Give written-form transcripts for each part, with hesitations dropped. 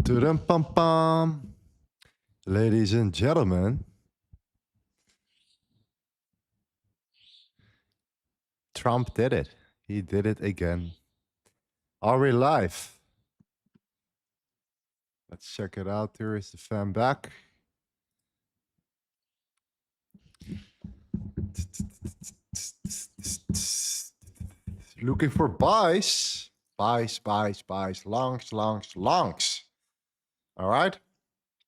Dum-dum-pum-pum. Ladies and gentlemen, Trump did it. He did it again. Are we live? Let's check it out. Here is the fan back. Looking for buys. Buys, longs. All right.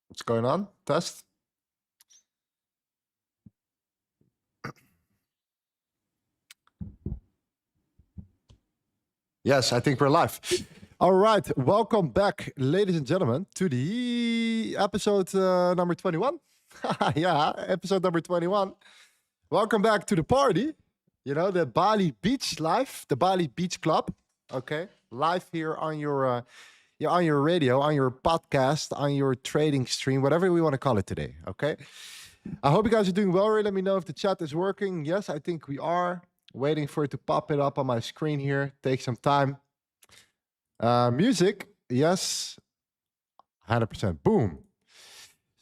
What's going on? Test. Yes, I think we're live. All right. Welcome back, ladies and gentlemen, to the episode number 21. Yeah, episode number 21. Welcome back to the party. You know, the Bali Beach Live, the Bali Beach Club. Okay. Live here on your radio, on your podcast, on your trading stream, whatever we want to call it today. Okay. I hope you guys are doing well. Let me know if the chat is working. Yes, I think we are. Waiting for it to pop it up on my screen here. Take some time. Music. Yes. 100%. Boom.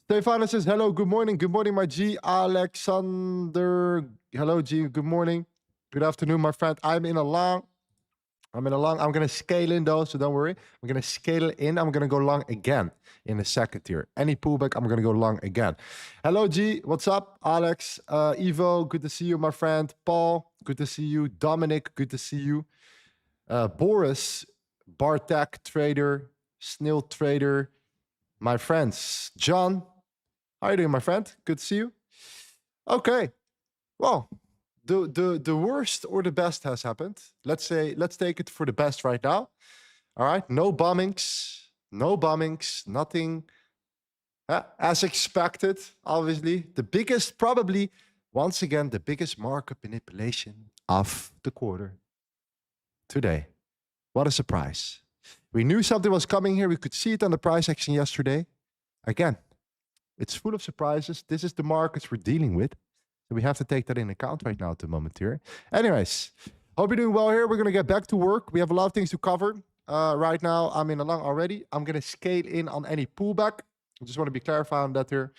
Stefano says, hello, good morning. Good morning, my G. Alexander. Hello, G. Good morning. Good afternoon, my friend. I'm in a long. I'm going to scale in though, so don't worry. I'm going to scale in. I'm going to go long again in a second here. Any pullback, I'm going to go long again. Hello, G. What's up? Alex, Ivo, good to see you, my friend. Paul, good to see you. Dominic, good to see you. Boris, Bartek, trader, Snail trader, my friends. John, how are you doing, my friend? Good to see you. Okay. Well, the worst or the best has happened. Let's take it for the best right now. All right, no bombings, nothing as expected. Obviously, the biggest, probably once again, the biggest market manipulation of the quarter today. What a surprise! We knew something was coming here. We could see it on the price action yesterday. Again, it's full of surprises. This is the markets we're dealing with. So we have to take that in account right now at the moment here. Anyways, hope you're doing well here. We're going to get back to work. We have a lot of things to cover. Right now, I'm in a long already. I'm going to scale in on any pullback. I just want to be clarified on that here.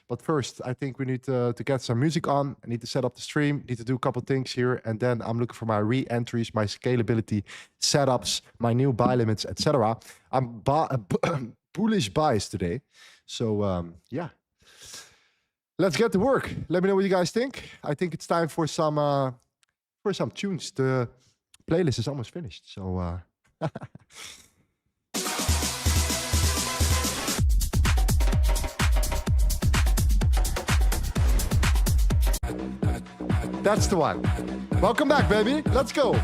But first, I think we need to get some music on. I need to set up the stream. Need to do a couple things here. And then I'm looking for my re-entries, my scalability setups, my new buy limits, etc. I'm bullish buys today. So, yeah. Let's get to work. Let me know what you guys think. I think it's time for some tunes. The playlist is almost finished. So that's the one. Welcome back, baby. Let's go.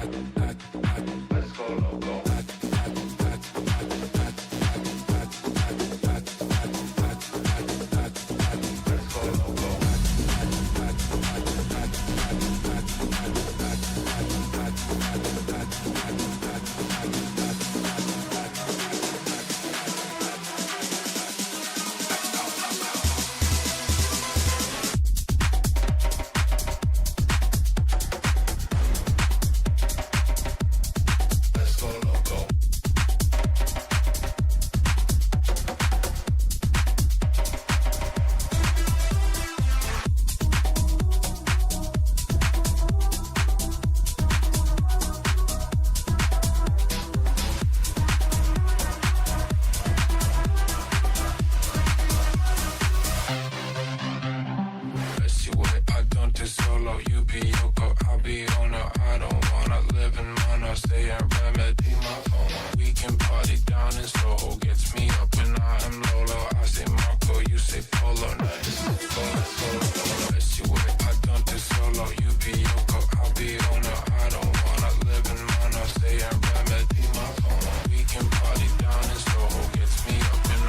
Let's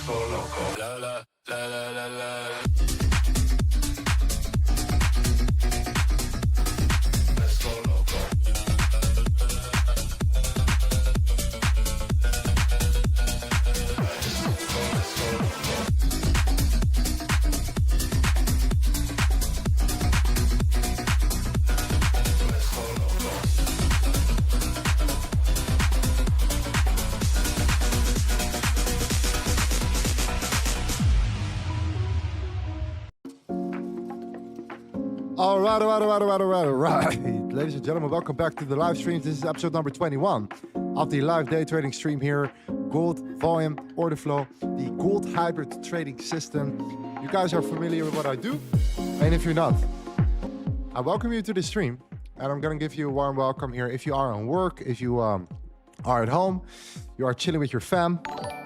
go loco. La la la la la la. All right. Ladies and gentlemen, welcome back to the live stream. This is episode number 21 of the live day trading stream here. Gold, volume, order flow, the gold hybrid trading system. You guys are familiar with what I do. And if you're not, I welcome you to the stream. And I'm going to give you a warm welcome here. If you are on work, if you are at home, you are chilling with your fam,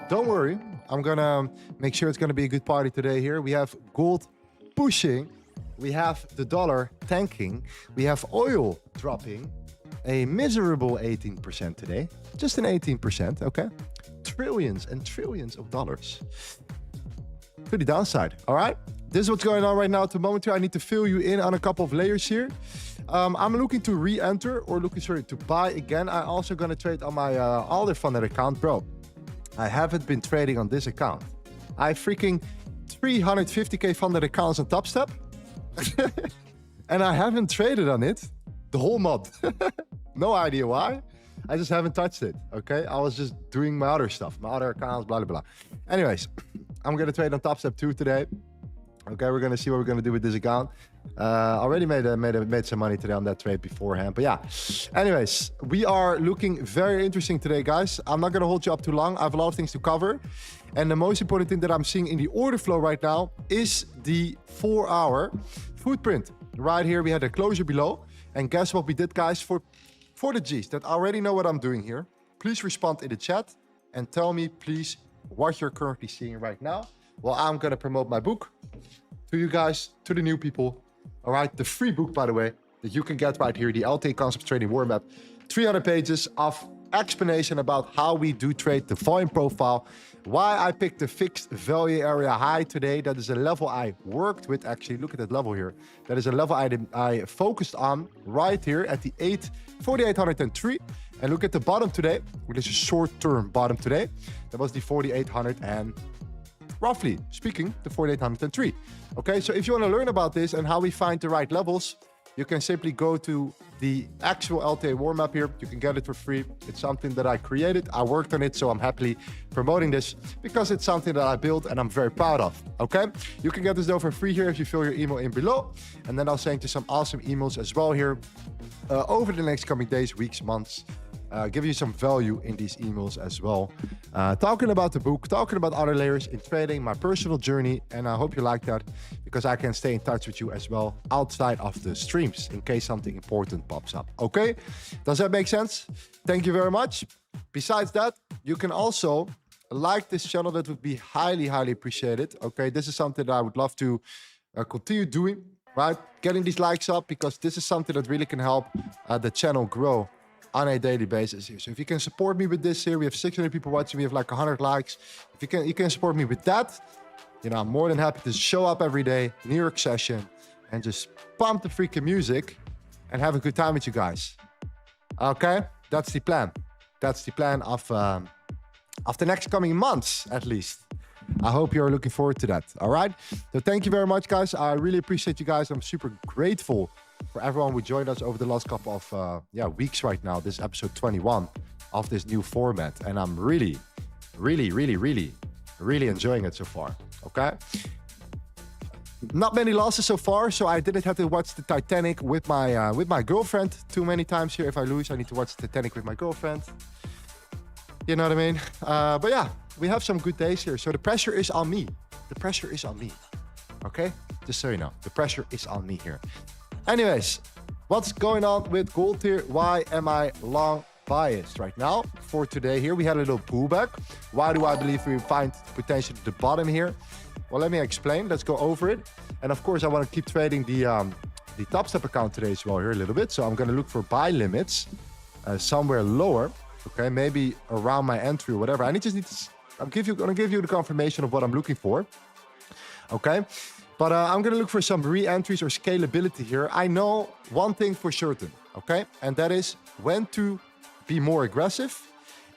don't worry. I'm going to make sure it's going to be a good party today here. We have gold pushing. We have the dollar tanking. We have oil dropping a miserable 18% today. Just an 18%, okay? Trillions and trillions of dollars to the downside, all right? This is what's going on right now at the moment here. I need to fill you in on a couple of layers here. I'm looking to re-enter or looking to buy again. I'm also going to trade on my Alder funded account. Bro, I haven't been trading on this account. I have freaking 350k funded accounts on TopStep. And I haven't traded on it the whole month. No idea why. I just haven't touched it, okay? I was just doing my other stuff, my other accounts, blah, blah, blah. Anyways, I'm going to trade on TopStep 2 today. Okay, we're going to see what we're going to do with this account. Already made some money today on that trade beforehand. But yeah, anyways, we are looking very interesting today, guys. I'm not going to hold you up too long. I have a lot of things to cover. And the most important thing that I'm seeing in the order flow right now is the 4-hour footprint. Right here, we had a closure below. And guess what we did, guys? For the G's that already know what I'm doing here, please respond in the chat and tell me, please, what you're currently seeing right now. Well, I'm going to promote my book to you guys, to the new people. All right, the free book, by the way, that you can get right here, the LT Concept Trading Warm-Up. 300 pages of explanation about how we do trade the volume profile, why I picked the fixed value area high today. That is a level I worked with, actually. Look at that level here. That is a level I focused on right here at the 4,803. And look at the bottom today, which is a short-term bottom today. That was the 4,800 and roughly speaking, the 4,803. Okay, so if you want to learn about this and how we find the right levels, you can simply go to the actual LTA warm-up here. You can get it for free. It's something that I created. I worked on it, so I'm happily promoting this because it's something that I built and I'm very proud of, okay? You can get this though for free here if you fill your email in below. And then I'll send you some awesome emails as well here over the next coming days, weeks, months. Give you some value in these emails as well. Talking about the book, talking about other layers in trading, my personal journey, and I hope you like that because I can stay in touch with you as well outside of the streams in case something important pops up. Okay? Does that make sense? Thank you very much. Besides that, you can also like this channel. That would be highly, highly appreciated. Okay? This is something that I would love to continue doing, right? Getting these likes up because this is something that really can help the channel grow on a daily basis here. So if you can support me with this here, we have 600 people watching, we have like 100 likes. If you can support me with that, you know, I'm more than happy to show up every day, New York session, and just pump the freaking music and have a good time with you guys. Okay, that's the plan. That's the plan of the next coming months, at least. I hope you're looking forward to that. All right. So thank you very much, guys. I really appreciate you guys. I'm super grateful for everyone who joined us over the last couple of weeks right now. This is episode 21 of this new format. And I'm really enjoying it so far. Okay. Not many losses so far, so I didn't have to watch the Titanic with my girlfriend too many times here. If I lose, I need to watch the Titanic with my girlfriend. You know what I mean? But yeah, we have some good days here. So the pressure is on me. The pressure is on me. Okay? Just so you know, the pressure is on me here. Anyways, what's going on with gold here? Why am I long biased right now? For today here, we had a little pullback. Why do I believe we find potential at the bottom here? Well, let me explain. Let's go over it. And of course, I want to keep trading the TopStep account today as well here a little bit. So I'm going to look for buy limits somewhere lower. Okay, maybe around my entry or whatever. I'm going to give you the confirmation of what I'm looking for. Okay, but I'm going to look for some re-entries or scalability here. I know one thing for certain, okay? And that is when to be more aggressive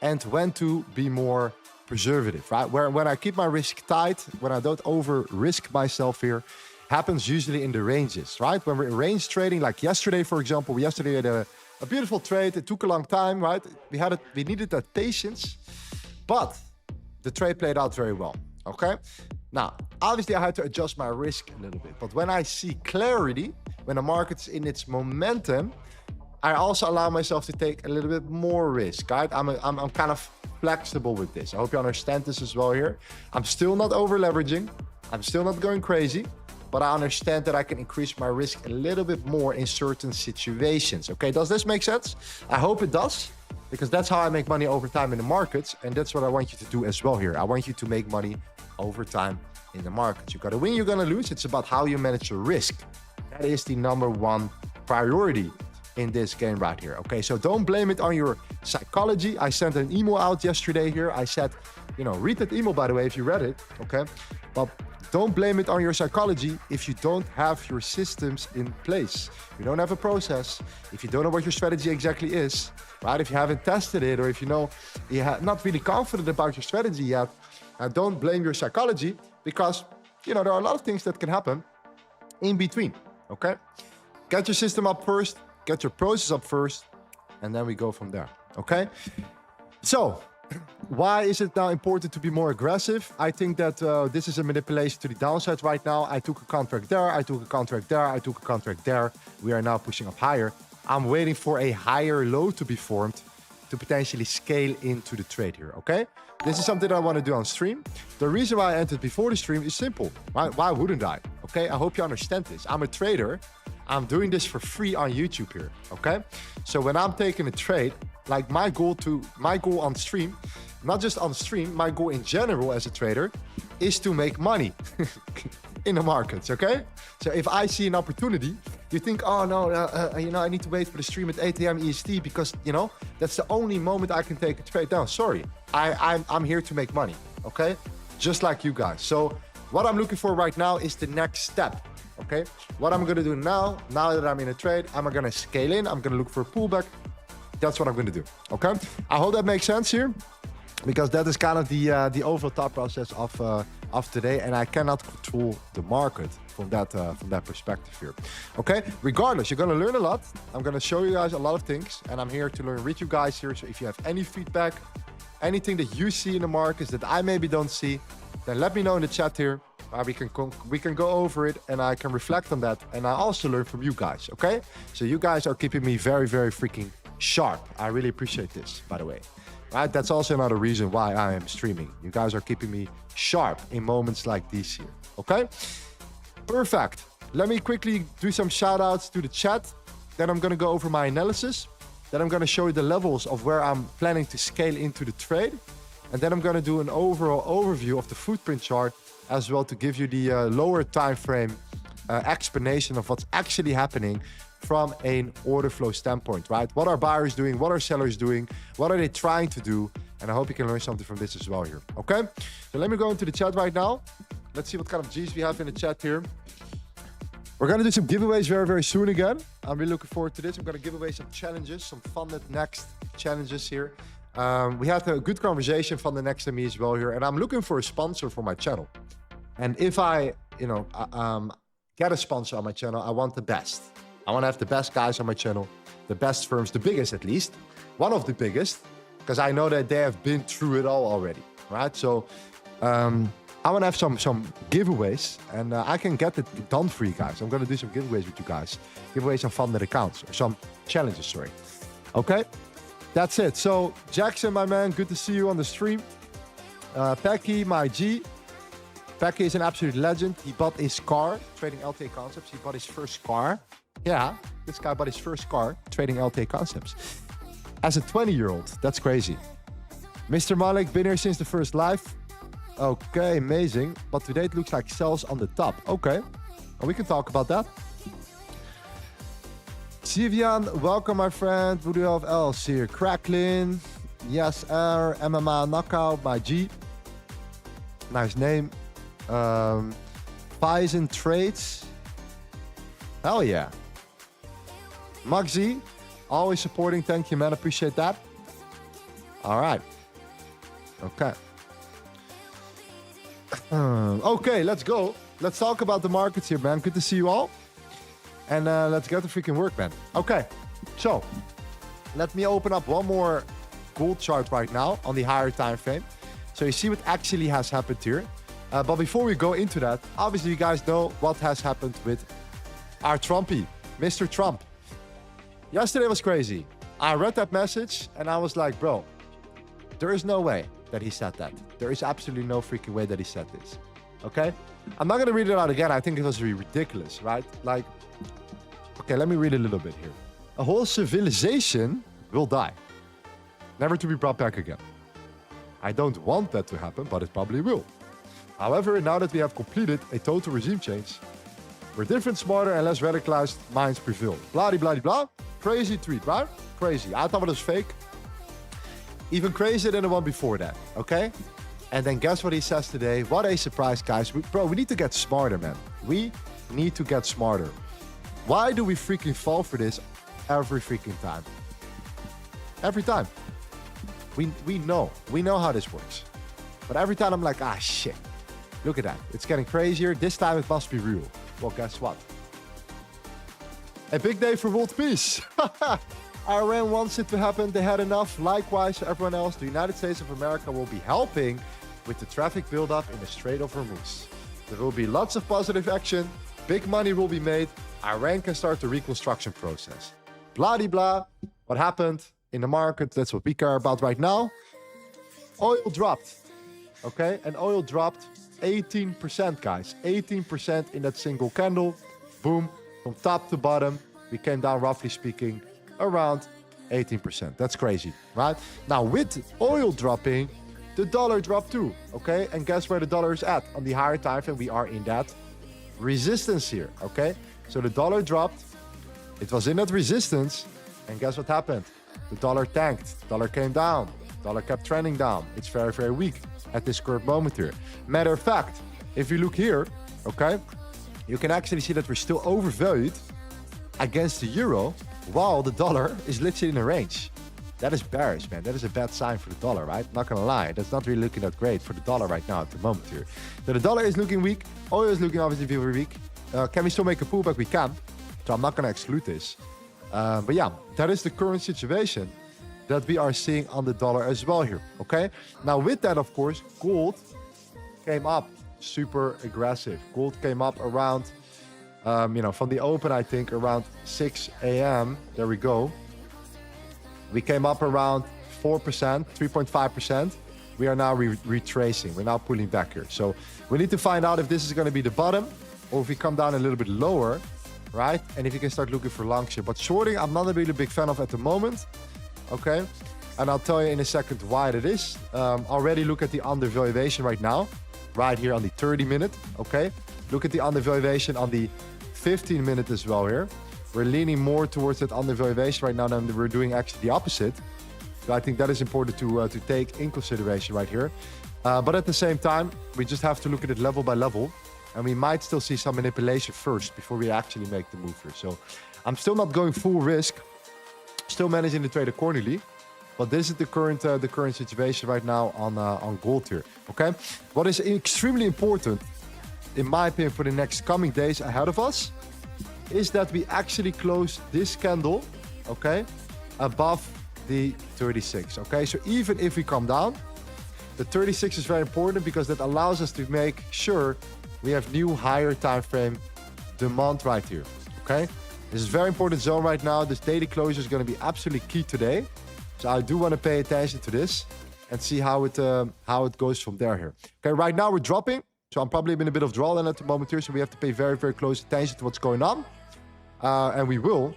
and when to be more preservative, right? When I keep my risk tight, when I don't over-risk myself here, happens usually in the ranges, right? When we're in range trading, like yesterday, for example, we had a beautiful trade. It took a long time, right? We needed that patience, but the trade played out very well, okay? Now, obviously I had to adjust my risk a little bit, but when I see clarity, when the market's in its momentum, I also allow myself to take a little bit more risk, right? I'm kind of flexible with this. I hope you understand this as well here. I'm still not over leveraging. I'm still not going crazy, but I understand that I can increase my risk a little bit more in certain situations. Okay, does this make sense? I hope it does, because that's how I make money over time in the markets. And that's what I want you to do as well here. I want you to make money over time in the markets. You gotta win, you're gonna lose. It's about how you manage your risk. That is the #1 priority in this game right here. Okay, so don't blame it on your psychology. I sent an email out yesterday here. I said, you know, read that email, by the way, if you read it, okay? But don't blame it on your psychology if you don't have your systems in place. You don't have a process. If you don't know what your strategy exactly is, right? If you haven't tested it, or if you know you're not really confident about your strategy yet, don't blame your psychology, because, you know, there are a lot of things that can happen in between, okay? Get your system up first, get your process up first, and then we go from there, okay? So, why is it now important to be more aggressive? I think that this is a manipulation to the downside right now. I took a contract there, I took a contract there, I took a contract there. We are now pushing up higher. I'm waiting for a higher low to be formed to potentially scale into the trade here, okay? This is something that I want to do on stream. The reason why I entered before the stream is simple. Why wouldn't I? Okay, I hope you understand this. I'm a trader. I'm doing this for free on YouTube here, okay? So when I'm taking a trade, like my goal on stream, not just on stream, my goal in general as a trader is to make money in the markets, okay? So if I see an opportunity, you think, oh no, you know, I need to wait for the stream at 8 a.m. EST because, you know, that's the only moment I can take a trade down. Sorry, I'm here to make money, okay? Just like you guys. So what I'm looking for right now is the next step. Okay, what I'm gonna do now that I'm in a trade, I'm gonna scale in, I'm gonna look for a pullback. That's what I'm gonna do, okay? I hope that makes sense here, because that is kind of the overall thought process of today, and I cannot control the market from that perspective here, okay? Regardless, you're gonna learn a lot. I'm gonna show you guys a lot of things, and I'm here to learn with you guys here. So if you have any feedback, anything that you see in the markets that I maybe don't see, then let me know in the chat here. We can go over it, and I can reflect on that, and I also learn from you guys, okay? So you guys are keeping me very, very freaking sharp. I really appreciate this, by the way. Right? That's also another reason why I am streaming. You guys are keeping me sharp in moments like these here, okay? Perfect. Let me quickly do some shout outs to the chat. Then I'm gonna go over my analysis. Then I'm gonna show you the levels of where I'm planning to scale into the trade. And then I'm gonna do an overall overview of the footprint chart as well, to give you the lower time frame explanation of what's actually happening from an order flow standpoint, right? What are buyers doing? What are sellers doing? What are they trying to do? And I hope you can learn something from this as well here, okay? So let me go into the chat right now. Let's see what kind of G's we have in the chat here. We're gonna do some giveaways very, very soon again. I'm really looking forward to this. I'm gonna give away some challenges, some funded next challenges here. We had a good conversation from the next to me as well here, and I'm looking for a sponsor for my channel. And if I, you know, get a sponsor on my channel, I want the best. I want to have the best guys on my channel, the best firms, the biggest at least, one of the biggest, because I know that they have been through it all already, right? So I want to have some giveaways, and I can get it done for you guys. I'm going to do some giveaways with you guys, give away some funded accounts, or some challenges, sorry. Okay, that's it. So Jackson, my man, good to see you on the stream. Pecky, my G. Pecky is an absolute legend. He bought his car, trading LTA concepts. He bought his first car. Yeah, this guy bought his first car, trading LTA concepts. As a 20-year-old, that's crazy. Mr. Malik, been here since the first live. Okay, amazing. But today it looks like sells on the top. Okay, well, we can talk about that. Sivian, welcome, my friend. What do you have else here? Cracklin, yes, MMA Knockout, my G. Nice name. Bison Trades. Hell yeah. Maxi, always supporting. Thank you, man. Appreciate that. All right. Okay. Okay, let's go. Let's talk about the markets here, man. Good to see you all. And let's get to freaking work, man. Okay. So, let me open up one more gold chart right now on the higher time frame. So you see what actually has happened here. But before we go into that, obviously you guys know what has happened with our Trumpy, Mr. Trump. Yesterday was crazy. I read that message and I was like, bro, there is no way that he said that. There is absolutely no freaking way that he said this. Okay? I'm not going to read it out again. I think it was really ridiculous, right? Like, okay, let me read a little bit here. A whole civilization will die, never to be brought back again. I don't want that to happen, but it probably will. However, now that we have completed a total regime change, where different, smarter, and less radicalized minds prevail. Blah, blah, blah. Crazy tweet, right? Crazy. I thought it was fake. Even crazier than the one before that, okay? And then guess what he says today? What a surprise, guys. Bro, we need to get smarter, man. We need to get smarter. Why do we freaking fall for this every freaking time? Every time. We know how this works. But every time I'm like, ah, shit. Look at that. It's getting crazier. This time it must be real. Well, guess what? A big day for world peace. Iran wants it to happen. They had enough. Likewise, everyone else, the United States of America will be helping with the traffic buildup in the Strait of Hormuz. There will be lots of positive action. Big money will be made. Iran can start the reconstruction process. Blah, de blah. What happened in the market? That's what we care about right now. Oil dropped. Okay? And oil dropped 18%, guys. 18% in that single candle. Boom. From top to bottom, we came down, roughly speaking, around 18%. That's crazy, right? Now, with oil dropping, the dollar dropped too, okay? And guess where the dollar is at? On the higher time frame, we are in that resistance here, okay? So the dollar dropped. It was in that resistance. And guess what happened? The dollar tanked. The dollar came down. The dollar kept trending down. It's very, very weak at this current moment here. Matter of fact, if you look here, okay, you can actually see that we're still overvalued against the euro while the dollar is literally in a range. That is bearish, man. That is a bad sign for the dollar, right? Not gonna lie. That's not really looking that great for the dollar right now at the moment here. So the dollar is looking weak. Oil is looking obviously very weak. Can we still make a pullback? We can. So I'm not gonna exclude this. But yeah, that is the current situation that we are seeing on the dollar as well here, okay? Now with that, of course, gold came up super aggressive. Gold came up around, from the open, I think, around 6 a.m. There we go. We came up around 4%, 3.5%. We are now retracing. We're now pulling back here. So we need to find out if this is going to be the bottom or if we come down a little bit lower, right? And if you can start looking for longs here. But shorting, I'm not a really big fan of at the moment, okay? And I'll tell you in a second why that is. Already look at the undervaluation right now. Right here on the 30-minute, okay? Look at the undervaluation on the 15-minute as well here. We're leaning more towards that undervaluation right now than we're doing actually the opposite. So I think that is important to take in consideration right here. But at the same time, we just have to look at it level by level. And we might still see some manipulation first before we actually make the move here. So I'm still not going full risk. Still managing to trade accordingly. But this is the current situation right now on gold here, okay? What is extremely important, in my opinion, for the next coming days ahead of us, is that we actually close this candle, okay, above the 36, okay? So even if we come down, the 36 is very important because that allows us to make sure we have new higher time frame demand right here, okay? This is a very important zone right now. This daily closure is going to be absolutely key today. So I do want to pay attention to this and see how it goes from there here. Okay, right now we're dropping. So I'm probably in a bit of drawdown at the moment here. So we have to pay very, very close attention to what's going on. And we will.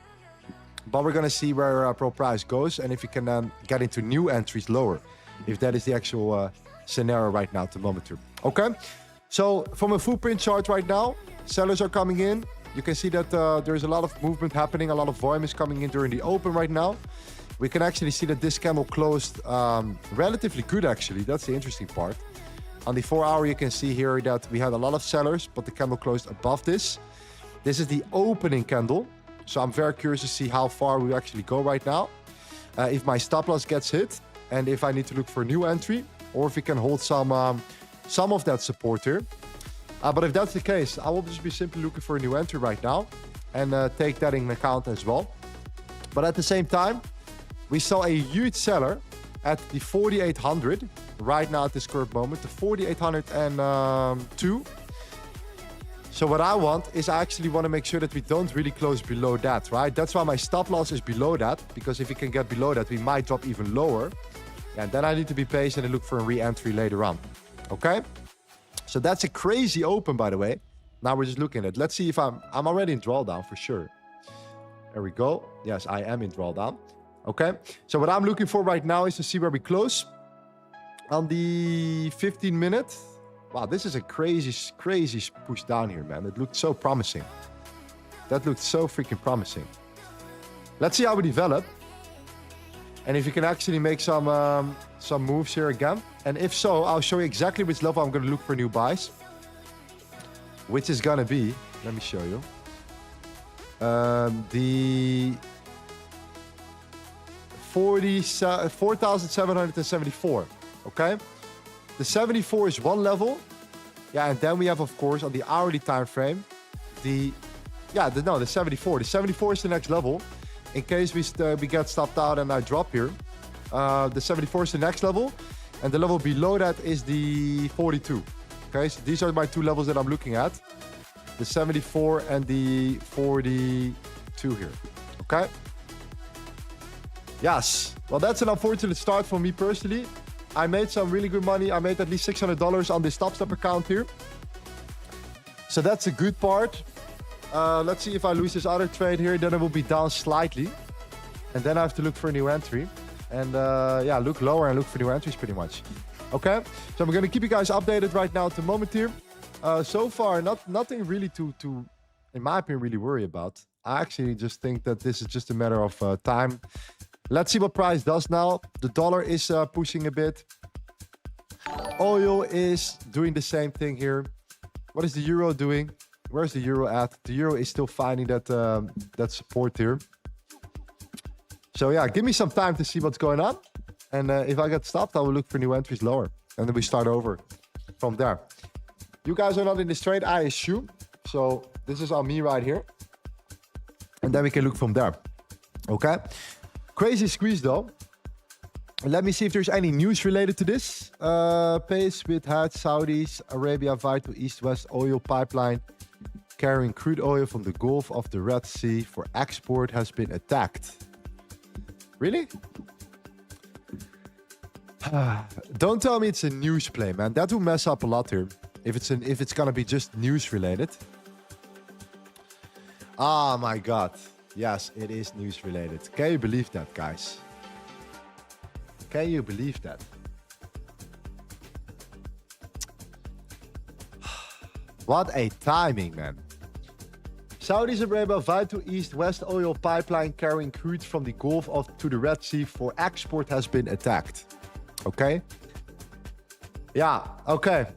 But we're going to see where our pro price goes. And if we can get into new entries lower. If that is the actual scenario right now at the moment here. Okay. So from a footprint chart right now, sellers are coming in. You can see that there's a lot of movement happening. A lot of volume is coming in during the open right now. We can actually see that this candle closed relatively good, actually. That's the interesting part. On the 4-hour, you can see here that we had a lot of sellers, but the candle closed above this. This is the opening candle. So I'm very curious to see how far we actually go right now. If my stop loss gets hit, and if I need to look for a new entry, or if we can hold some of that support here. But if that's the case, I will just be simply looking for a new entry right now and take that in account as well. But at the same time, we saw a huge seller at the 4,800 right now at this current moment, to 4,802. So what I want is I actually want to make sure that we don't really close below that, right? That's why my stop loss is below that, because if we can get below that, we might drop even lower. And then I need to be patient and look for a re-entry later on, okay? So that's a crazy open, by the way. Now we're just looking at it. Let's see if I'm already in drawdown for sure. There we go. Yes, I am in drawdown. Okay. So what I'm looking for right now is to see where we close on the 15-minute. Wow, this is a crazy push down here, man. It looked so promising. That looked so freaking promising. Let's see how we develop. And if you can actually make some moves here again. And if so, I'll show you exactly which level I'm going to look for new buys. Which is going to be, let me show you. The 4,774. Okay. The 74 is one level. Yeah, and then we have, of course, on the hourly time frame, the 74. The 74 is the next level. In case we get stopped out and I drop here, the 74 is the next level, and the level below that is the 42. Okay, so these are my two levels that I'm looking at: the 74 and the 42 here. Okay. Yes. Well, that's an unfortunate start for me personally. I made some really good money. I made at least $600 on this stop account here. So that's a good part. Let's see if I lose this other trade here, then it will be down slightly. And then I have to look for a new entry. And yeah, look lower and look for new entries pretty much. Okay, so I'm going to keep you guys updated right now at the moment here. So far, nothing really to, in my opinion, really worry about. I actually just think that this is just a matter of time. Let's see what price does now. The dollar is pushing a bit. Oil is doing the same thing here. What is the euro doing? Where's the euro at? The euro is still finding that that support here. So yeah, give me some time to see what's going on. And if I get stopped, I will look for new entries lower. And then we start over from there. You guys are not in this trade, I assume. So this is on me right here. And then we can look from there. Okay. Crazy squeeze though. Let me see if there's any news related to this. Pace with had Saudi Arabia vital east-west oil pipeline carrying crude oil from the Gulf of the Red Sea for export has been attacked. Really? Don't tell me it's a news play, man. That will mess up a lot here. If it's gonna be just news related. Oh my god. Yes, it is news related. Can you believe that, guys? Can you believe that? What a timing, man. Saudi Arabia vital east-west oil pipeline carrying crude from the Gulf to the Red Sea for export has been attacked. Okay? Yeah, okay.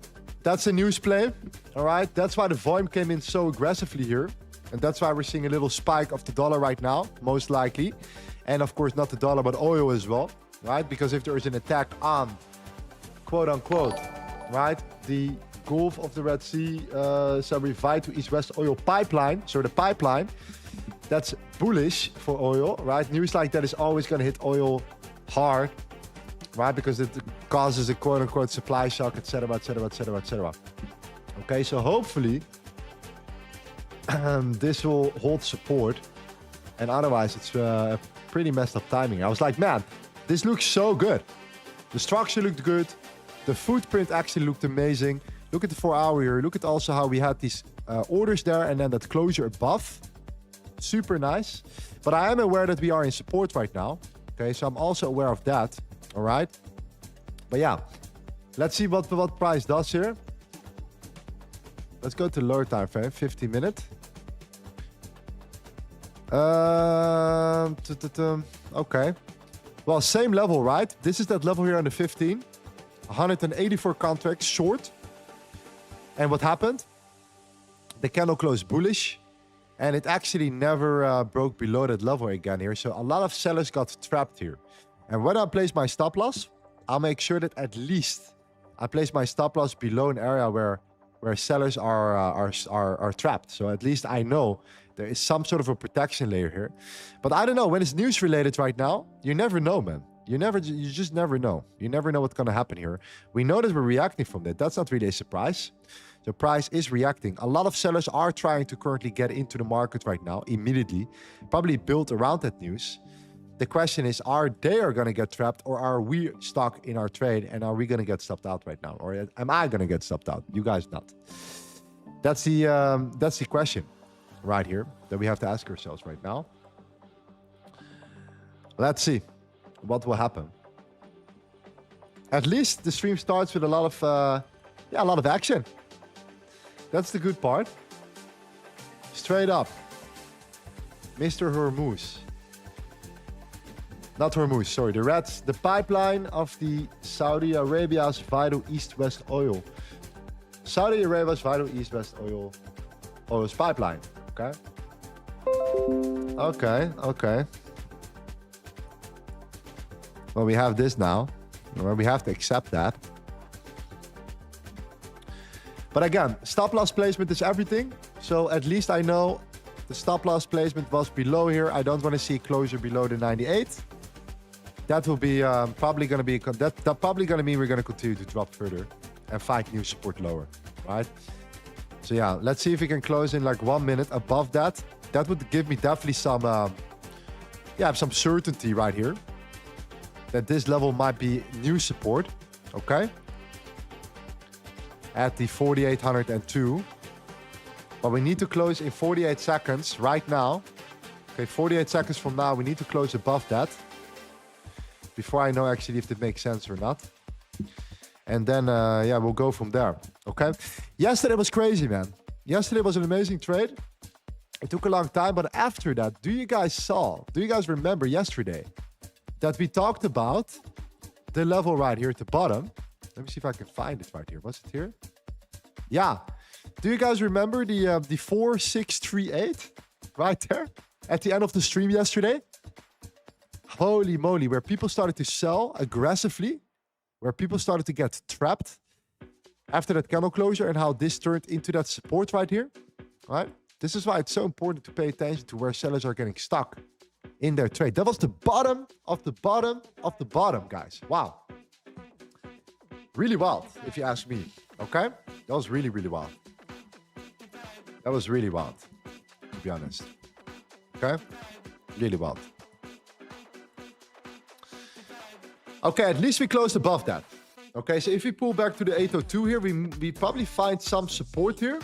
That's a news play. All right? That's why the volume came in so aggressively here. And that's why we're seeing a little spike of the dollar right now, most likely. And of course, not the dollar, but oil as well, right? Because if there is an attack on, quote unquote, right, the Gulf of the Red Sea, Saudi vital east-west oil pipeline, so the pipeline, that's bullish for oil, right? News like that is always going to hit oil hard, right? Because it causes a quote unquote supply shock, etc., etc., etc., etc. Okay, so hopefully this will hold support, and otherwise it's a pretty messed up timing. I was like, man, this looks so good. The structure looked good. The footprint actually looked amazing. Look at the 4 hour here. Look at also how we had these orders there and then that closure above. Super nice. But I am aware that we are in support right now. Okay, so I'm also aware of that. All right. But yeah, let's see what price does here. Let's go to lower time frame, 50 minute. Okay. Well, same level, right? This is that level here on the 15. 184 contracts short. And what happened? The candle closed bullish. And it actually never broke below that level again here. So a lot of sellers got trapped here. And when I place my stop loss, I'll make sure that at least I place my stop loss below an area where sellers are trapped. So at least I know there is some sort of a protection layer here. But I don't know, when it's news related right now, you never know, man. You just never know. You never know what's going to happen here. We know that we're reacting from that. That's not really a surprise. The price is reacting. A lot of sellers are trying to currently get into the market right now, immediately, probably built around that news. The question is, are they going to get trapped, or are we stuck in our trade, and are we going to get stopped out right now, or am I going to get stopped out? You guys not. That's the question right here that we have to ask ourselves right now. Let's see what will happen. At least the stream starts with a lot of action. That's the good part. Straight up, Mr. Hormuz. Not Hormuz, sorry. The pipeline of the Saudi Arabia's vital east-west oil. Saudi Arabia's vital east-west oil's pipeline. Okay. Okay. Well, we have this now. Well, we have to accept that. But again, stop loss placement is everything. So at least I know the stop loss placement was below here. I don't want to see closure below the 98. That will be probably going to be that probably going to mean we're going to continue to drop further and find new support lower, right? So yeah, let's see if we can close in like 1 minute above that. That would give me definitely some some certainty right here that this level might be new support. Okay, at the 4,802, but we need to close in 48 seconds right now. Okay, 48 seconds from now we need to close above that before I know actually if it makes sense or not. And then we'll go from there. Okay, yesterday was crazy, man. Yesterday was an amazing trade. It took a long time, but after that, do you guys remember yesterday that we talked about the level right here at the bottom? Let me see if I can find it right here. Was it here? Yeah. Do you guys remember the 4638 right there at the end of the stream yesterday? Holy moly, where people started to sell aggressively, where people started to get trapped after that candle closure, and how this turned into that support right here, right? This is why it's so important to pay attention to where sellers are getting stuck in their trade. That was the bottom of the bottom of the bottom, guys. Wow. Really wild, if you ask me. Okay? That was really, really wild. That was really wild, to be honest. Okay? Really wild. Okay, at least we closed above that. Okay, so if we pull back to the 802 here, we probably find some support here.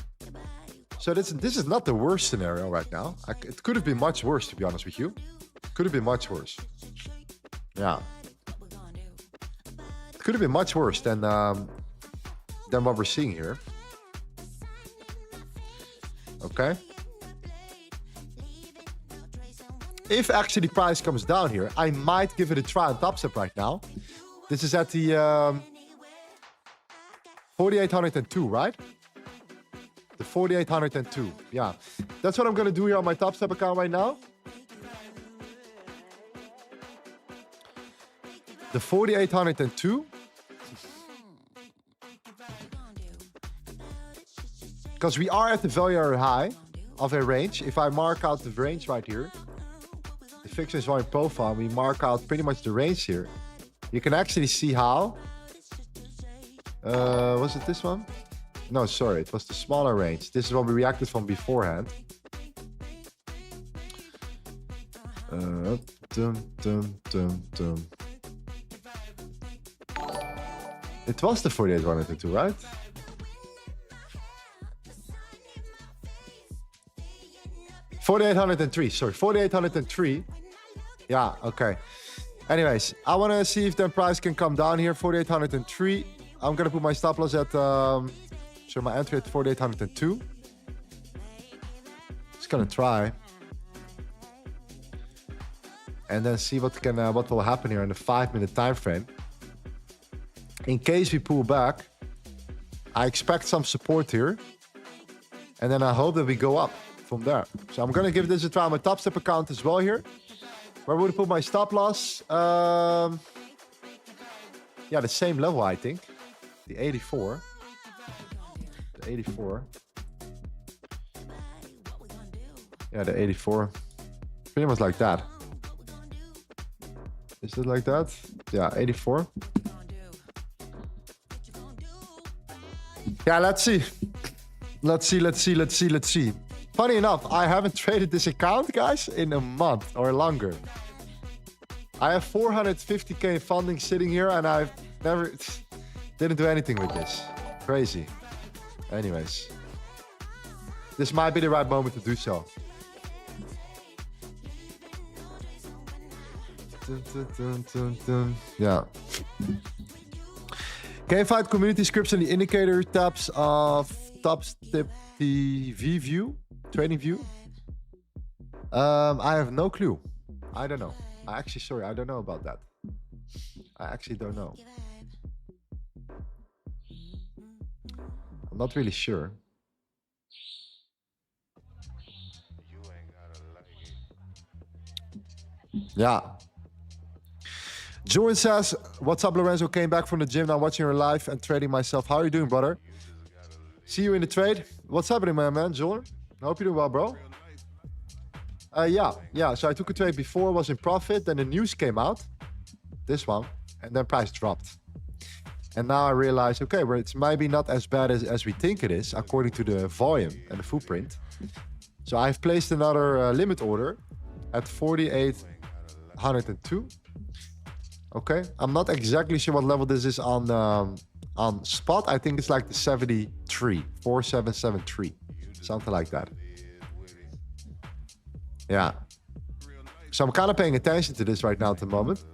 So this is not the worst scenario right now. It could have been much worse, to be honest with you. Could have been much worse. Yeah. It could have been much worse than what we're seeing here. Okay. If actually the price comes down here, I might give it a try on top step right now. This is at the 4,802, right? The 4,802. Yeah. That's what I'm going to do here on my top step account right now. The 4,802. Because we are at the value high of a range. If I mark out the range right here, the fixed range volume profile, we mark out pretty much the range here. You can actually see how. Was it this one? No, sorry, it was the smaller range. This is what we reacted from beforehand. It was the 48,102, right? $4,803. Sorry, 4,803. Yeah, okay. Anyways, I want to see if the price can come down here. 4,803. I'm gonna put my stop loss at my entry at 4,802. Just gonna try, and then see what will happen here in the 5-minute time frame. In case we pull back, I expect some support here, and then I hope that we go up from there. So I'm gonna give this a try on my top step account as well here. Where would I put my stop loss? Yeah, the same level, I think. The 84. The 84. Yeah, the 84. Pretty much like that. Is it like that? Yeah, 84. Yeah, let's see. Let's see. Funny enough, I haven't traded this account, guys, in a month or longer. I have 450k funding sitting here, and I've never didn't do anything with this. Crazy. Anyways, this might be the right moment to do so. Yeah. Can you find community scripts in the indicator tabs of top step TV view, trading view? I have no clue. I don't know. Sorry, I don't know about that. I actually don't know. I'm not really sure. Yeah. Jordan says, what's up, Lorenzo? Came back from the gym, now watching your live and trading myself. How are you doing, brother? See you in the trade. What's happening, my man, Jordan? I hope you're doing well, bro. Yeah. So I took a trade before, was in profit. Then the news came out, this one, and then price dropped. And now I realize, okay, well, it's maybe not as bad as we think it is, according to the volume and the footprint. So I've placed another limit order at 4,802. Okay, I'm not exactly sure what level this is on spot. I think it's like the 73, 4773, something like that. Yeah. So I'm kind of paying attention to this right now at the moment.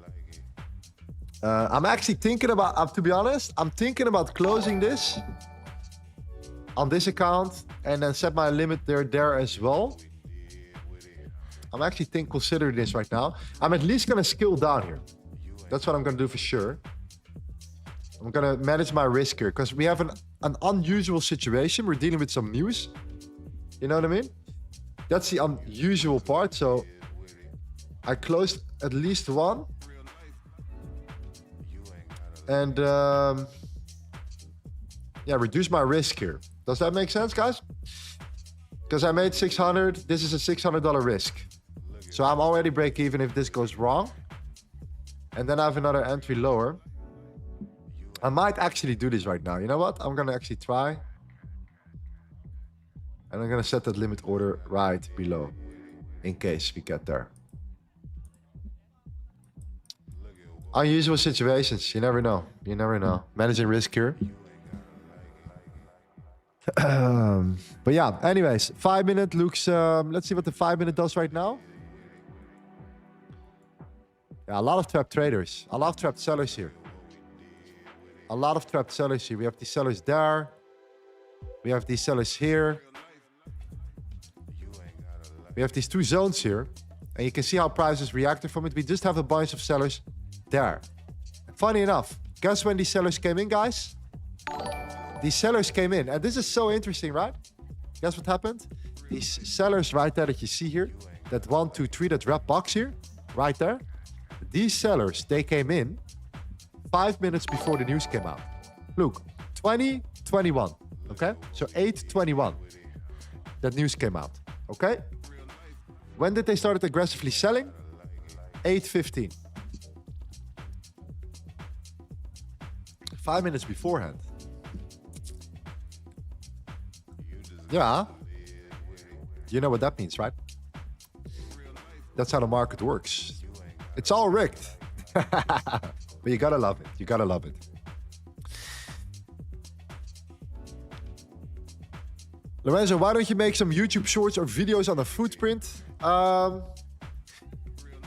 I'm actually thinking about, to be honest, I'm thinking about closing this on this account and then set my limit there as well. I'm actually considering this right now. I'm at least gonna scale down here. That's what I'm gonna do for sure. I'm gonna manage my risk here because we have an unusual situation. We're dealing with some news. You know what I mean? That's the unusual part. So I closed at least one. And yeah, reduce my risk here. Does that make sense, guys? Because I made 600. This is a $600 risk. So I'm already break even if this goes wrong. And then I have another entry lower. I might actually do this right now. You know what? I'm going to actually try. And I'm going to set that limit order right below in case we get there. Unusual situations. You never know. You never know. Managing risk here. But yeah, anyways, 5 minute looks, let's see what the 5 minute does right now. Yeah, a lot of trapped traders, a lot of trapped sellers here. A lot of trapped sellers here. We have these sellers there. We have these sellers here. We have these two zones here. And you can see how prices reacted from it. We just have a bunch of sellers there. Funny enough, guess when these sellers came in, guys? These sellers came in. And this is so interesting, right? Guess what happened? These sellers right there that you see here, that 1, 2, 3, that red box here, right there. These sellers, they came in 5 minutes before the news came out. Look, 2021, okay? So 8/21, that news came out, okay? When did they start aggressively selling? 8:15. 5 minutes beforehand. Yeah. You know what that means, right? That's how the market works. It's all rigged. But you gotta love it. You gotta love it. Lorenzo, why don't you make some YouTube shorts or videos on the footprint?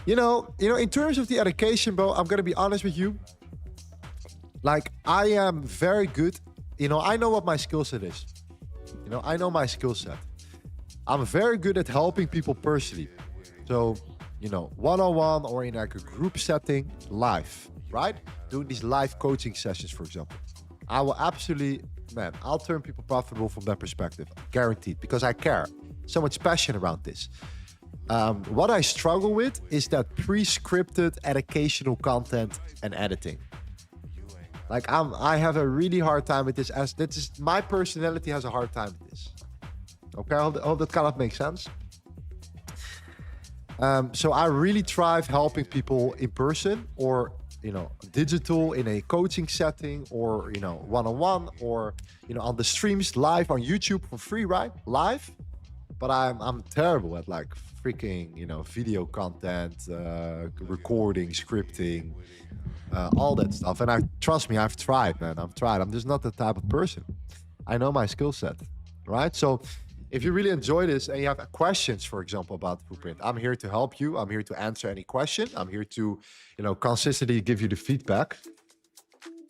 You know, in terms of the education, bro, I'm gonna be honest with you. Like, I am very good. You know, I know what my skill set is. You know, I know my skill set. I'm very good at helping people personally. So, you know, one-on-one or in like a group setting, live, right? Doing these live coaching sessions, for example. I will absolutely, man, I'll turn people profitable from that perspective. Guaranteed, because I care. So much passion around this. What I struggle with is that pre-scripted educational content and editing. Like, I have a really hard time with this, as this is, my personality has a hard time with this. Okay, I hope that kind of makes sense. So I really thrive helping people in person or, you know, digital in a coaching setting or, you know, one-on-one or, you know, on the streams live on YouTube for free, right? Live. But I'm terrible at like freaking, you know, video content, recording, scripting, all that stuff. And trust me, I've tried, man. I've tried. I'm just not the type of person. I know my skill set, right? So if you really enjoy this and you have questions, for example, about the blueprint, I'm here to help you. I'm here to answer any question. I'm here to, you know, consistently give you the feedback.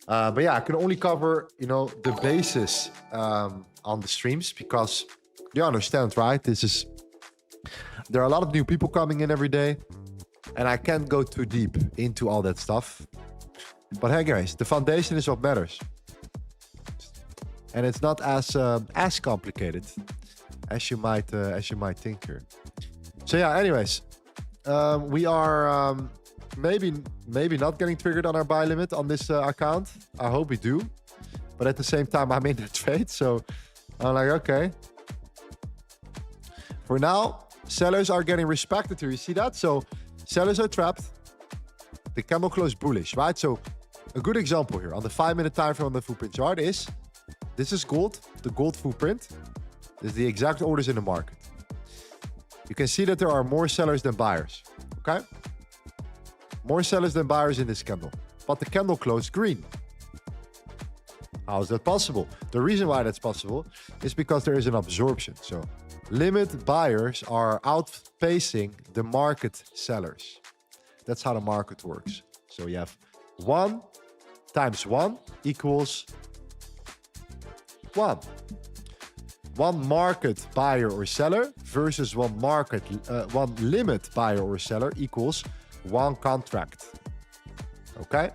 But yeah, I can only cover, you know, the basis on the streams because you understand, right? There are a lot of new people coming in every day and I can't go too deep into all that stuff. But hey guys, the foundation is what matters. And it's not as complicated as you might think here. So yeah, anyways, we are maybe not getting triggered on our buy limit on this account. I hope we do. But at the same time, I'm in the trade. So I'm like, okay. For now, sellers are getting respected here. You see that? So sellers are trapped. The candle closed bullish, right? So a good example here on the 5-minute time frame on the footprint chart is, this is gold, the gold footprint. This is the exact orders in the market. You can see that there are more sellers than buyers, okay? More sellers than buyers in this candle, but the candle closed green. How is that possible? The reason why that's possible is because there is an absorption. So limit buyers are outpacing the market sellers. That's how the market works. So you have 1 times 1 equals 1. One market buyer or seller versus one limit buyer or seller equals 1 contract. Okay?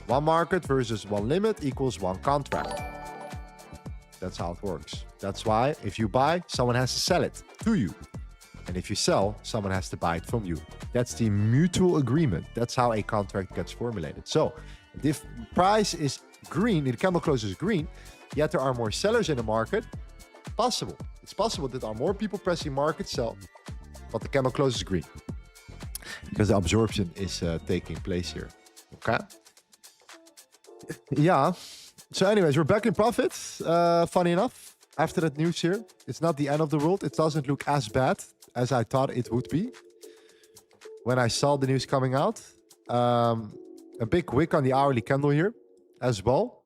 1 market versus 1 limit equals 1 contract. That's how it works. That's why if you buy, someone has to sell it to you. And if you sell, someone has to buy it from you. That's the mutual agreement. That's how a contract gets formulated. So if price is green, the candle closes green, yet there are more sellers in the market, possible. It's possible that there are more people pressing market sell, but the candle closes green because the absorption is taking place here. Okay. Yeah. So anyways, we're back in profit. Funny enough, after that news here, it's not the end of the world. It doesn't look as bad as I thought it would be when I saw the news coming out. A big wick on the hourly candle here as well.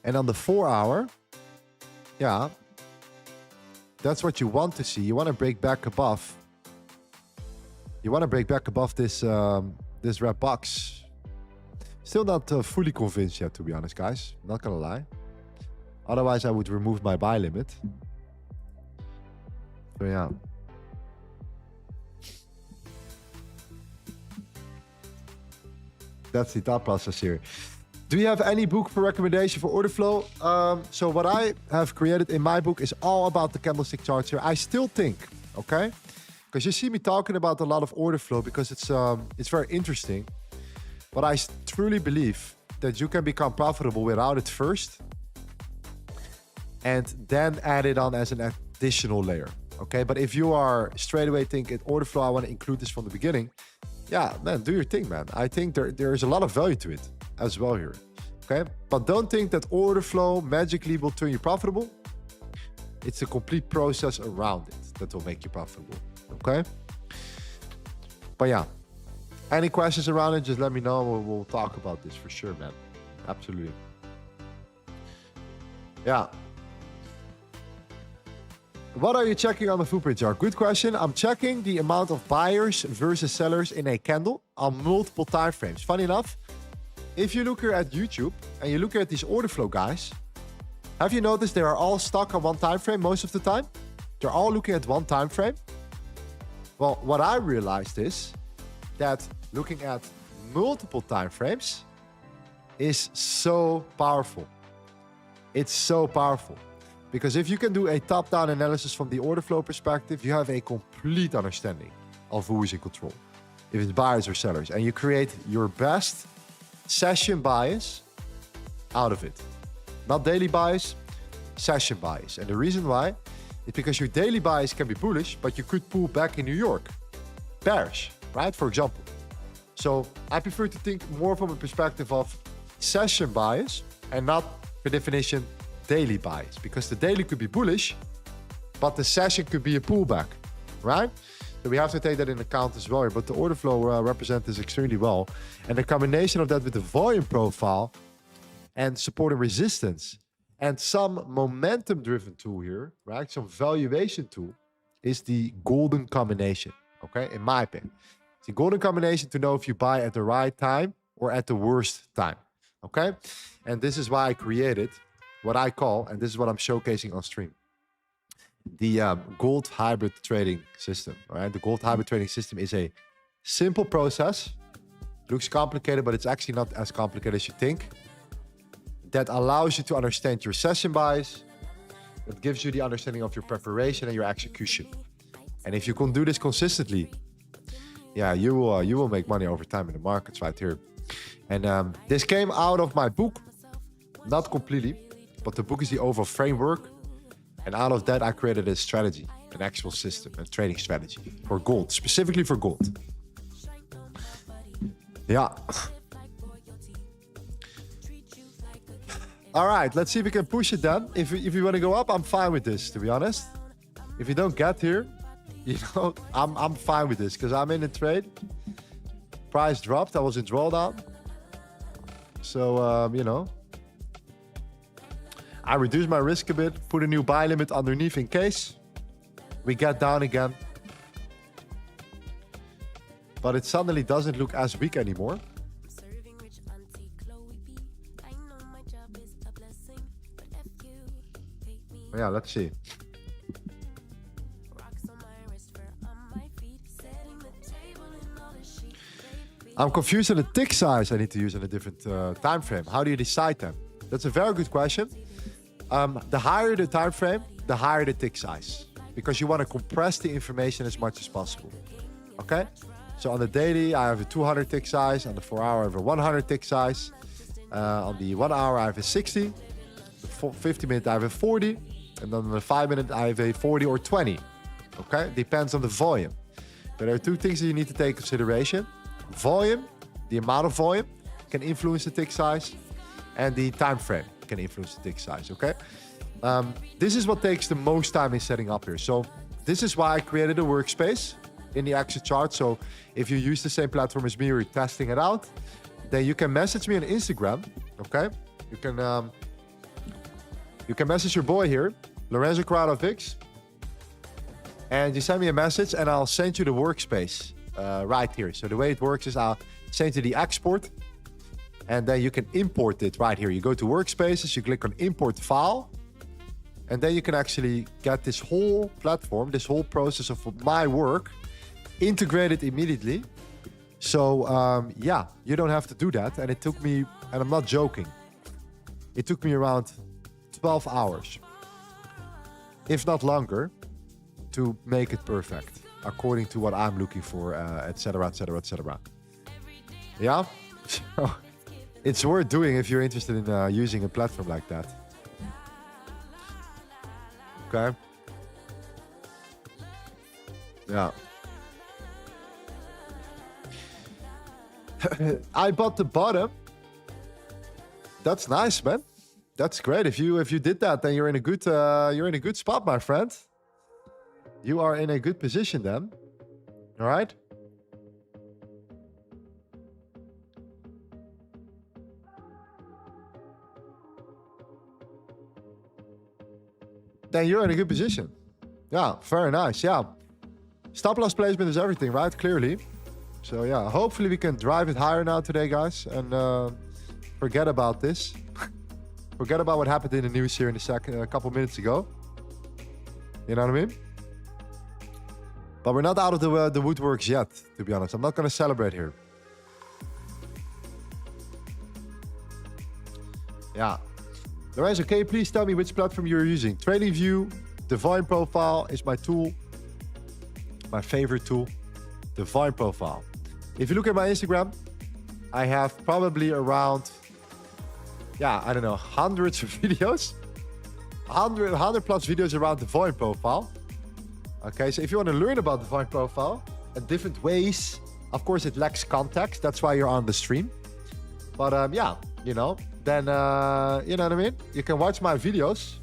And on the 4-hour, yeah, that's what you want to see. You want to break back above. You want to break back above this this red box. Still not fully convinced yet, to be honest, guys. Not gonna lie. Otherwise, I would remove my buy limit. So yeah. That's the thought process here. Do you have any book for recommendation for order flow? So what I have created in my book is all about the candlestick charts here. I still think, okay? Because you see me talking about a lot of order flow because it's very interesting. But I truly believe that you can become profitable without it first and then add it on as an additional layer, okay? But if you are straight away thinking order flow, I want to include this from the beginning, yeah, man, do your thing, man. I think there is a lot of value to it as well here, okay? But don't think that order flow magically will turn you profitable. It's a complete process around it that will make you profitable, okay? But yeah, any questions around it, just let me know. We'll talk about this for sure, man. Absolutely. Yeah. What are you checking on the footprint chart? Good question. I'm checking the amount of buyers versus sellers in a candle on multiple time frames. Funny enough, if you look here at YouTube and you look here at these order flow guys, have you noticed they are all stuck on one time frame most of the time? They're all looking at one time frame. Well, what I realized is that looking at multiple time frames is so powerful. It's so powerful. Because if you can do a top-down analysis from the order flow perspective, you have a complete understanding of who is in control. If it's buyers or sellers. And you create your best session bias out of it. Not daily bias, session bias. And the reason why It's because your daily buys can be bullish, but you could pull back in New York. Bearish, right? For example. So I prefer to think more from a perspective of session bias and not, per definition, daily bias. Because the daily could be bullish, but the session could be a pullback, right? So we have to take that into account as well here. But the order flow represents this extremely well. And the combination of that with the volume profile and support and resistance and some momentum-driven tool here, right? Some valuation tool is the golden combination, okay? In my opinion. It's the golden combination to know if you buy at the right time or at the worst time, okay? And this is why I created what I call, and this is what I'm showcasing on stream, the gold hybrid trading system, all right? The gold hybrid trading system is a simple process. Looks complicated, but it's actually not as complicated as you think. That allows you to understand your session buys. That gives you the understanding of your preparation and your execution. And if you can do this consistently, yeah, you will make money over time in the markets right here. And this came out of my book, not completely, but the book is the overall framework. And out of that, I created a strategy, an actual system, a trading strategy for gold, specifically for gold. Yeah. All right, let's see if we can push it then. If you want to go up, I'm fine with this, to be honest. If you don't get here, you know, I'm fine with this because I'm in a trade. Price dropped. I was in drawdown. So, you know, I reduced my risk a bit, put a new buy limit underneath in case we get down again. But it suddenly doesn't look as weak anymore. Yeah, let's see. I'm confused on the tick size I need to use in a different time frame. How do you decide that? That's a very good question. The higher the time frame, the higher the tick size, because you want to compress the information as much as possible. Okay? So on the daily, I have a 200 tick size. On the 4 hour, I have a 100 tick size. On the 1 hour, I have a 60. The 50 minute, I have a 40. And then on the 5 minute, I have a 40 or 20. Okay? Depends on the volume. But there are two things that you need to take into consideration. Volume, the amount of volume can influence the tick size, and the time frame can influence the tick size, okay? This is what takes the most time in setting up here. So this is why I created a workspace in the Axis chart. So if you use the same platform as me or you're testing it out, then you can message me on Instagram, okay? You can message your boy here, Lorenzo Corrado Vix, and you send me a message and I'll send you the workspace right here. So the way it works is I'll send you the export and then you can import it right here. You go to workspaces, you click on import file, and then you can actually get this whole platform, this whole process of my work integrated immediately. So yeah, you don't have to do that. And it took me, and I'm not joking, it took me around 12 hours, if not longer, to make it perfect, according to what I'm looking for, etc., etc., etc. Yeah, so it's worth doing if you're interested in using a platform like that. Okay. Yeah. I bought the bottom. That's nice, man. That's great. If you did that, then you're in a good spot, my friend. You are in a good position then. All right. Then you're in a good position. Yeah, very nice. Yeah. Stop loss placement is everything, right? Clearly. So yeah, hopefully we can drive it higher now today, guys, and forget about this. Forget about what happened in the news here in a couple minutes ago. You know what I mean? But we're not out of the woodworks yet, to be honest. I'm not going to celebrate here. Yeah. Lorenzo, can you please tell me which platform you're using? TradingView, the volume profile is my tool. My favorite tool, the volume profile. If you look at my Instagram, I have probably around, yeah, I don't know, hundreds of videos 100 plus videos around the volume profile. Okay, so if you want to learn about the volume profile and different ways, of course it lacks context. That's why you're on the stream. But yeah, you know, then, you know what I mean? You can watch my videos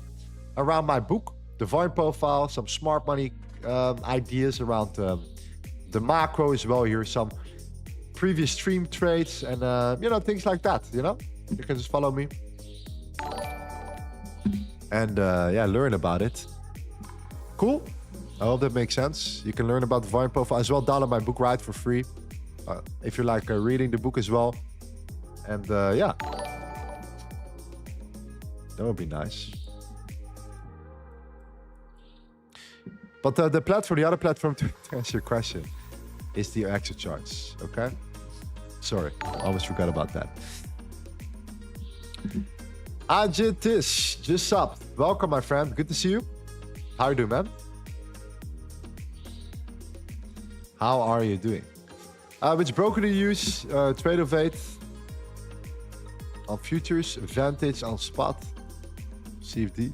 around my book, the volume profile, some smart money ideas around the macro as well here, some previous stream trades and, you know, things like that, you know? You can just follow me. And yeah, learn about it. Cool. I hope that makes sense. You can learn about the volume profile as well. Download my book right for free. If you like reading the book as well. And yeah, that would be nice. But the platform, the other platform to answer your question is the exit charts. Okay. Sorry, I almost forgot about that. Ajitis, just subbed. Welcome, my friend. Good to see you. How are you doing, man? How are you doing? Which broker do you use? Tradeovate on futures, Vantage on spot, CFD.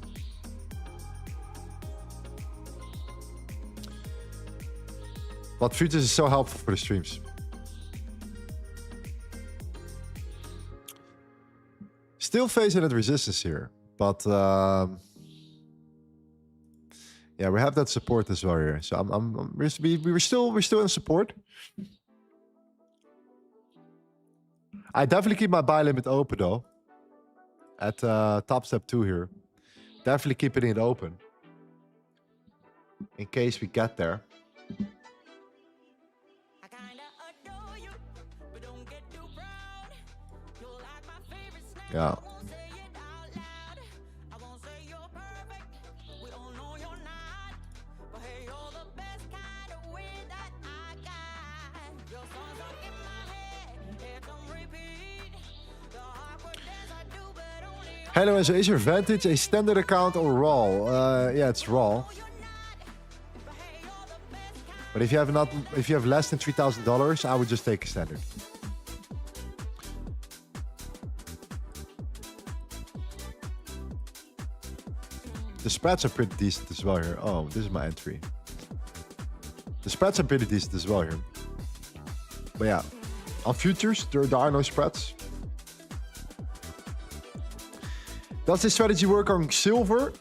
But futures is so helpful for the streams. Still facing that resistance here, but yeah, we have that support as well here. So we're still in support. I definitely keep my buy limit open though. At top step 2 here, definitely keeping it open in case we get there. Yeah. Hey Lorenzo, is your Vantage a standard account or raw? Yeah, it's raw. But if you have less than $3,000, I would just take a standard. The spreads are pretty decent as well here. Oh, this is my entry. The spreads are pretty decent as well here. But yeah, on futures, there are no spreads. Does this strategy work on silver?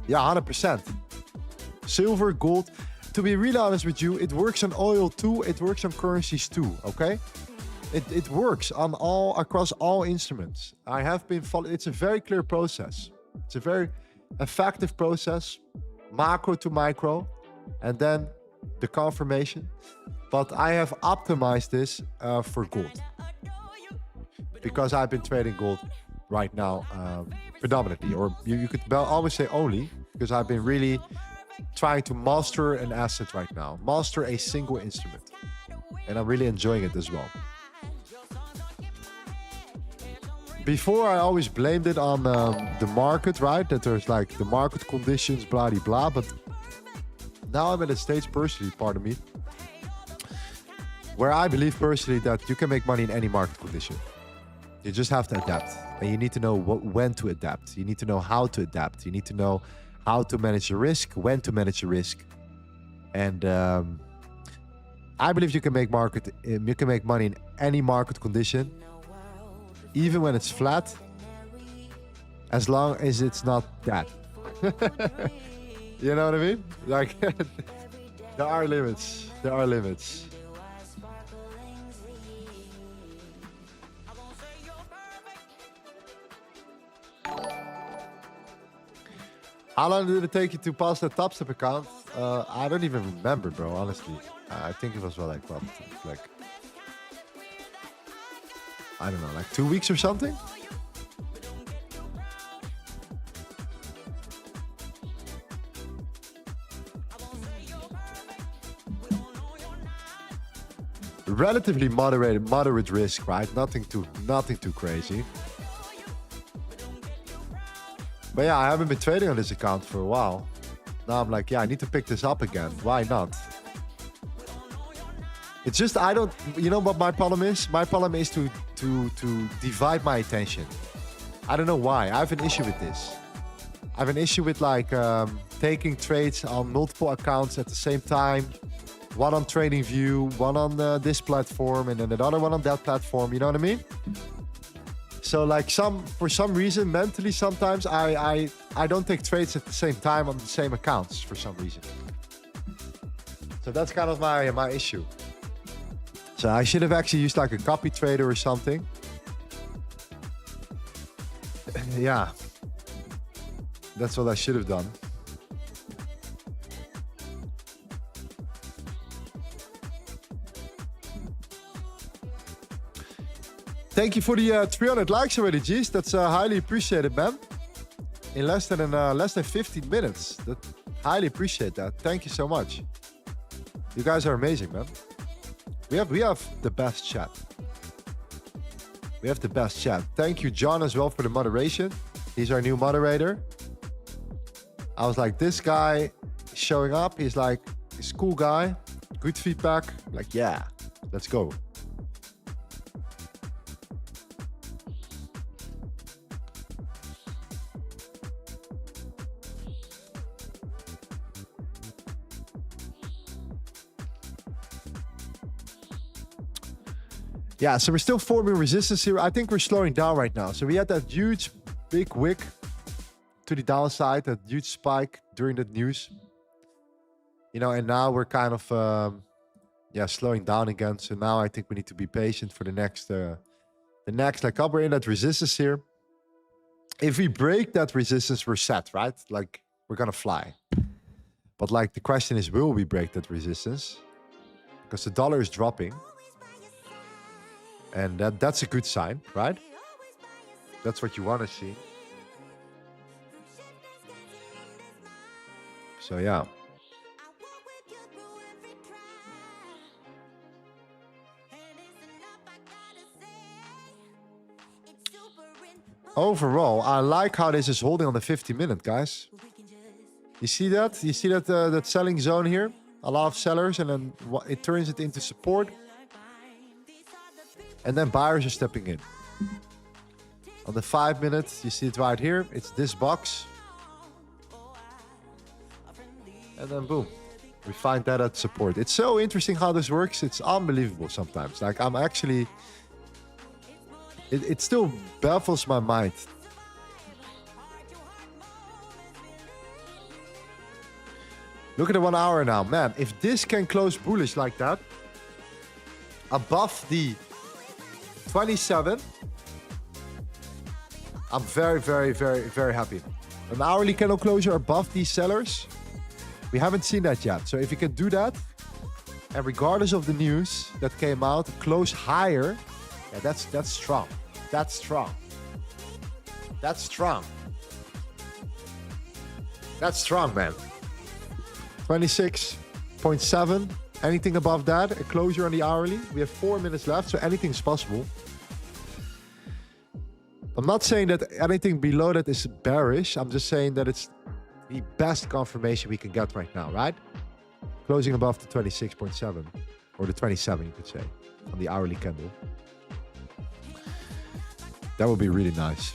Yeah, 100%. Silver, gold. To be really honest with you, it works on oil too. It works on currencies too, okay? It works on across all instruments. I have been following. It's a very clear process. It's a very effective process, macro to micro, and then the confirmation. But I have optimized this for gold because I've been trading gold right now predominantly, or you could always say only, because I've been really trying to master an asset right now, master a single instrument, and I'm really enjoying it as well. Before, I always blamed it on the market, right? That there's like the market conditions, blah, blah, blah. But now I'm at a stage personally, pardon me, where I believe personally that you can make money in any market condition. You just have to adapt. And you need to know when to adapt. You need to know how to adapt. You need to know how to manage your risk, when to manage your risk. And I believe you can make money in any market condition, even when it's flat, as long as it's not that. You know what I mean? Like, there are limits. There are limits. How long did it take you to pass the top step account? I don't even remember, bro, honestly. I think it was like I don't know, like 2 weeks or something? Relatively moderate risk, right? Nothing too crazy. But yeah, I haven't been trading on this account for a while. Now I'm like, yeah, I need to pick this up again. Why not? It's just, I don't, you know what my problem is? My problem is to divide my attention. I don't know why. I have an issue with this. I have an issue with like taking trades on multiple accounts at the same time. One on TradingView, one on this platform, and then another one on that platform. You know what I mean? So like for some reason, mentally sometimes I don't take trades at the same time on the same accounts for some reason. So that's kind of my issue. So I should have actually used like a copy trader or something. Yeah. That's what I should have done. Thank you for the 300 likes already, G's. That's highly appreciated, man. In less than 15 minutes. Highly appreciate that. Thank you so much. You guys are amazing, man. We have the best chat. We have the best chat. Thank you, John, as well for the moderation. He's our new moderator. I was like, this guy showing up. He's like, he's a cool guy. Good feedback. Like, yeah, let's go. Yeah, so we're still forming resistance here. I think we're slowing down right now. So we had that huge, big wick to the downside, that huge spike during that news. You know, and now we're kind of, slowing down again. So now I think we need to be patient for the next like up. We're in that resistance here. If we break that resistance, we're set, right? Like, we're gonna fly. But like, the question is, will we break that resistance? Because the dollar is dropping. And that's a good sign, right? That's what you want to see. So, yeah. Overall, I like how this is holding on the 50-minute, guys. You see that? You see that that selling zone here? A lot of sellers, and then it turns it into support. And then buyers are stepping in. On the 5 minutes, you see it right here. It's this box. And then boom. We find that at support. It's so interesting how this works. It's unbelievable sometimes. Like, I'm actually... It still baffles my mind. Look at the 1 hour now. Man, if this can close bullish like that, above the 27, I'm very, very, very, very happy. An hourly candle closure above these sellers, we haven't seen that yet. So if you can do that, and regardless of the news that came out, close higher, yeah, that's strong. That's strong. That's strong. That's strong, man. 26.7. Anything above that, a closure on the hourly. We have 4 minutes left, so anything's possible. I'm not saying that anything below that is bearish. I'm just saying that it's the best confirmation we can get right now, right? Closing above the 26.7, or the 27, you could say, on the hourly candle. That would be really nice.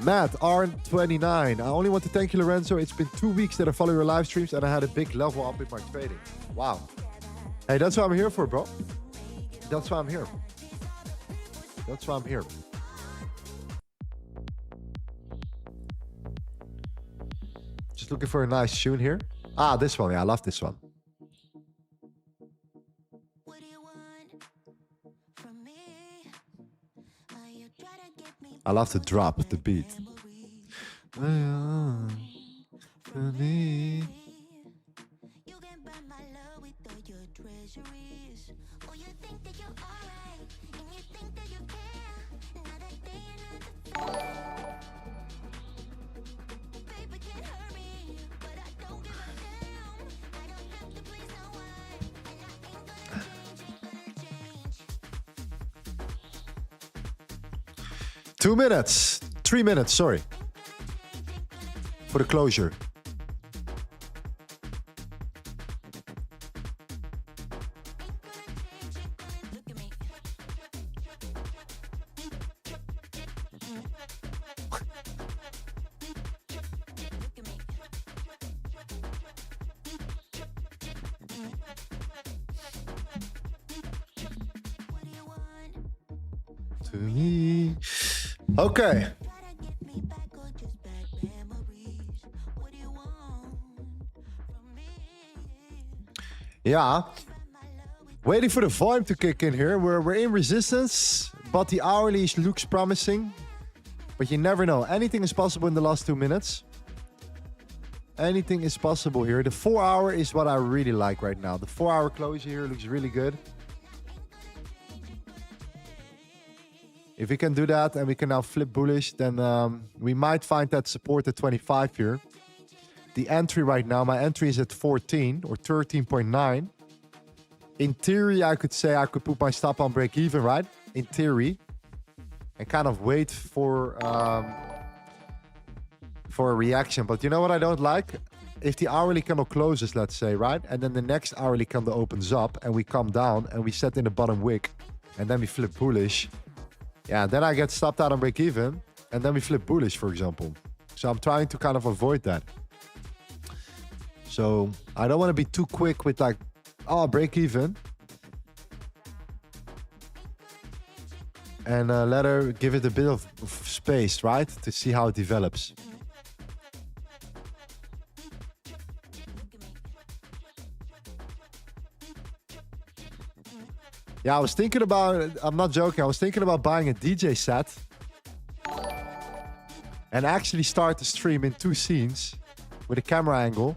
Matt, R29. I only want to thank you, Lorenzo. It's been 2 weeks that I follow your live streams and I had a big level up in my trading. Wow. Hey, that's what I'm here for, bro. That's why I'm here. That's why I'm here. Just looking for a nice tune here. Ah, this one. Yeah, I love this one. I love the drop, the beat. Two minutes, 3 minutes, sorry, for the closure. to me. Okay. Yeah. Waiting for the volume to kick in here. We're in resistance, but the hourly looks promising. But you never know. Anything is possible in the last 2 minutes. Anything is possible here. The 4 hour is what I really like right now. The 4 hour closure here looks really good. If we can do that and we can now flip bullish, then we might find that support at 25 here. The entry right now, my entry is at 14 or 13.9. In theory, I could say I could put my stop on break even, right? In theory. And kind of wait for a reaction. But you know what I don't like? If the hourly candle closes, let's say, right? And then the next hourly candle opens up and we come down and we set in the bottom wick and then we flip bullish. Yeah, then I get stopped out on break even and then we flip bullish, for example. So I'm trying to kind of avoid that. So I don't want to be too quick with like, oh, break even. And let her give it a bit of space, right? To see how it develops. Yeah, I was thinking about, I'm not joking, I was thinking about buying a DJ set. And actually start the stream in 2 scenes with a camera angle.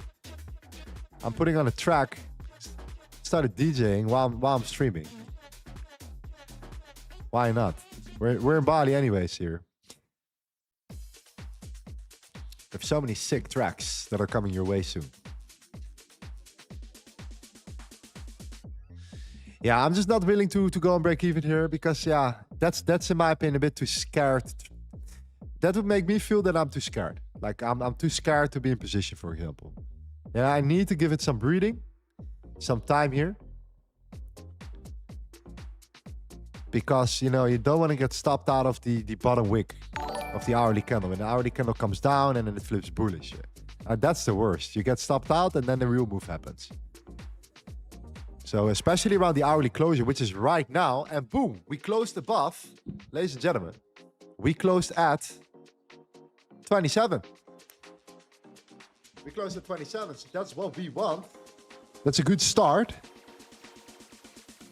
I'm putting on a track, started DJing while I'm streaming. Why not? We're in Bali anyways here. There's so many sick tracks that are coming your way soon. Yeah, I'm just not willing to go and break even here because, yeah, that's in my opinion a bit too scared. That would make me feel that I'm too scared. Like I'm too scared to be in position, for example. Yeah, I need to give it some breathing, some time here. Because, you know, you don't want to get stopped out of the bottom wick of the hourly candle. When the hourly candle comes down and then it flips bullish. That's the worst. You get stopped out and then the real move happens. So especially around the hourly closure, which is right now. And boom, we closed above. Ladies and gentlemen, we closed at 27. We closed at 27. So that's what we want. That's a good start.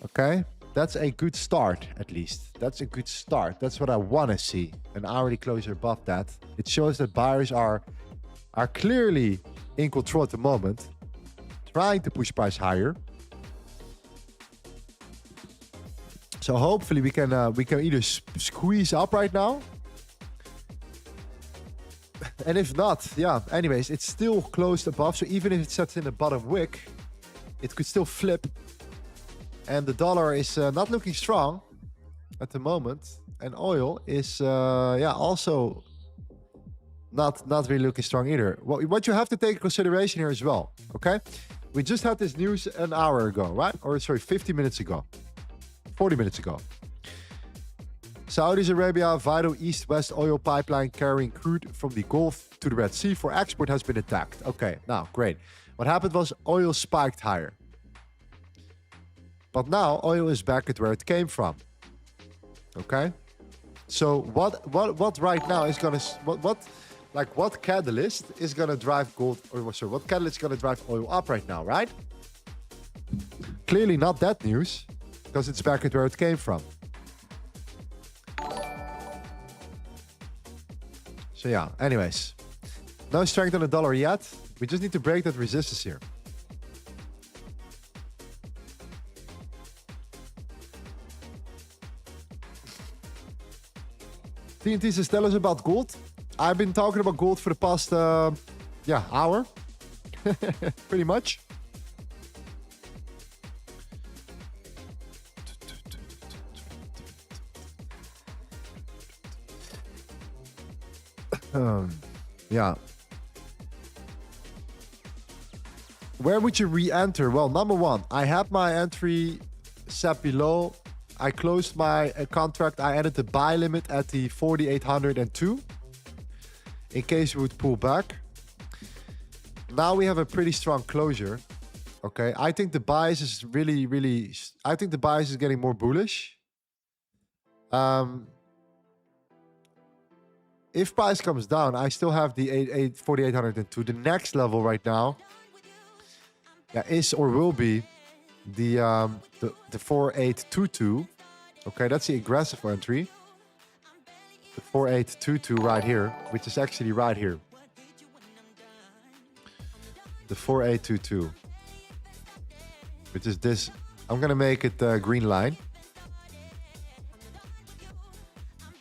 Okay. That's a good start, at least. That's a good start. That's what I want to see. An hourly closure above that. It shows that buyers are clearly in control at the moment, trying to push price higher. So hopefully we can either squeeze up right now. And if not, yeah, anyways, it's still closed above. So even if it sets in the bottom wick, it could still flip. And the dollar is not looking strong at the moment. And oil is, yeah, also not really looking strong either. What you have to take into consideration here as well, okay? We just had this news an hour ago, right? Or sorry, 50 minutes ago. 40 minutes ago. Saudi Arabia vital east-west oil pipeline carrying crude from the Gulf to the Red Sea for export has been attacked. Okay, now, great. What happened was oil spiked higher. But now oil is back at where it came from. Okay? So what right now is gonna what catalyst is gonna drive gold, or sorry, what catalyst is gonna drive oil up right now, right? Clearly not that news, because it's back at where it came from. So yeah, anyways. No strength on the dollar yet. We just need to break that resistance here. TNT says, tell us about gold. I've been talking about gold for the past, hour. Pretty much. Yeah. Where would you re-enter? Well, number one, I had my entry set below. I closed my contract. I added the buy limit at the 4,802 in case we would pull back. Now we have a pretty strong closure. Okay, I think the bias is really, I think the bias is getting more bullish. If price comes down, I still have the 4802. The next level right now, yeah, is or will be the 4822. Okay, that's the aggressive entry. The 4822 right here, which is actually right here. The 4822, which is this. I'm gonna make it the green line.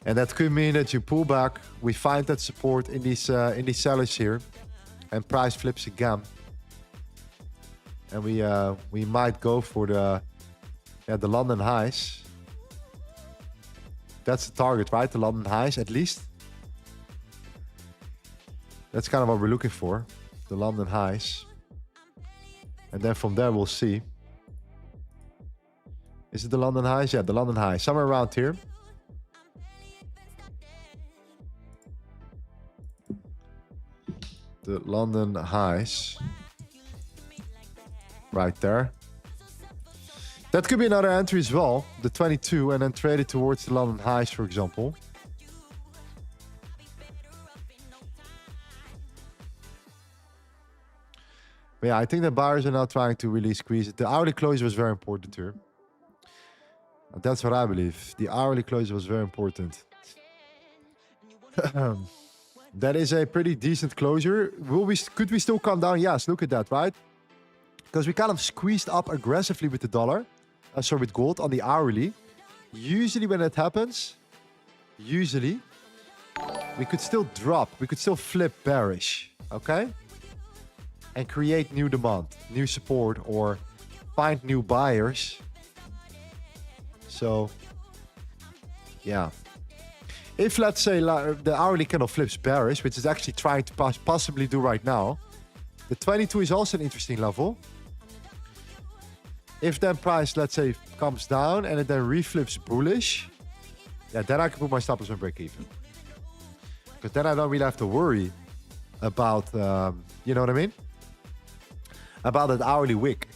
And that could mean that you pull back. We find that support in these sellers here, and price flips again. And we might go for the London highs. That's the target, right? The London highs, at least. That's kind of what we're looking for, the London highs. And then from there we'll see. Is it the London highs? Yeah, the London highs, somewhere around here. The London highs. Right there. That could be another entry as well, the 22, and then trade it towards the London highs, for example. But yeah, I think the buyers are now trying to really squeeze it. The hourly closure was very important here. That's what I believe. The hourly closure was very important. That is a pretty decent closure. Could we still come down? Yes, look at that, right? Because we kind of squeezed up aggressively with the dollar. Sorry, with gold on the hourly. Usually when that happens, we could still drop. We could still flip bearish, okay? And create new demand, new support, or find new buyers. So, yeah. If, let's say, the hourly candle flips bearish, which is actually trying to possibly do right now, the 22 is also an interesting level. If then price, let's say, comes down and it then reflips bullish, yeah, then I can put my stop loss and break even. Because then I don't really have to worry about, you know what I mean? About that hourly wick.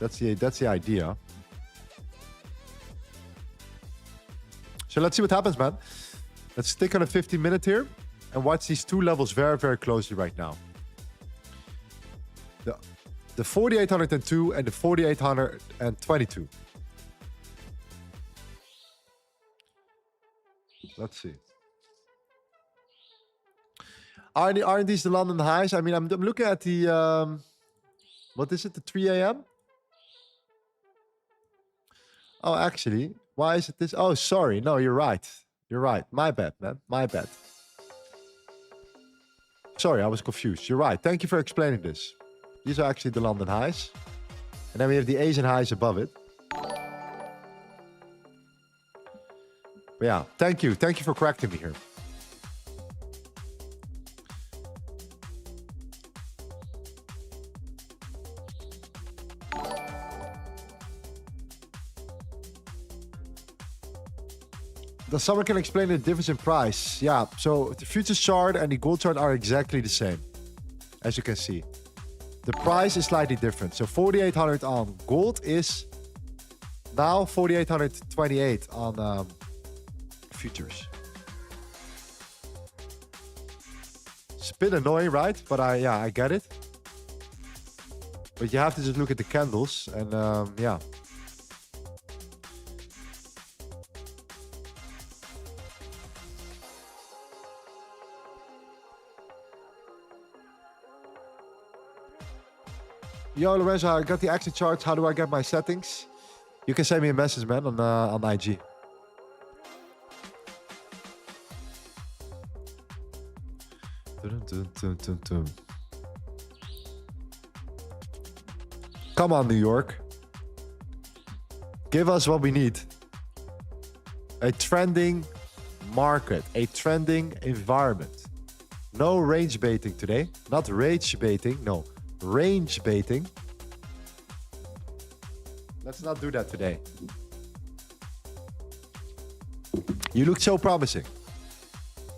That's the idea. So let's see what happens, man. Let's stick on a 15-minute here and watch these two levels very, very closely right now. The 4802 and the 4822. Let's see. Aren't these the London highs? I mean, I'm looking at the, what is it, the 3 a.m.? Oh, actually, why is it this? Oh, sorry. No, you're right. You're right. My bad, man. My bad. Sorry, I was confused. You're right. Thank you for explaining this. These are actually the London highs. And then we have the Asian highs above it. But yeah, thank you. Thank you for correcting me here. Someone can explain the difference in price. Yeah, so the futures chart and the gold chart are exactly the same, as you can see. The price is slightly different. So 4,800 on gold is now 4,828 on futures. It's a bit annoying, right? But I get it. But you have to just look at the candles and yeah. Yo, Lorenzo, I got the exit charts. How do I get my settings? You can send me a message, man, on IG. Come on, New York. Give us what we need. A trending market, a trending environment. No range baiting today. Not rage baiting, no. Range baiting. Let's not do that today. You looked so promising.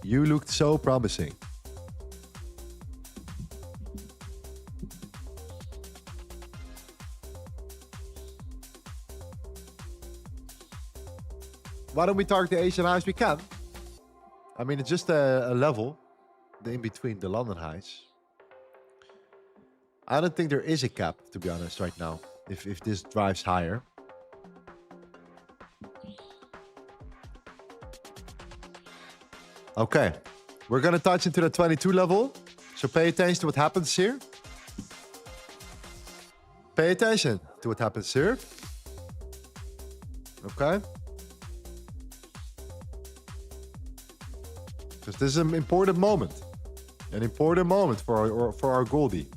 You looked so promising. Why don't we target the Asian highs? We can. I mean, it's just a level, the in between the London highs. I don't think there is a cap, to be honest, right now. If this drives higher. Okay, we're gonna touch into the 22 level. So pay attention to what happens here. Pay attention to what happens here. Okay. Because this is an important moment. An important moment for our Goldie.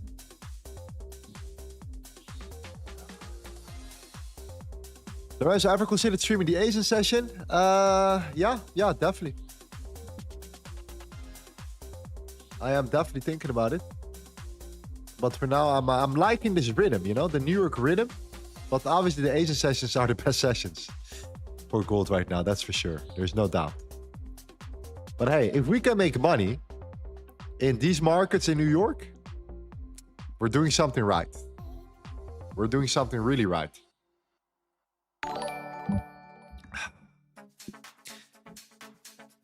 Lorenzo, ever considered streaming the Asian session? Yeah, definitely. I am definitely thinking about it. But for now, I'm liking this rhythm, you know, the New York rhythm. But obviously the Asian sessions are the best sessions for gold right now, that's for sure. There's no doubt. But hey, if we can make money in these markets in New York, we're doing something right. We're doing something really right.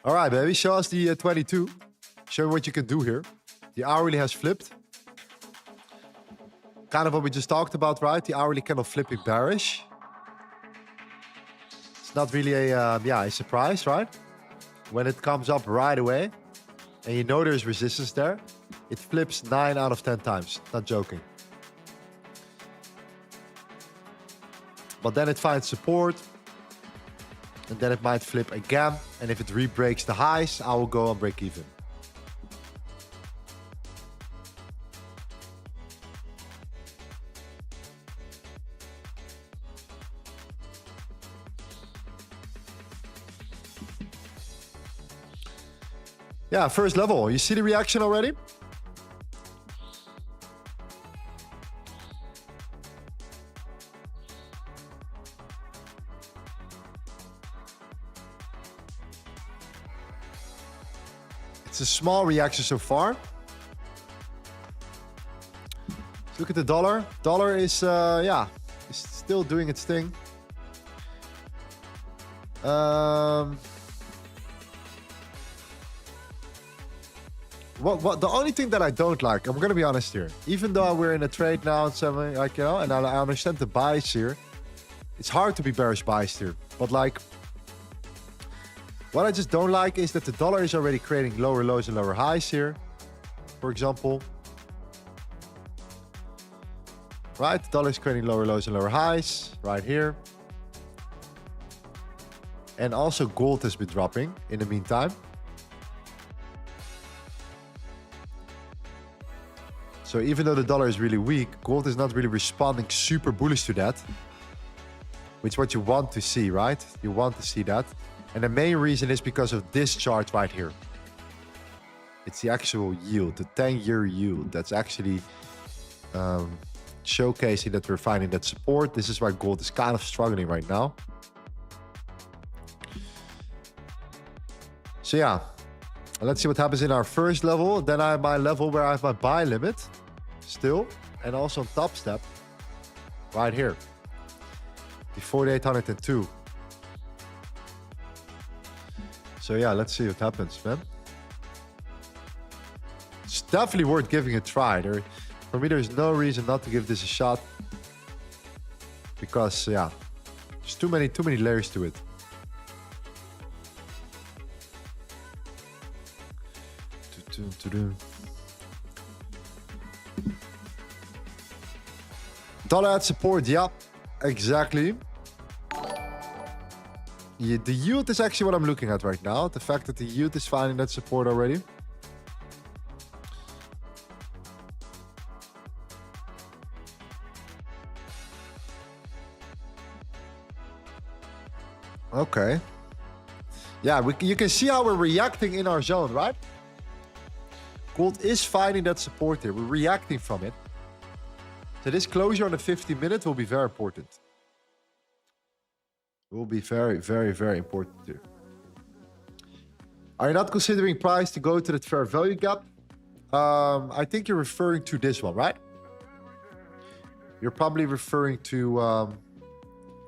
All right, baby, show us the 22. Show me what you can do here. The hourly has flipped. Kind of what we just talked about, right? The hourly candle flipping bearish. It's not really a surprise, right? When it comes up right away, and you know there's resistance there, it flips 9 out of 10 times. Not joking. But then it finds support, and then it might flip again. And if it re-breaks the highs, I will go and break even. Yeah, first level. You see the reaction already? It's a small reaction so far. Let's look at the dollar. Dollar is, is still doing its thing. What the only thing that I don't like, I'm gonna be honest here, even though we're in a trade now and something like, you know, and I understand the bias here, it's hard to be bearish biased here. But like, what I just don't like is that the dollar is already creating lower lows and lower highs here, for example. Right, the dollar is creating lower lows and lower highs right here. And also gold has been dropping in the meantime. So even though the dollar is really weak, gold is not really responding super bullish to that. Which is what you want to see, right? You want to see that. And the main reason is because of this chart right here. It's the actual yield, the 10-year yield. That's actually showcasing that we're finding that support. This is why gold is kind of struggling right now. So yeah, let's see what happens in our first level. Then I have my level where I have my buy limit still, and also on top step right here, the 4802. So yeah, let's see what happens, man. It's definitely worth giving a try. For me, there's no reason not to give this a shot, because yeah, there's too many layers to it. Dollar at support, yeah, exactly. Yeah, the yield is actually what I'm looking at right now. The fact that the yield is finding that support already. Okay. Yeah, you can see how we're reacting in our zone, right? Gold is finding that support here. We're reacting from it. So this closure on the 50-minute will be very important. It will be very, very, very important here. Are you not considering price to go to the fair value gap? I think you're referring to this one, right? You're probably referring to...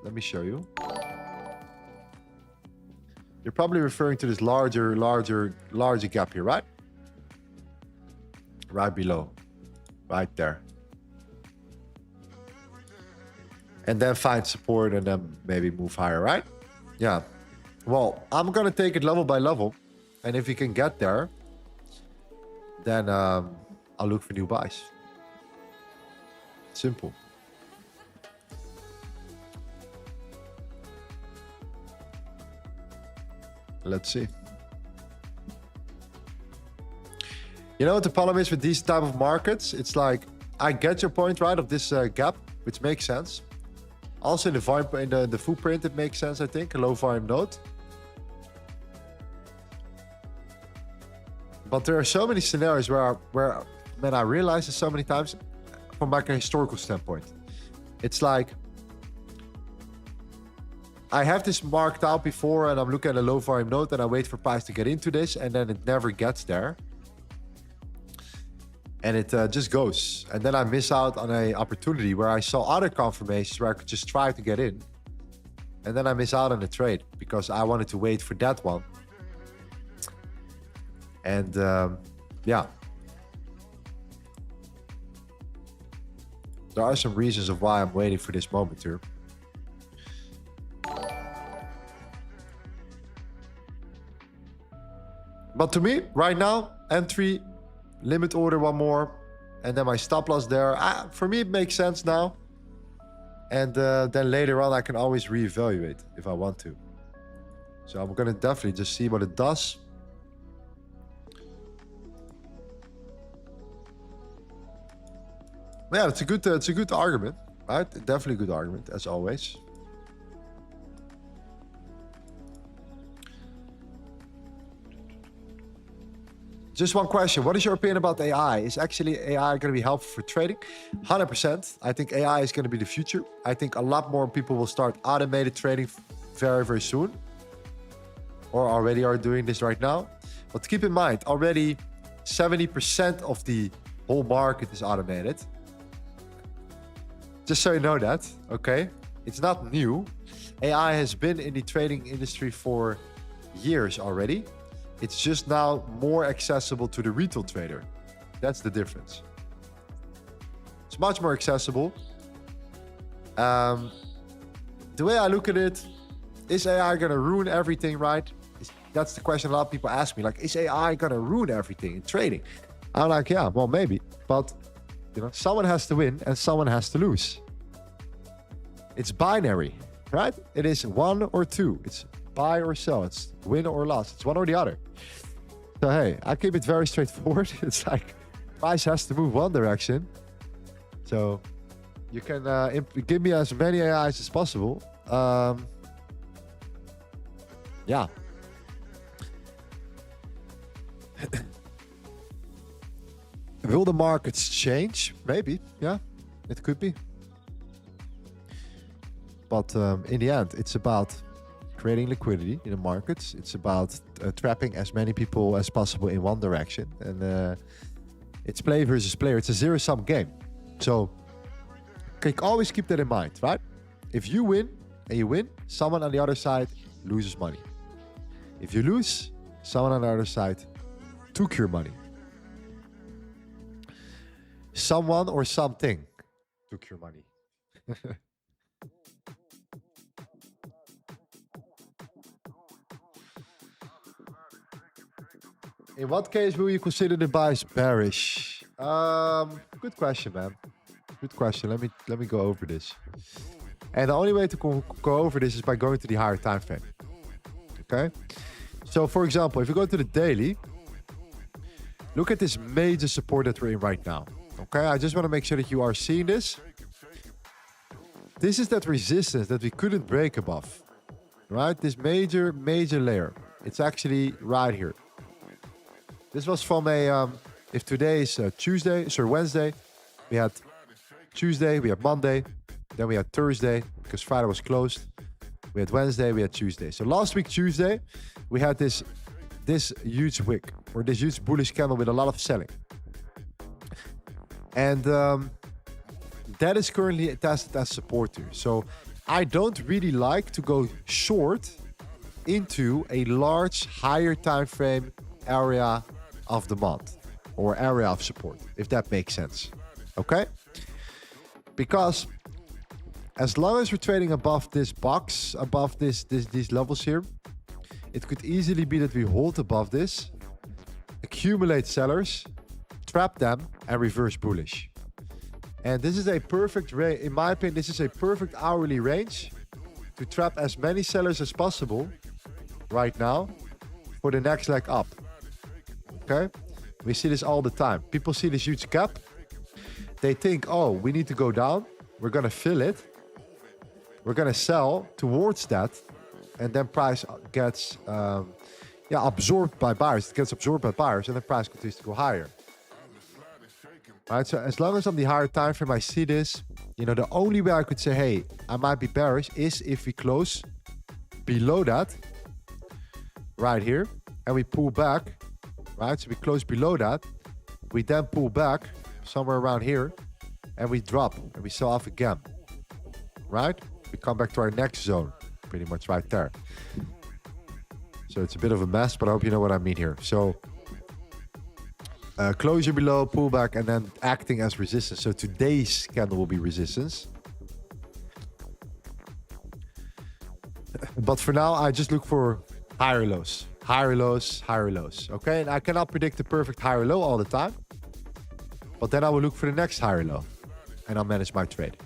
let me show you. You're probably referring to this larger gap here, right? Right below. Right there. And then find support and then maybe move higher, right? Yeah. Well, I'm going to take it level by level. And if you can get there, then I'll look for new buys. Simple. Let's see. You know what the problem is with these type of markets? It's like, I get your point, right, of this gap, which makes sense. Also in the footprint, it makes sense, I think, a low volume node. But there are so many scenarios where man, I realize this so many times from like a historical standpoint. It's like, I have this marked out before and I'm looking at a low volume node and I wait for price to get into this and then it never gets there. And it just goes. And then I miss out on an opportunity where I saw other confirmations where I could just try to get in. And then I miss out on the trade because I wanted to wait for that one. And yeah. There are some reasons of why I'm waiting for this moment here. But to me, right now, entry, limit order one more, and then my stop loss there. For me, it makes sense now. And then later on, I can always reevaluate if I want to. So I'm gonna definitely just see what it does. Yeah, it's a good argument, right? Definitely a good argument, as always. Just one question. What is your opinion about AI? Is actually AI going to be helpful for trading? 100%. I think AI is going to be the future. I think a lot more people will start automated trading very, very soon. Or already are doing this right now. But keep in mind, already 70% of the whole market is automated. Just so you know that, okay? It's not new. AI has been in the trading industry for years already. It's just now more accessible to the retail trader. That's the difference. It's much more accessible. The way I look at it, is AI going to ruin everything, right? That's the question a lot of people ask me. Like, is AI going to ruin everything in trading? I'm like, yeah, well, maybe. But, you know, someone has to win and someone has to lose. It's binary, right? It is 1 or 2. It's buy or sell. It's win or loss. It's one or the other. So, hey, I keep it very straightforward. It's like price has to move one direction. So you can give me as many AIs as possible. Yeah. Will the markets change? Maybe. Yeah, it could be. But in the end, it's about creating liquidity in the markets. It's about trapping as many people as possible in one direction. And it's play versus player. It's a zero-sum game. So always keep that in mind, right? If you win and you win, someone on the other side loses money. If you lose, someone on the other side took your money. Someone or something took your money. In what case will you consider the buys bearish? Good question, man. Good question. Let me go over this. And the only way to go over this is by going to the higher time frame. Okay. So, for example, if you go to the daily, look at this major support that we're in right now. Okay. I just want to make sure that you are seeing this. This is that resistance that we couldn't break above, right? This major layer. It's actually right here. This was from a, if today is Wednesday, we had Tuesday, we had Monday, then we had Thursday, because Friday was closed. We had Wednesday, we had Tuesday. So last week, Tuesday, we had this huge wick, or this huge bullish candle with a lot of selling. And that is currently tested as support here. So I don't really like to go short into a large, higher time frame area of the month or area of support, if that makes sense. Okay? Because as long as we're trading above this box, above these levels here, it could easily be that we hold above this, accumulate sellers, trap them, and reverse bullish. And this is a perfect range, in my opinion, this is a perfect hourly range to trap as many sellers as possible right now for the next leg up. Okay? We see this all the time. People see this huge gap. They think, oh, we need to go down. We're going to fill it. We're going to sell towards that. And then price gets absorbed by buyers. It gets absorbed by buyers and the price continues to go higher. Right, so as long as on the higher time frame I see this, you know, the only way I could say, hey, I might be bearish is if we close below that, right here, and we pull back, right? So we close below that, we then pull back somewhere around here, and we drop, and we sell off again, right? We come back to our next zone, pretty much right there. So it's a bit of a mess, but I hope you know what I mean here. So closure below, pullback, and then acting as resistance. So today's candle will be resistance. But for now, I just look for higher lows, higher lows, higher lows. Okay, and I cannot predict the perfect higher low all the time. But then I will look for the next higher low, and I'll manage my trade.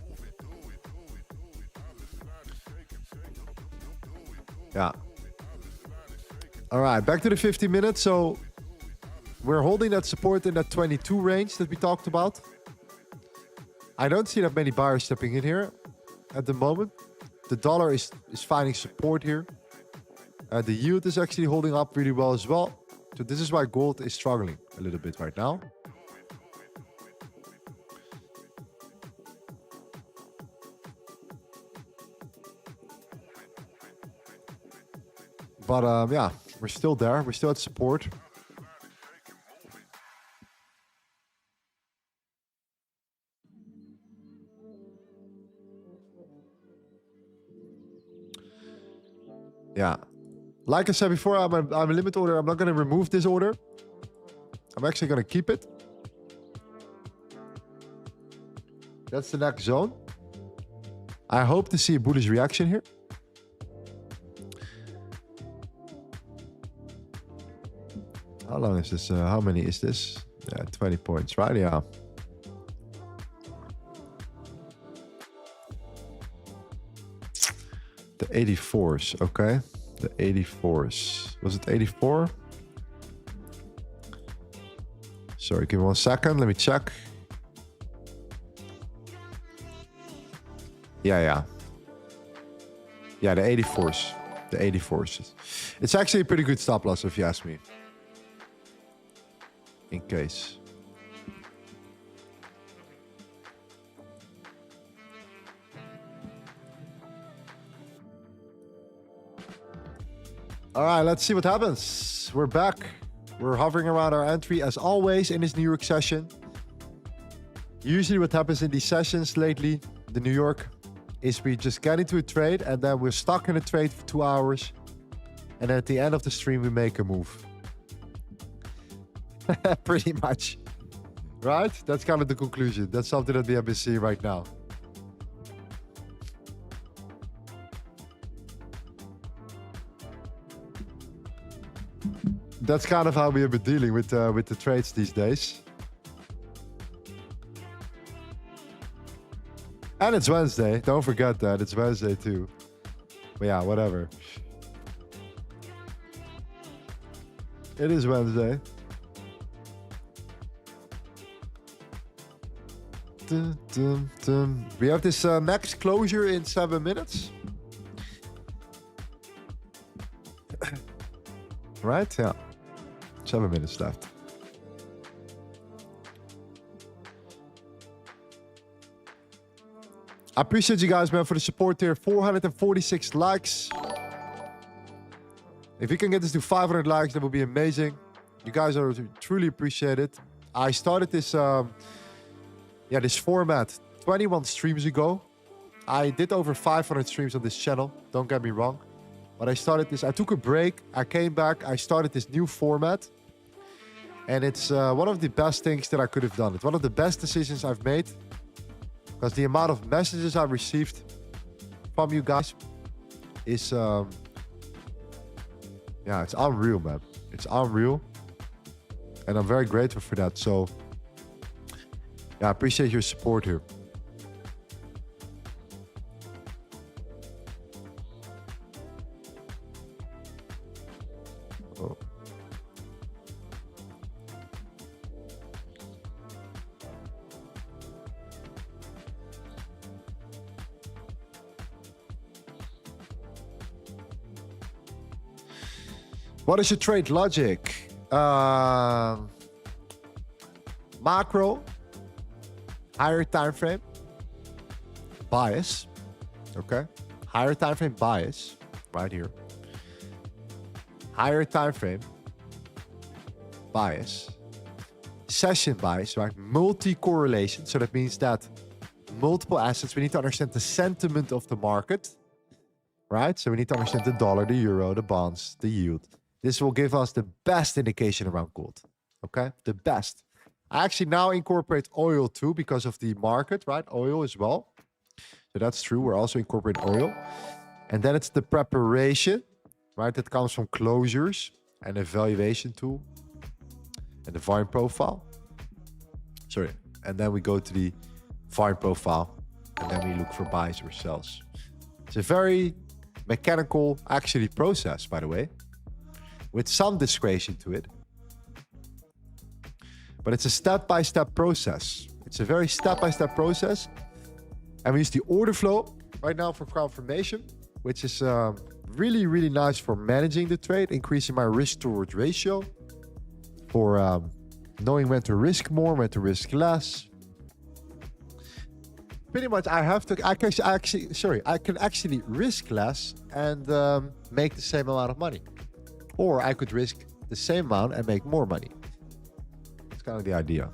Yeah. All right, back to the 50 minutes. So we're holding that support in that 22 range that we talked about. I don't see that many buyers stepping in here at the moment. The dollar is finding support here. The yield is actually holding up really well as well. So this is why gold is struggling a little bit right now. But yeah, we're still there. We're still at support. Yeah, like I said before, I'm a limit order. I'm not going to remove this order. I'm actually going to keep it. That's the next zone. I hope to see a bullish reaction here. How long is this? How many is this? Yeah, 20 points, right? Yeah. The 84s, okay. The 84s. Was it 84? Sorry, give me 1 second. Let me check. Yeah, the 84s. The 84s. It's actually a pretty good stop loss, if you ask me. In case. All right, let's see what happens. We're back. We're hovering around our entry as always in this New York session. Usually what happens in these sessions lately, the New York, is we just get into a trade and then we're stuck in a trade for 2 hours. And at the end of the stream, we make a move. Pretty much. Right? That's kind of the conclusion. That's something that we have been seeing right now. That's kind of how we have been dealing with the trades these days. And it's Wednesday. Don't forget that. It's Wednesday too. But yeah, whatever. It is Wednesday. Dun, dun, dun. We have this next closure in 7 minutes. Right? Yeah. 7 minutes left. I appreciate you guys, man, for the support here. 446 likes. If you can get this to 500 likes, that would be amazing. You guys are truly appreciated. I started this, this format 21 streams ago. I did over 500 streams on this channel. Don't get me wrong. But I started this, I took a break, I came back, I started this new format. And it's one of the best things that I could have done. It's one of the best decisions I've made. Because the amount of messages I've received from you guys is, yeah, it's unreal, man. It's unreal. And I'm very grateful for that. So, yeah, I appreciate your support here. Oh. What is your trade logic? Macro, higher time frame, bias. Okay, higher time frame bias, right here. Higher time frame bias, session bias, right? Multi-correlation. So that means that multiple assets. We need to understand the sentiment of the market, right? So we need to understand the dollar, the euro, the bonds, the yield. This will give us the best indication around gold. Okay, the best. I actually now incorporate oil too because of the market, right? Oil as well. So that's true. We're also incorporating oil. And then it's the preparation, right? That comes from closures and evaluation tool and the volume profile. Sorry. And then we go to the volume profile and then we look for buys or sells. It's a very mechanical, actually, process, by the way, with some discretion to it. But it's a step-by-step process. It's a very step-by-step process. And we use the order flow right now for confirmation, which is really, really nice for managing the trade, increasing my risk towards ratio, for knowing when to risk more, when to risk less. Pretty much, I can actually risk less and make the same amount of money. Or I could risk the same amount and make more money. That's kind of the idea.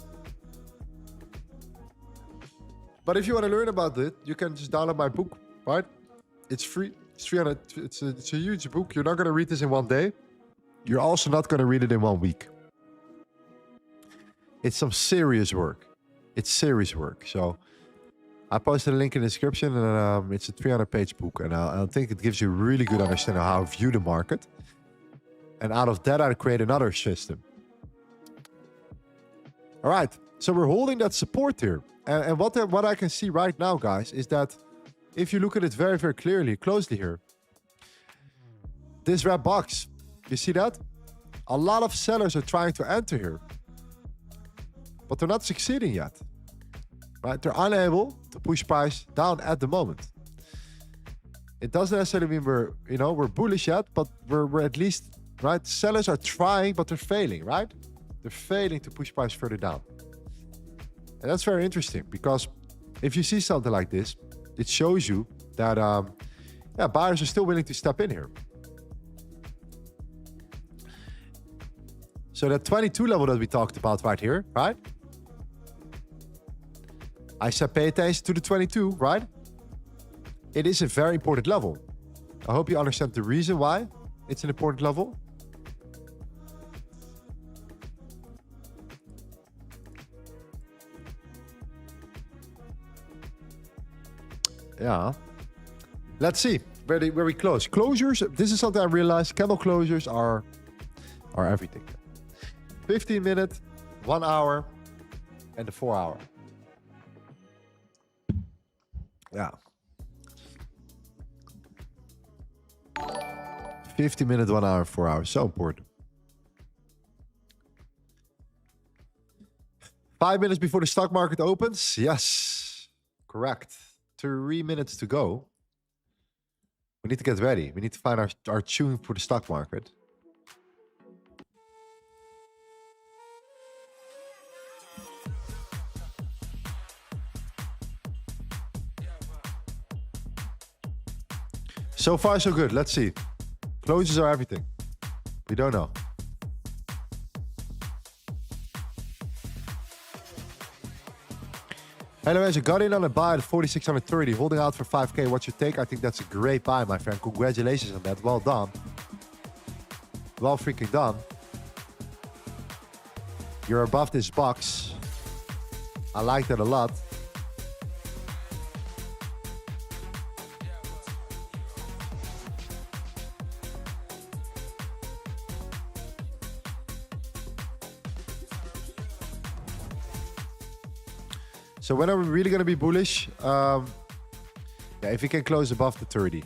But if you want to learn about it, you can just download my book, right? It's free. It's 300. It's a huge book. You're not going to read this in one day. You're also not going to read it in 1 week. It's some serious work. It's serious work. So I posted a link in the description, and it's a 300-page book. And I think it gives you a really good understanding of how I view the market. And out of that, I create another system. All right. So we're holding that support here. And what I can see right now, guys, is that if you look at it very, very closely here, this red box, you see that? A lot of sellers are trying to enter here, but they're not succeeding yet, right? They're unable to push price down at the moment. It doesn't necessarily mean we're bullish yet, but we're at least, right? Sellers are trying, but they're failing, right? They're failing to push price further down. And that's very interesting, because if you see something like this, it shows you that buyers are still willing to step in here. So that 22 level that we talked about right here, right? I said pay attention to the 22, right? It is a very important level. I hope you understand the reason why it's an important level. Yeah. Let's see where we close. Closures, this is something I realized. Candle closures are everything. 15-minute, 1 hour, and the 4 hour. Yeah. 50-minute, 1 hour, 4 hours. So important. 5 minutes before the stock market opens. Yes. Correct. 3 minutes to go. We need to get ready. We need to find our tune for the stock market. So far, so good. Let's see. Closes are everything. We don't know. Hey, Lorenzo, got in on a buy at 4,630, holding out for 5K. What's your take? I think that's a great buy, my friend. Congratulations on that. Well done. Well freaking done. You're above this box. I like that a lot. So when are we really going to be bullish? Yeah, if we can close above the 30.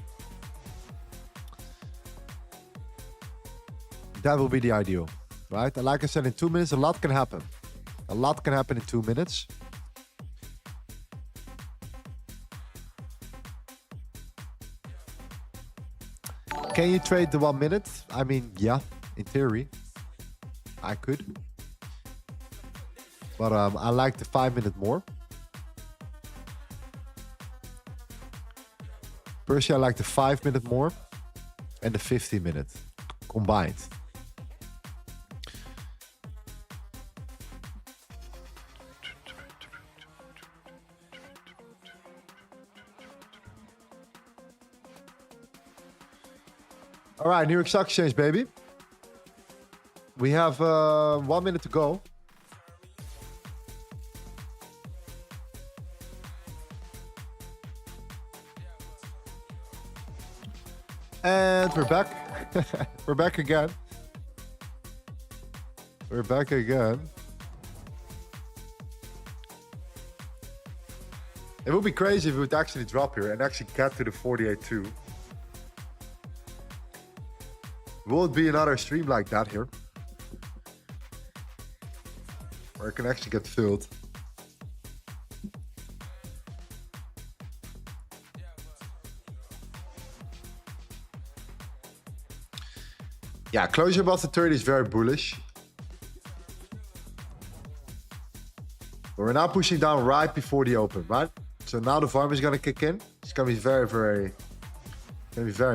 That will be the ideal, right? And like I said, in 2 minutes, a lot can happen. A lot can happen in 2 minutes. Can you trade the 1 minute? I mean, yeah, in theory, I could. But I like the 5 minute more. Personally, I like the 5 minute more and the 50 minute combined. All right, New York Stock Exchange, baby. We have 1 minute to go. And we're back. We're back again. We're back again. It would be crazy if we would actually drop here and actually get to the 48.2. Will it be another stream like that here? Where it can actually get filled? Yeah, closure above the 30 is very bullish. But we're now pushing down right before the open, right? So now the farm is going to kick in. It's going to be very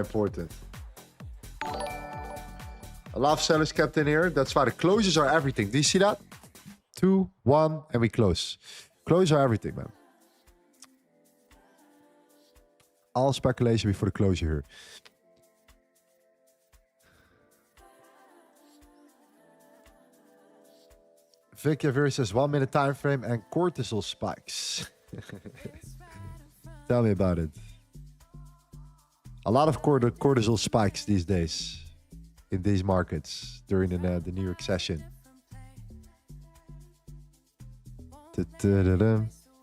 important. A lot of sellers kept in here. That's why the closures are everything. Do you see that? 2, 1, and we close. Close are everything, man. All speculation before the closure here. Vic Javir says 1 minute time frame and cortisol spikes. Tell me about it. A lot of cortisol spikes these days in these markets during the New York session.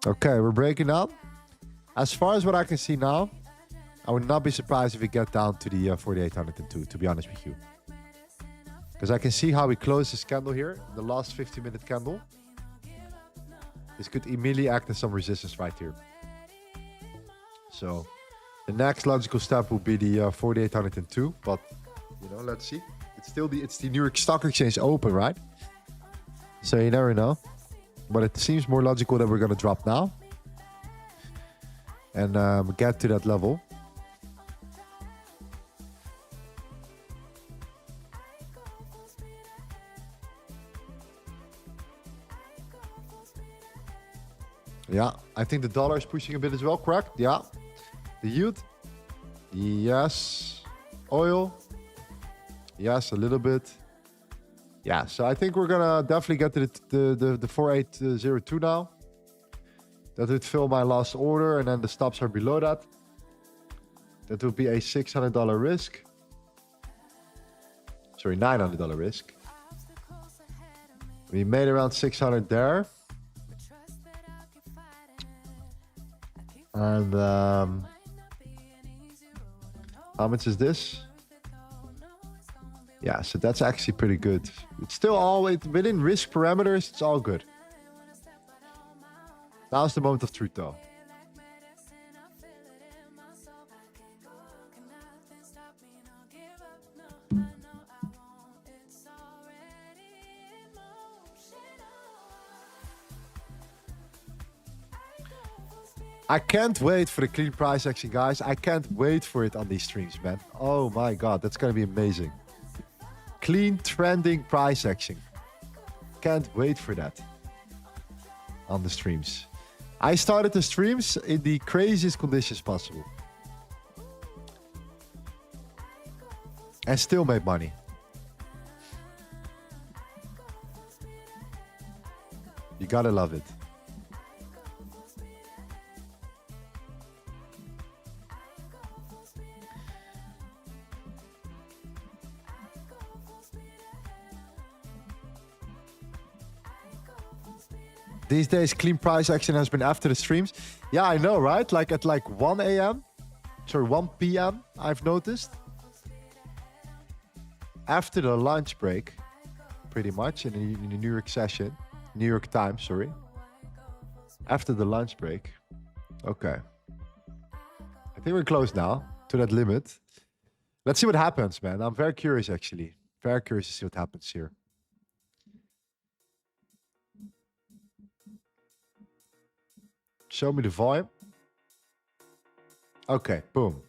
Okay, we're breaking up. As far as what I can see now, I would not be surprised if we get down to the 4,802, to be honest with you. Because I can see how we close this candle here, the last 50-minute candle. This could immediately act as some resistance right here. So the next logical step will be the 4,802, but you know, let's see. It's the New York Stock Exchange open, right? So you never know. But it seems more logical that we're gonna drop now and get to that level. Yeah, I think the dollar is pushing a bit as well, correct? Yeah. The yield? Yes. Oil? Yes, a little bit. Yeah, so I think we're gonna definitely get to the 4802 now. That would fill my last order, and then the stops are below that. That would be a $600 risk. Sorry, $900 risk. We made around 600 there. And how much is this? Yeah, so that's actually pretty good. It's still always within risk parameters. It's all good. Now's the moment of truth, though. I can't wait for the clean price action, guys. I can't wait for it on these streams, man. Oh my God, that's gonna be amazing. Clean trending price action. Can't wait for that on the streams. I started the streams in the craziest conditions possible. And still made money. You gotta love it. These days, clean price action has been after the streams. Yeah, I know, right? Like at like 1 a.m. Sorry, 1 p.m. I've noticed. After the lunch break, pretty much, in the New York session. New York Times, sorry. After the lunch break. Okay. I think we're close now to that limit. Let's see what happens, man. I'm very curious, actually. Very curious to see what happens here. Show me the volume. Okay, boom.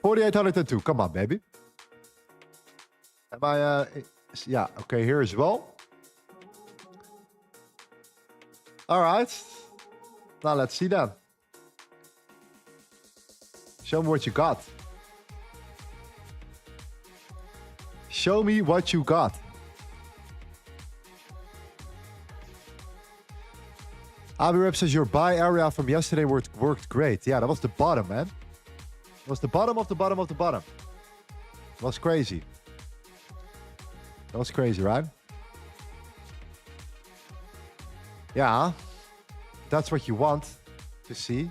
4,802. Come on, baby. Am I... yeah, okay, here as well. All right. Now let's see that. Show me what you got. Show me what you got. Abirep says your buy area from yesterday worked great. Yeah, that was the bottom, man. It was the bottom of the bottom of the bottom. It was crazy. That was crazy, right? Yeah. That's what you want to see.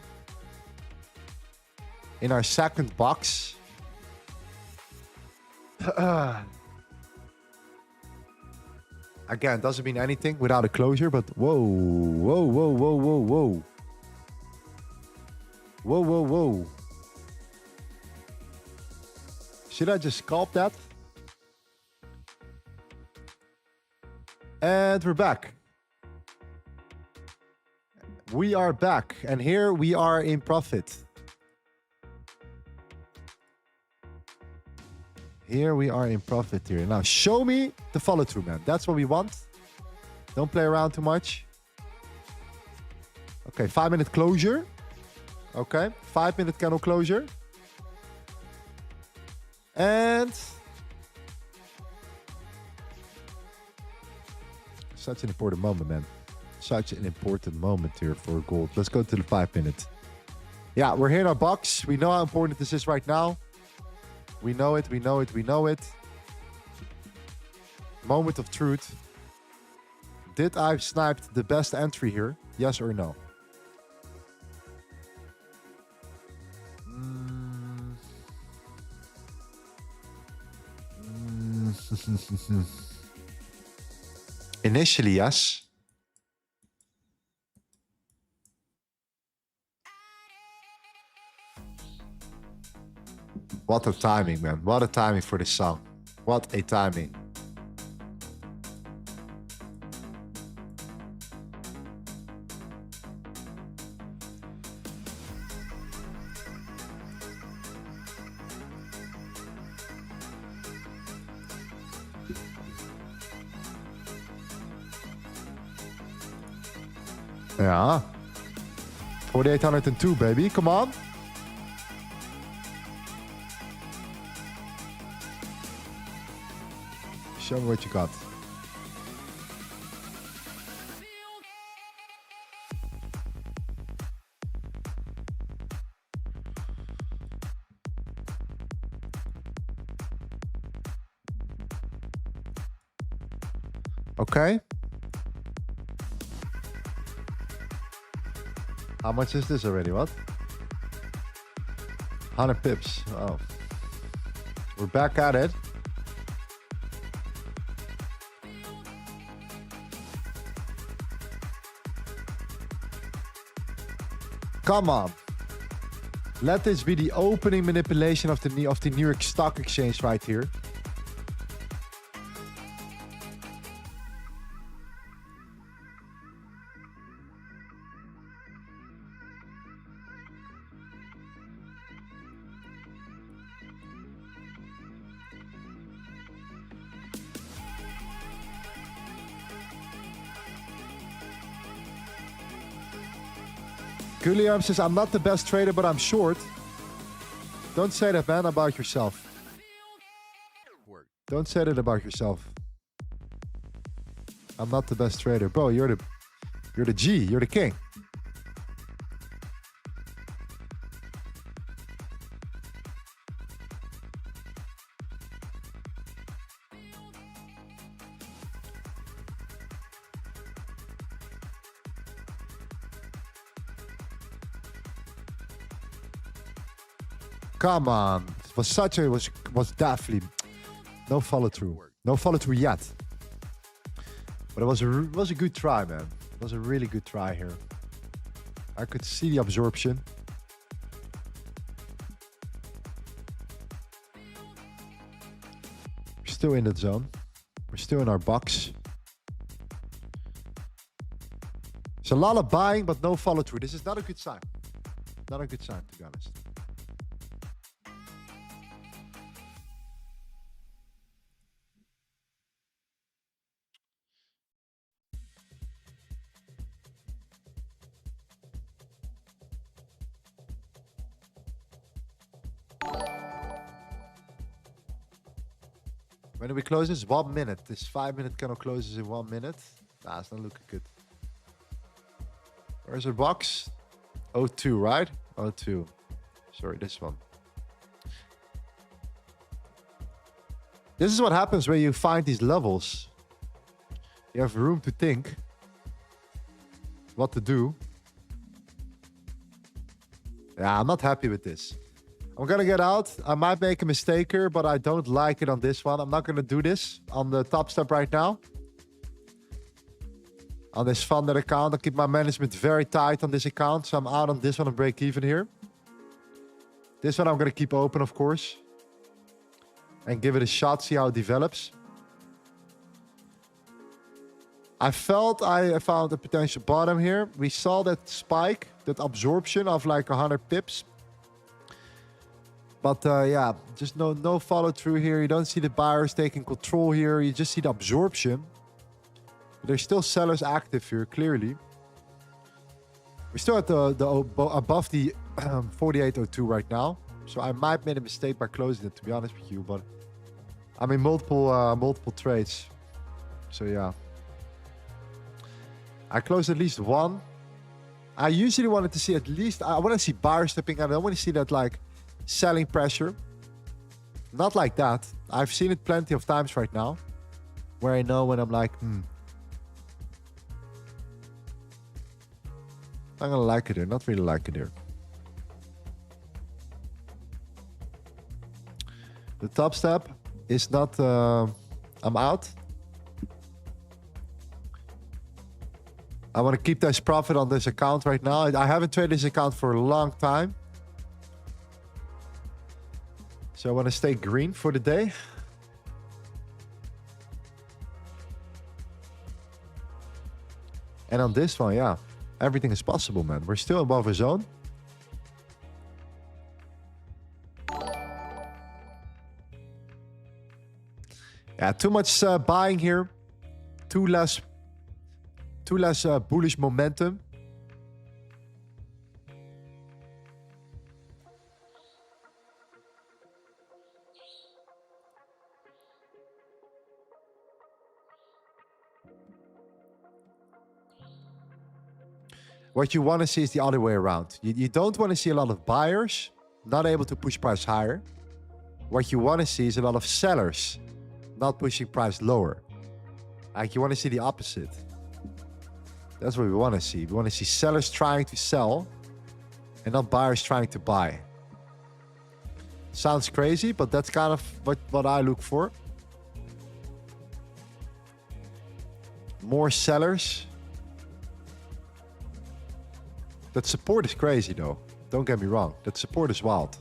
In our second box. Again, doesn't mean anything without a closure, but whoa, whoa, whoa, whoa, whoa, whoa. Whoa, whoa, whoa. Should I just scalp that? And we're back. We are back. And here we are in profit. Here we are in profit here. Now show me the follow through, man. That's what we want. Don't play around too much. Okay, 5-minute closure. Okay, 5-minute candle closure. And such an important moment, man. Such an important moment here for gold. Let's go to the 5-minute. Yeah, we're here in our box. We know how important this is right now. We know it, we know it, we know it. Moment of truth. Did I snipe the best entry here? Yes or no? Initially, yes. What a timing, man. What a timing for this song. What a timing. Yeah. 4,802, baby. Come on. Show me what you got. Okay. How much is this already? What? 100 pips. Oh. We're back at it. Come on. Let this be the opening manipulation of the New York Stock Exchange right here. Guliam says, I'm not the best trader, but I'm short. Don't say that, man, about yourself. Don't say that about yourself. I'm not the best trader. Bro, you're the G. You're the king. Come on. It was such a, was definitely no follow through. No follow through yet. But it was a good try, man. It was a really good try here. I could see the absorption. We're still in that zone. We're still in our box. It's a lot of buying, but no follow through. This is not a good sign. Not a good sign, to be honest. When do we close this? 1 minute. This 5-minute candle closes in 1 minute. Nah, it's not looking good. Where's our box? 02, right? 02. Sorry, this one. This is what happens when you find these levels. You have room to think what to do. Yeah, I'm not happy with this. I'm gonna get out. I might make a mistake here, but I don't like it on this one. I'm not gonna do this on the top step right now. On this funded account, I keep my management very tight on this account, so I'm out on this one and break even here. This one I'm gonna keep open, of course, and give it a shot, see how it develops. I felt I found a potential bottom here. We saw that spike, that absorption of like 100 pips. But yeah, just no follow through here. You don't see the buyers taking control here. You just see the absorption. But there's still sellers active here, clearly. We're still at above the 48.02 right now. So I might make a mistake by closing it, to be honest with you. But I'm in multiple trades. So yeah. I closed at least one. I usually wanted to see at least... I want to see buyers stepping out. I don't want to see that like... selling pressure. Not like that. I've seen it plenty of times right now. Where I know when I'm like, I'm gonna like it here. Not really like it here. The top step is not... I'm out. I want to keep this profit on this account right now. I haven't traded this account for a long time. So I want to stay green for the day. And on this one, yeah, everything is possible, man. We're still above a zone. Yeah, too much buying here. Too less bullish momentum. What you want to see is the other way around. You don't want to see a lot of buyers not able to push price higher. What you want to see is a lot of sellers not pushing price lower. Like you want to see the opposite. That's what we want to see. We want to see sellers trying to sell and not buyers trying to buy. Sounds crazy, but that's kind of what I look for. More sellers. That support is crazy though. Don't get me wrong. That support is wild.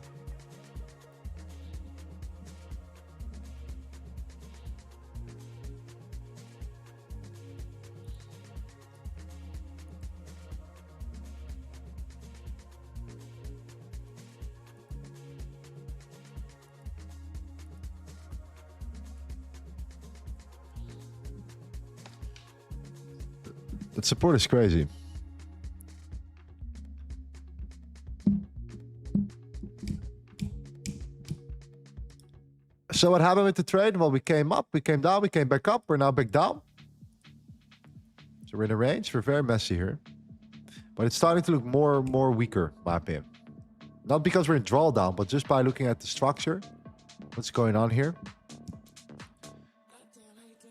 That support is crazy. So what happened with the trade? Well, we came up, we came down, we came back up. We're now back down. So we're in a range. We're very messy here. But it's starting to look more weaker, in my opinion. Not because we're in drawdown, but just by looking at the structure. What's going on here.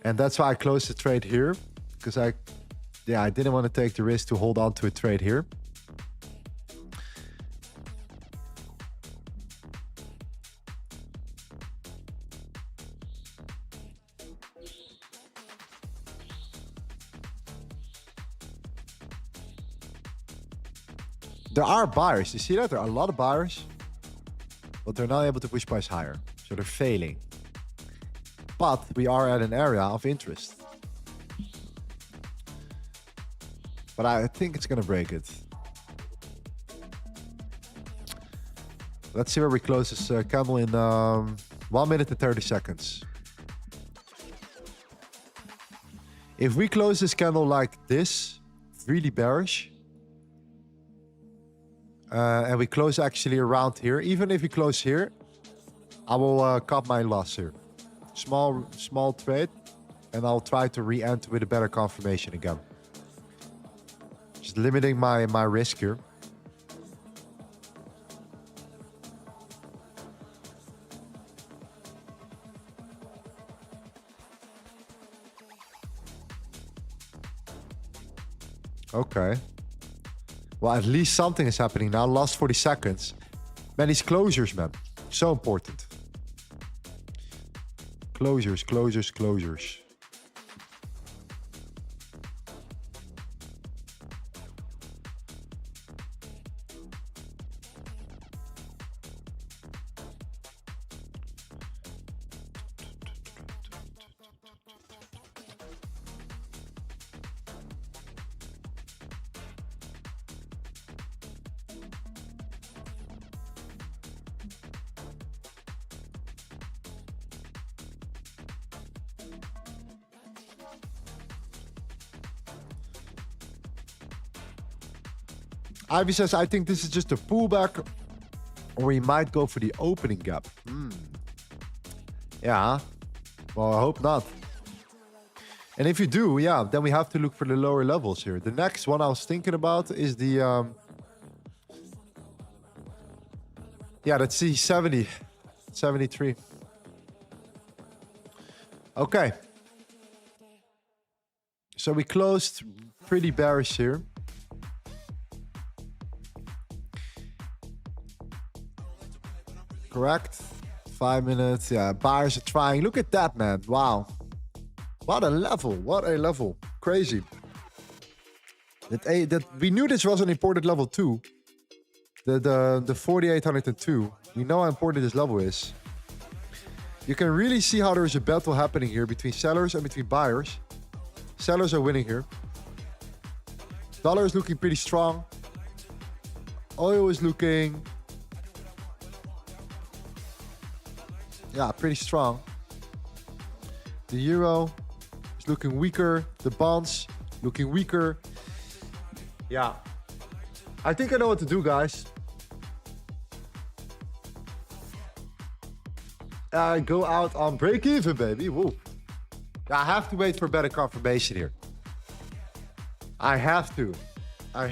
And that's why I closed the trade here. Because I didn't want to take the risk to hold on to a trade here. There are buyers. You see that? There are a lot of buyers. But they're not able to push price higher. So they're failing. But we are at an area of interest. But I think it's going to break it. Let's see where we close this candle in 1 minute and 30 seconds. If we close this candle like this, really bearish. And we close actually around here. Even if we close here, I will cut my loss here. Small trade. And I'll try to re-enter with a better confirmation again. Just limiting my risk here. Okay. Well, at least something is happening now. Last 40 seconds. Man, these closures, man. So important. Closures. Ivy says, I think this is just a pullback, or we might go for the opening gap. Yeah. Well, I hope not. And if you do, yeah, then we have to look for the lower levels here. The next one I was thinking about is the... yeah, that's the 70. 73. Okay. So we closed pretty bearish here. Correct. 5 minutes. Yeah, buyers are trying. Look at that, man. Wow. What a level. What a level. Crazy. That we knew this was an important level too. The 4802. We know how important this level is. You can really see how there is a battle happening here between sellers and between buyers. Sellers are winning here. Dollar is looking pretty strong. Oil is looking... yeah, pretty strong. The euro is looking weaker. The bonds looking weaker. Yeah. I think I know what to do, guys. Go out on break even, baby. Woo. I have to wait for better confirmation here. I have to, man. I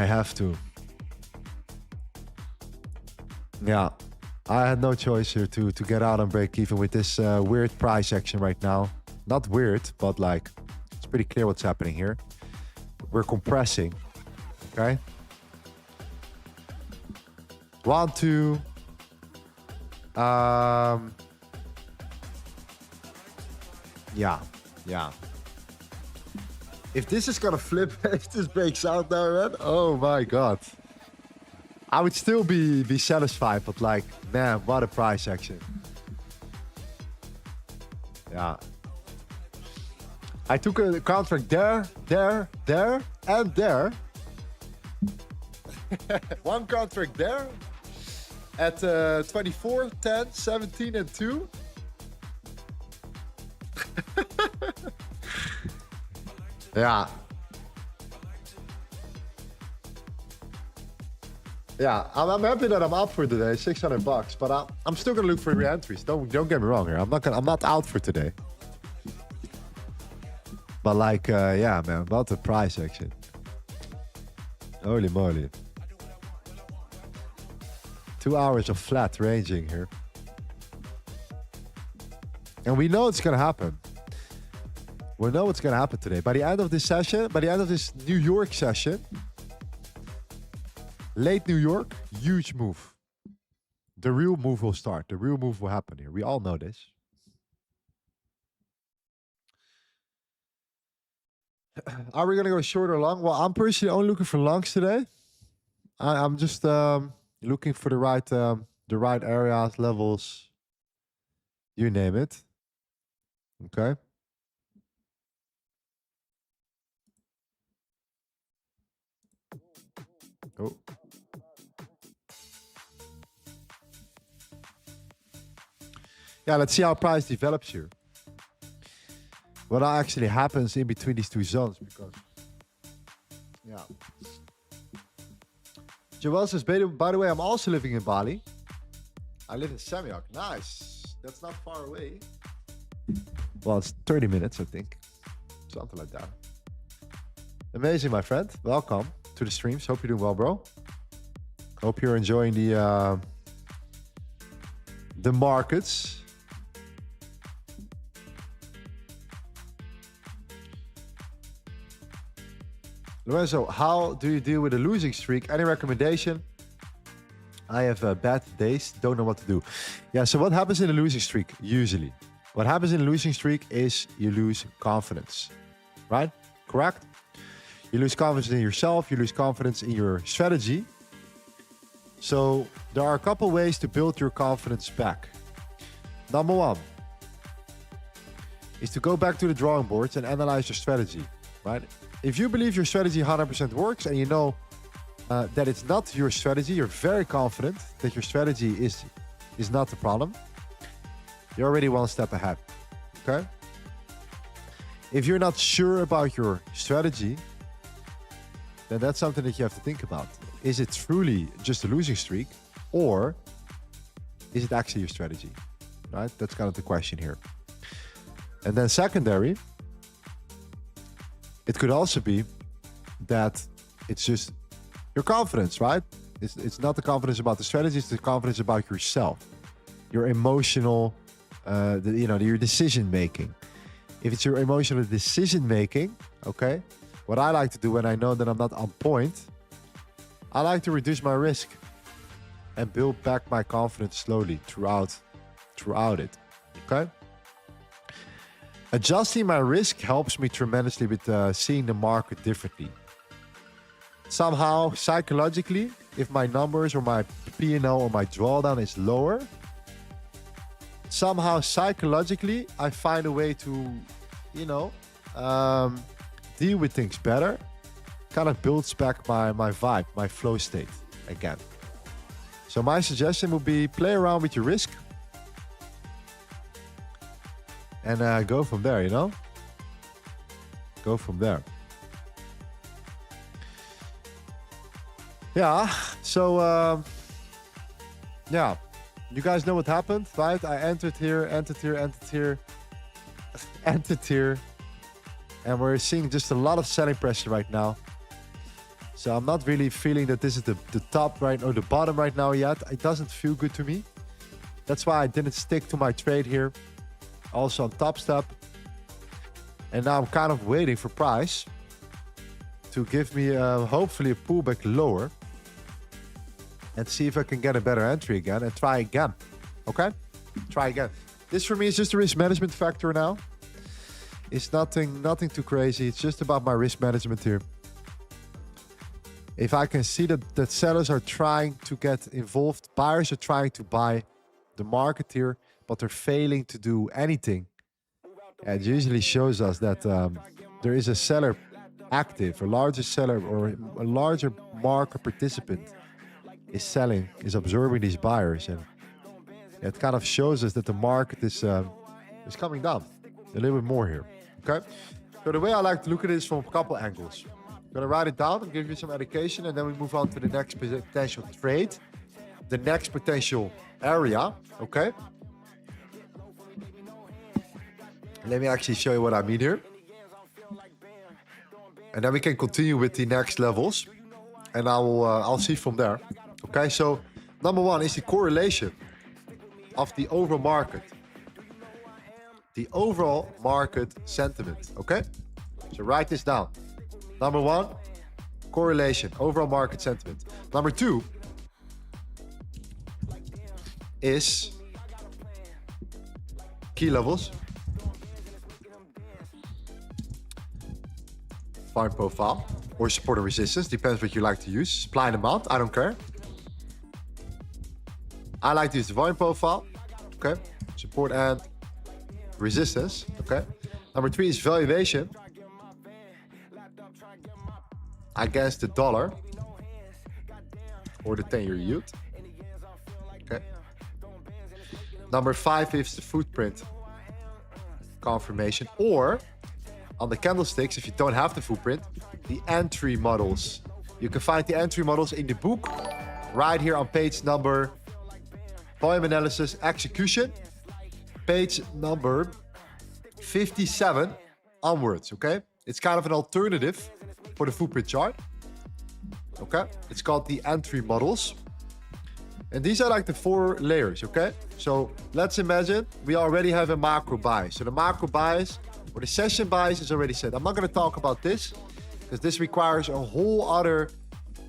have to. Yeah, I had no choice here to get out and break even with this weird price action right now. Not weird, but like, it's pretty clear what's happening here. We're compressing, okay? 1, 2. Yeah. If this is gonna flip, if this breaks out now, man, oh my God. I would still be satisfied, but like, man, what a price action. Yeah. I took a contract there, and there. One contract there at 24, 10, 17, and 2. Yeah. Yeah, I'm happy that I'm up for today, $600, but I'm still gonna look for re-entries. Don't get me wrong here. I'm not out for today. But like, yeah, man, about the price action. Holy moly. 2 hours of flat ranging here. And we know it's gonna happen. We know what's gonna happen today. By the end of this session, by the end of this New York session, late New York, huge move. The real move will start. The real move will happen here. We all know this. Are we gonna go short or long? Well, I'm personally only looking for longs today. I'm just looking for the right areas, levels, you name it. Okay. Oh. Yeah, let's see how price develops here. What actually happens in between these two zones, because yeah. Joel says, by the way, I'm also living in Bali. I live in Semyok. Nice. That's not far away. Well, it's 30 minutes, I think. Something like that. Amazing, my friend. Welcome to the streams. Hope you're doing well, bro. Hope you're enjoying the markets. Lorenzo, how do you deal with a losing streak? Any recommendation? I have bad days, don't know what to do. Yeah, so what happens in a losing streak usually? What happens in a losing streak is you lose confidence, right? Correct? You lose confidence in yourself, you lose confidence in your strategy. So there are a couple ways to build your confidence back. Number one is to go back to the drawing boards and analyze your strategy, right? If you believe your strategy 100% works and you know that it's not your strategy, you're very confident that your strategy is not the problem, you're already one step ahead, okay? If you're not sure about your strategy, then that's something that you have to think about. Is it truly just a losing streak, or is it actually your strategy, right? That's kind of the question here. And then secondary, it could also be that it's just your confidence, right? It's not the confidence about the strategy, it's the confidence about yourself, your emotional, your decision making. If it's your emotional decision making, okay, what I like to do when I know that I'm not on point, I like to reduce my risk and build back my confidence slowly throughout it, okay? Adjusting my risk helps me tremendously with seeing the market differently. Somehow, psychologically, if my numbers or my P&L or my drawdown is lower, somehow psychologically, I find a way to, deal with things better. Kind of builds back my vibe, my flow state again. So my suggestion would be play around with your risk and go from there, Go from there. Yeah, so, yeah, you guys know what happened, right? I entered here, and we're seeing just a lot of selling pressure right now. So I'm not really feeling that this is the top right or the bottom right now yet. It doesn't feel good to me. That's why I didn't stick to my trade here. Also on top step. And now I'm kind of waiting for price to give me hopefully a pullback lower. And see if I can get a better entry again and try again. Okay? Try again. This for me is just a risk management factor now. It's nothing too crazy. It's just about my risk management here. If I can see that sellers are trying to get involved, buyers are trying to buy the market here, but they're failing to do anything. It usually shows us that there is a seller active, a larger seller or a larger market participant is selling, is absorbing these buyers, and it kind of shows us that the market is coming down a little bit more here. Okay, so the way I like to look at it is from a couple angles. gonna write it down and give you some education, and then we move on to the next potential trade, the next potential area, okay? Let me actually show you what I mean here. And then we can continue with the next levels, and I'll see from there. Okay, so number one is the correlation of the overall market. The overall market sentiment, okay? So write this down. Number one, correlation, overall market sentiment. Number two is key levels. Volume profile or support and resistance, depends what you like to use. Supply and demand, I don't care. I like to use the volume profile, okay? Support and resistance, okay? Number three is valuation against the dollar or the 10-year yield, okay? Number five is the footprint confirmation, or on the candlesticks, if you don't have the footprint, the entry models. You can find the entry models in the book right here on page number volume analysis execution, page number 57 onwards, okay? It's kind of an alternative for the footprint chart, okay? It's called the entry models. And these are like the 4 layers, okay? So let's imagine we already have a macro bias. So the macro bias or the session bias is already set. I'm not gonna talk about this because this requires a whole other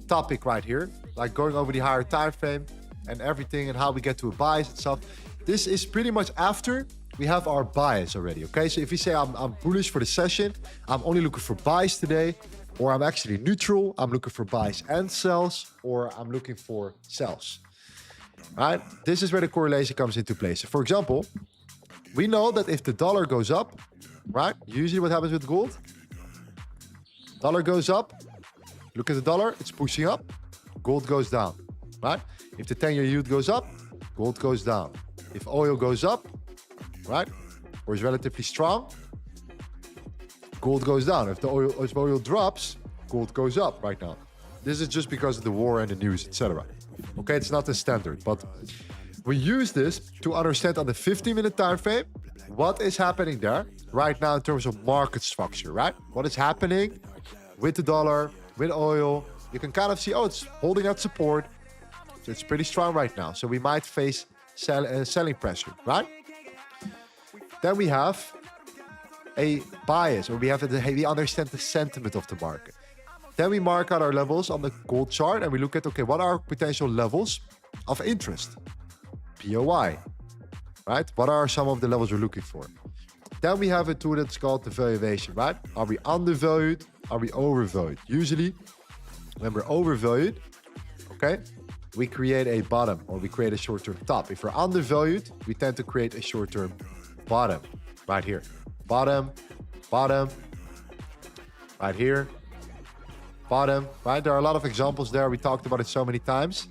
topic right here, like going over the higher time frame and everything and how we get to a bias and stuff. This is pretty much after we have our bias already, okay? So if you say I'm bullish for the session, I'm only looking for buys today, or I'm actually neutral, I'm looking for buys and sells, or I'm looking for sells, right? This is where the correlation comes into play. So for example, we know that if the dollar goes up, right? Usually what happens with gold, dollar goes up, look at the dollar, it's pushing up, gold goes down, right? If the 10-year yield goes up, gold goes down. If oil goes up, right, or is relatively strong, gold goes down. If oil drops, gold goes up right now. This is just because of the war and the news, etc. Okay, it's not the standard, but we use this to understand on the 15-minute time frame what is happening there right now in terms of market structure, right? What is happening with the dollar, with oil. You can kind of see, oh, it's holding out support. So it's pretty strong right now. So we might face selling pressure, right? Then we have a bias, or we understand the sentiment of the market. Then we mark out our levels on the gold chart and we look at, okay, what are potential levels of interest? POI, right? What are some of the levels we're looking for? Then we have a tool that's called the valuation, right? Are we undervalued? Are we overvalued? Usually, when we're overvalued, okay, we create a bottom or we create a short-term top. If we're undervalued, we tend to create a short-term bottom right here. Bottom, bottom, right here, bottom, right? There are a lot of examples there. We talked about it so many times.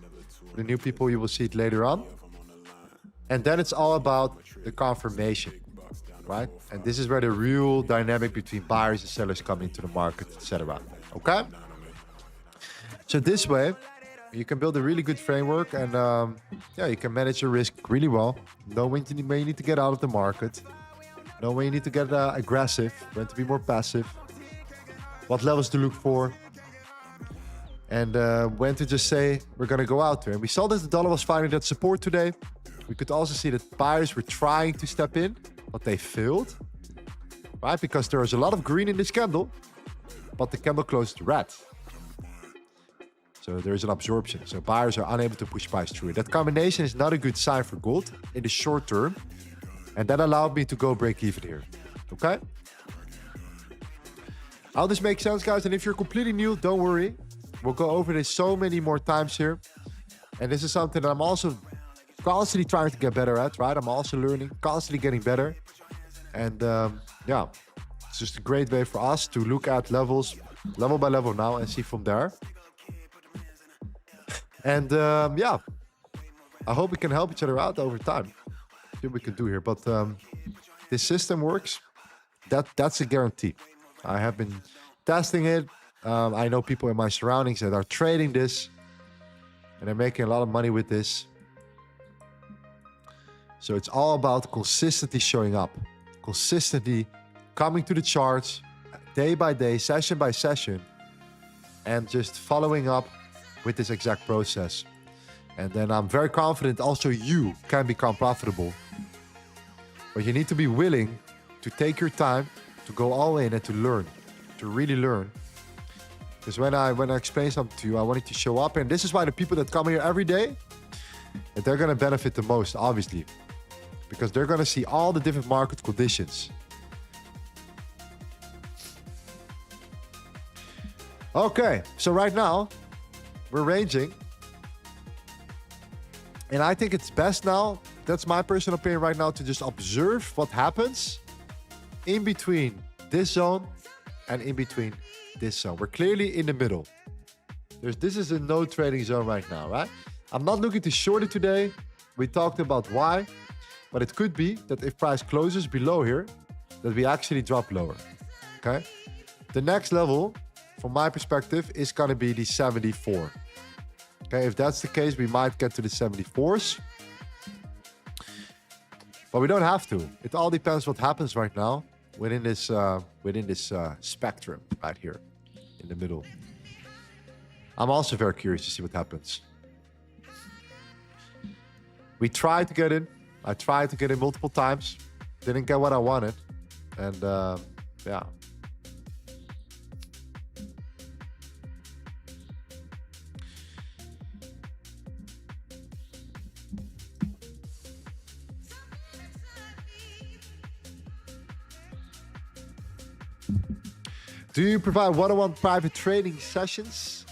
For the new people, you will see it later on. And then it's all about the confirmation, right? And this is where the real dynamic between buyers and sellers come into the market, etc. Okay? So this way, you can build a really good framework and yeah, you can manage your risk really well. Know when you need to get out of the market. Know when you need to get aggressive, when to be more passive. What levels to look for. And when to just say, we're going to go out there. And we saw that the dollar was finding that support today. We could also see that buyers were trying to step in, but they failed. Right? Because there was a lot of green in this candle, but the candle closed red. So there is an absorption. So buyers are unable to push price through it. That combination is not a good sign for gold in the short term. And that allowed me to go break even here. Okay? How this makes sense, guys? And if you're completely new, don't worry. We'll go over this so many more times here. And this is something that I'm also constantly trying to get better at, right? I'm also learning, constantly getting better. And yeah, it's just a great way for us to look at levels, level by level now, and see from there. And yeah, I hope we can help each other out over time. See what we can do here. But this system works. That's a guarantee. I have been testing it. I know people in my surroundings that are trading this, and they're making a lot of money with this. So it's all about consistently showing up, consistently coming to the charts day by day, session by session, and just following up with this exact process. And then I'm very confident also you can become profitable. But you need to be willing to take your time, to go all in and to learn, to really learn. Because when I explain something to you, I want it to show up. And this is why the people that come here every day, that they're going to benefit the most, obviously. Because they're going to see all the different market conditions. Okay, so right now, we're ranging. And I think it's best now, that's my personal opinion right now, to just observe what happens in between this zone and in between this zone. We're clearly in the middle. This is a no trading zone right now, right? I'm not looking to short it today. We talked about why, but it could be that if price closes below here, that we actually drop lower, okay? The next level, from my perspective, is gonna be the 74. Okay, if that's the case, we might get to the 74s. But we don't have to. It all depends what happens right now within this spectrum right here in the middle. I'm also very curious to see what happens. We tried to get in. I tried to get in multiple times. Didn't get what I wanted. And yeah. Do you provide one-on-one private trading sessions?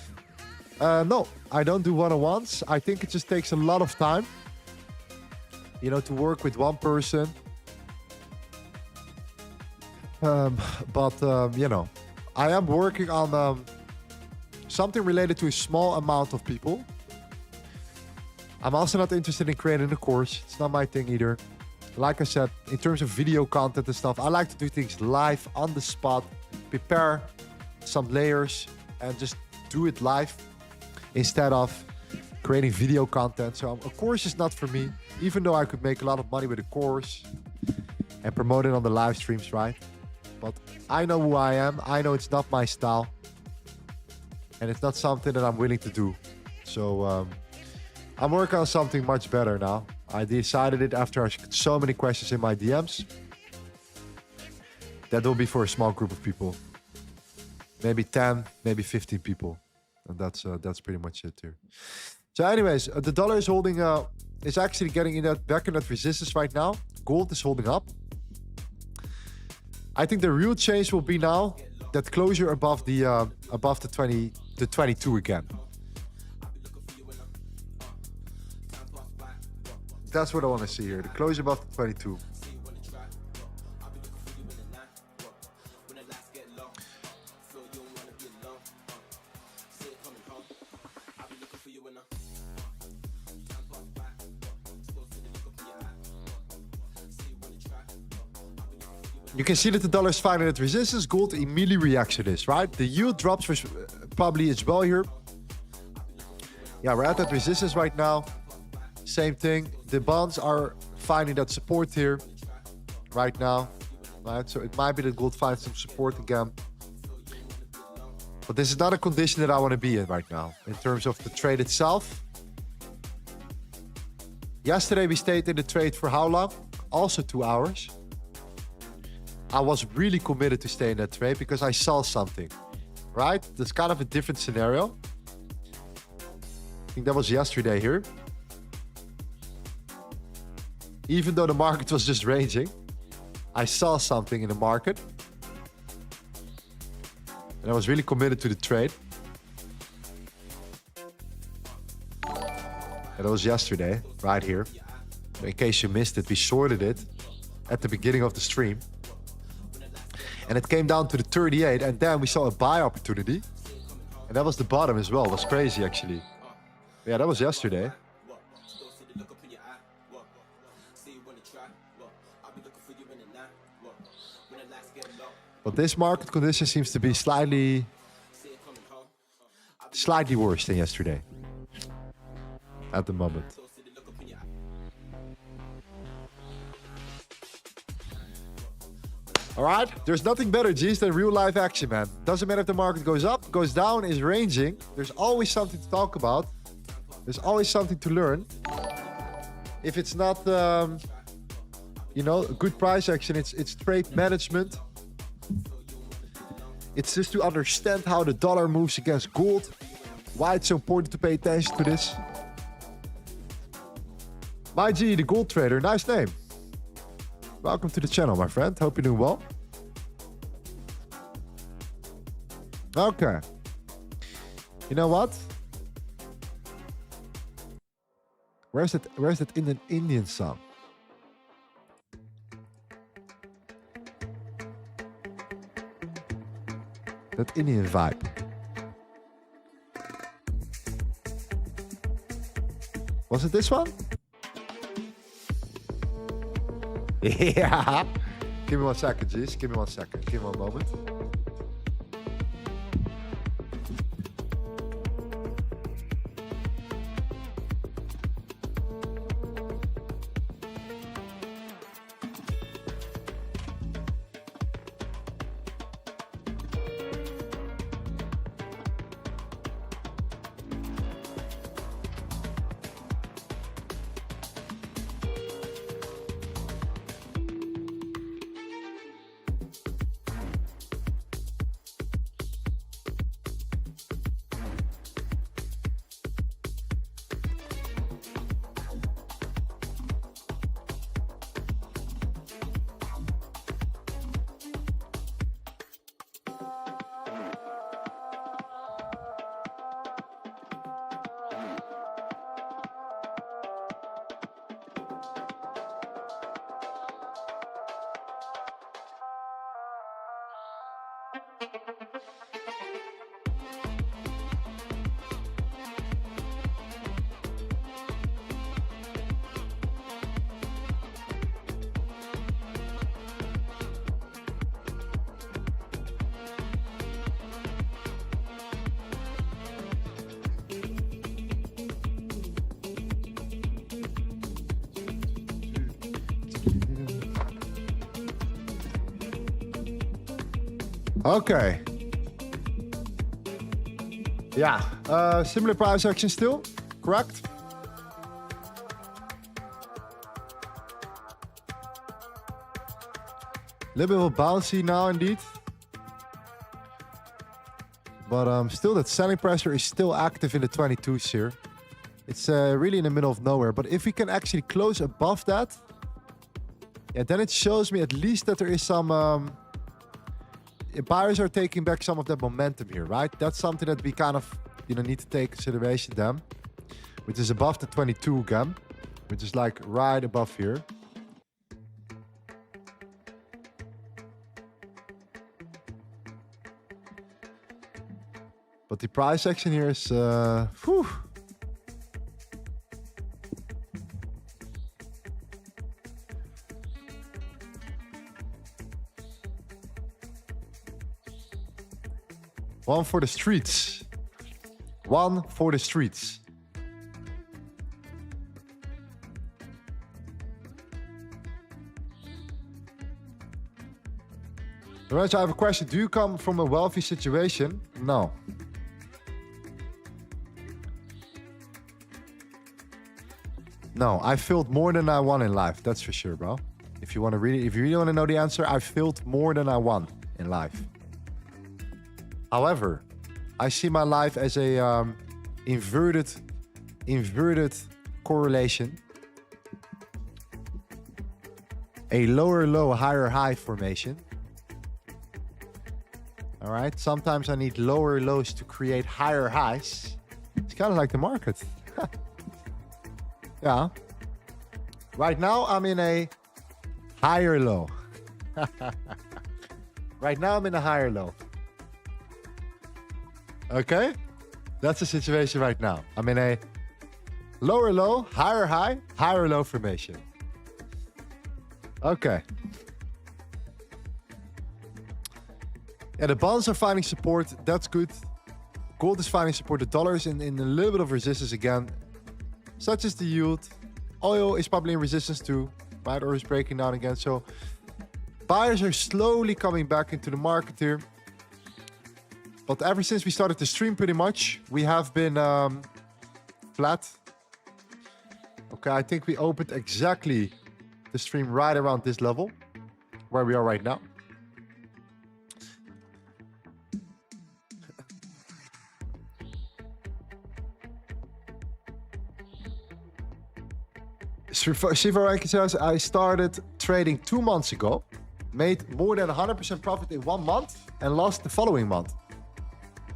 No, I don't do one-on-ones. I think it just takes a lot of time, you know, to work with one person. You know, I am working on something related to a small amount of people. I'm also not interested in creating a course. It's not my thing either. Like I said, in terms of video content and stuff, I like to do things live on the spot. Prepare some layers and just do it live instead of creating video content. So a course is not for me, even though I could make a lot of money with a course and promote it on the live streams, right? But I know who I am. I know it's not my style and it's not something that I'm willing to do. So I'm working on something much better now. I decided it after I got so many questions in my DMs. That will be for a small group of people. Maybe 10, maybe 15 people. And that's pretty much it here. So anyways, the dollar is holding, is actually getting back in that resistance right now. Gold is holding up. I think the real change will be now that closure above the 22 again. That's what I want to see here. The closure above the 22. You can see that the dollar is finding that resistance. Gold immediately reacts to this, right? The yield drops probably as well here. Yeah, we're at that resistance right now. Same thing. The bonds are finding that support here right now, right? So it might be that gold finds some support again. But this is not a condition that I want to be in right now in terms of the trade itself. Yesterday we stayed in the trade for how long? Also 2 hours. I was really committed to stay in that trade because I saw something, right? That's kind of a different scenario. I think that was yesterday here. Even though the market was just ranging, I saw something in the market. And I was really committed to the trade. And that was yesterday, right here. In case you missed it, we shorted it at the beginning of the stream. And it came down to the 38, and then we saw a buy opportunity. And that was the bottom as well. It was crazy, actually. Yeah, that was yesterday. But this market condition seems to be slightly slightly worse than yesterday at the moment. All right, there's nothing better, G's, than real life action, man. Doesn't matter if the market goes up, goes down, is ranging. There's always something to talk about. There's always something to learn. If it's not, you know, a good price action, it's trade management. It's just to understand how the dollar moves against gold. Why it's so important to pay attention to this. My G, the gold trader, nice name. Welcome to the channel, my friend. Hope you're doing well. Okay. You know what? Where's that Indian song? That Indian vibe. Was it this one? Yeah. Give me 1 second, G's. Give me 1 second. Give me 1 moment. Okay. Yeah, similar price action still, correct? A little bit of bouncy now indeed. But still that selling pressure is still active in the 22s here. It's really in the middle of nowhere. But if we can actually close above that, yeah, then it shows me at least that there is some... buyers are taking back some of that momentum here, right? That's something that we kind of, you know, need to take consideration then, which is above the 22 again, which is like right above here. But the price action here is, whew. One for the streets. One for the streets. Lorenzo, I have a question. Do you come from a wealthy situation? No. No, I failed more than I won in life. That's for sure, bro. If you really want to know the answer, I failed more than I won in life. However, I see my life as a inverted correlation. A lower low, higher high formation. All right. Sometimes I need lower lows to create higher highs. It's kind of like the market. Yeah. Right now I'm in a higher low. Right now I'm in a higher low. Okay, that's the situation right now. I'm in a lower low, higher high, higher low formation. Okay. Yeah, the bonds are finding support. That's good. Gold is finding support. The dollar is in a little bit of resistance again, such as the yield. Oil is probably in resistance too, right? Or is breaking down again. So buyers are slowly coming back into the market here. But ever since we started the stream, pretty much, we have been flat. Okay, I think we opened exactly the stream right around this level, where we are right now. Shiva says, I started trading 2 months ago, made more than 100% profit in 1 month, and lost the following month.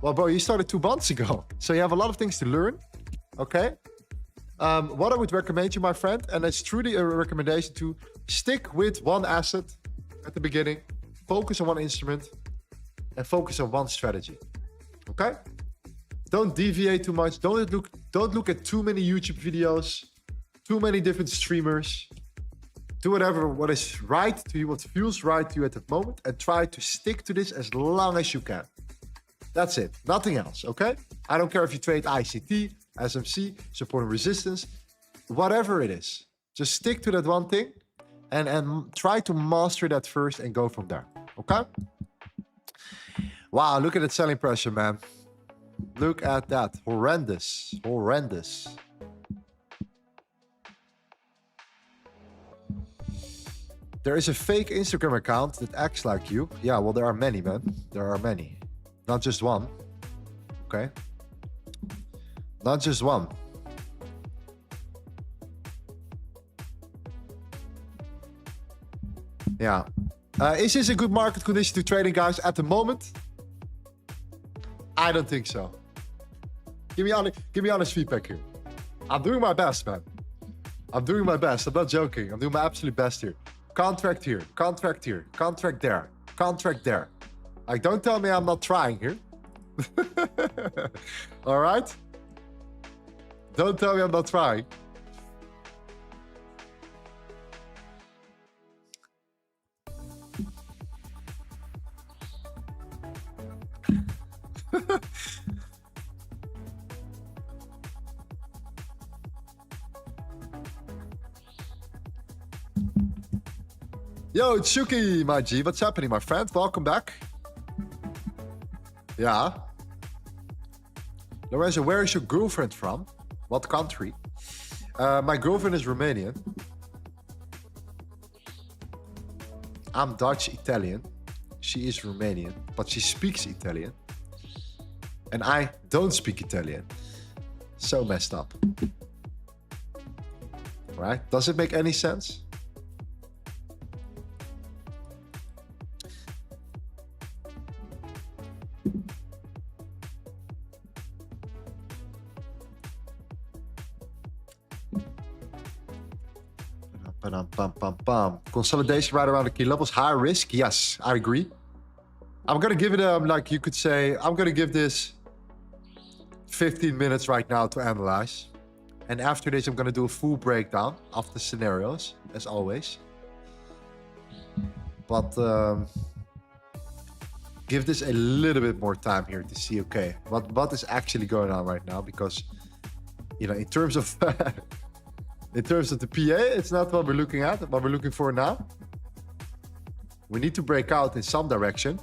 Well, bro, you started 2 months ago, so you have a lot of things to learn, okay? What I would recommend you, my friend, and it's truly a recommendation to stick with one asset at the beginning, focus on one instrument, and focus on one strategy, okay? Don't deviate too much. Don't look at too many YouTube videos, too many different streamers. Do what is right to you, what feels right to you at that moment, and try to stick to this as long as you can. That's it. Nothing else, okay? I don't care if you trade ICT, SMC, support and resistance, whatever it is. Just stick to that one thing and try to master that first and go from there, okay? Wow, look at that selling pressure, man. Look at that. Horrendous. Horrendous. There is a fake Instagram account that acts like you. Yeah, well, there are many, man. There are many. Not just one. Okay? Not just one. Yeah. Is this a good market condition to trading, guys, at the moment? I don't think so. Give me honest feedback here. I'm doing my best, man. I'm doing my best. I'm not joking. I'm doing my absolute best here. Contract here, contract here, contract there, contract there. Like, don't tell me I'm not trying here. All right? Don't tell me I'm not trying. Yo, it's Shuki, my G. What's happening, my friend? Welcome back. Yeah. Lorenzo, where is your girlfriend from? What country? My girlfriend is Romanian. I'm Dutch Italian. She is Romanian, but she speaks Italian. And I don't speak Italian. So messed up. Right? Does it make any sense? Consolidation right around the key levels. High risk. Yes, I agree. I'm going to give it, like you could say, I'm going to give this 15 minutes right now to analyze. And after this, I'm going to do a full breakdown of the scenarios, as always. But give this a little bit more time here to see, okay, what is actually going on right now? Because, you know, in terms of... in terms of the PA, it's not what we're looking at, what we're looking for now. We need to break out in some direction.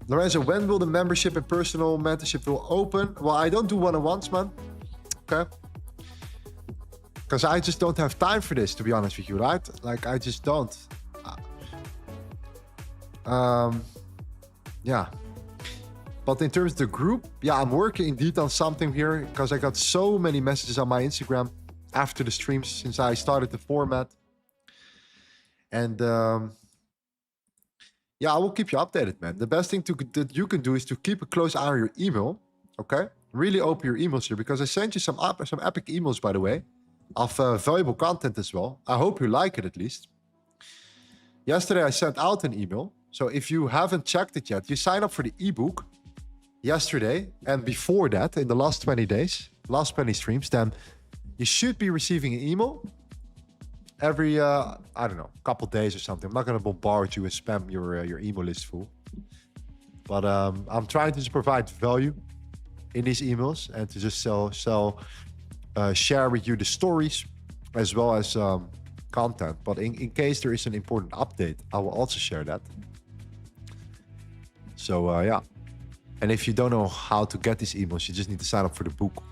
Lorenzo, when will the membership and personal mentorship will open? Well, I don't do one-on-ones, man. Okay. Because I just don't have time for this, to be honest with you, right? Like, I just don't. Yeah. But in terms of the group, yeah, I'm working indeed on something here because I got so many messages on my Instagram after the streams since I started the format. And yeah, I will keep you updated, man. The best thing that you can do is to keep a close eye on your email, okay? Really open your emails here because I sent you some epic emails, by the way, of valuable content as well. I hope you like it at least. Yesterday, I sent out an email. So if you haven't checked it yet, you sign up for the ebook yesterday and before that in the last 20 days, last 20 streams, then you should be receiving an email every I don't know, couple days or something. I'm not gonna bombard you and spam your email list full, but I'm trying to just provide value in these emails and to just share with you the stories as well as content. But in case there is an important update, I will also share that. So yeah, and if you don't know how to get these emails, you just need to sign up for the book,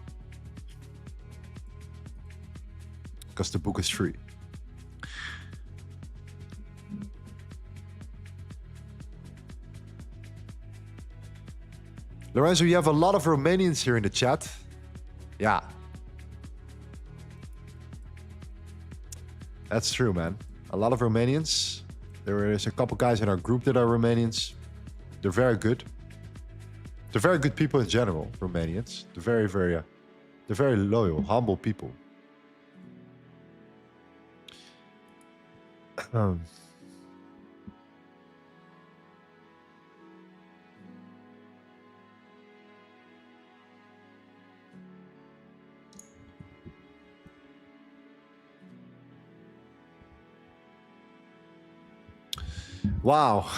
because the book is free. Lorenzo, you have a lot of Romanians here in the chat. Yeah. That's true, man. A lot of Romanians. There is a couple guys in our group that are Romanians. They're very good. They're very good people in general, Romanians. They're very loyal, humble people. Wow.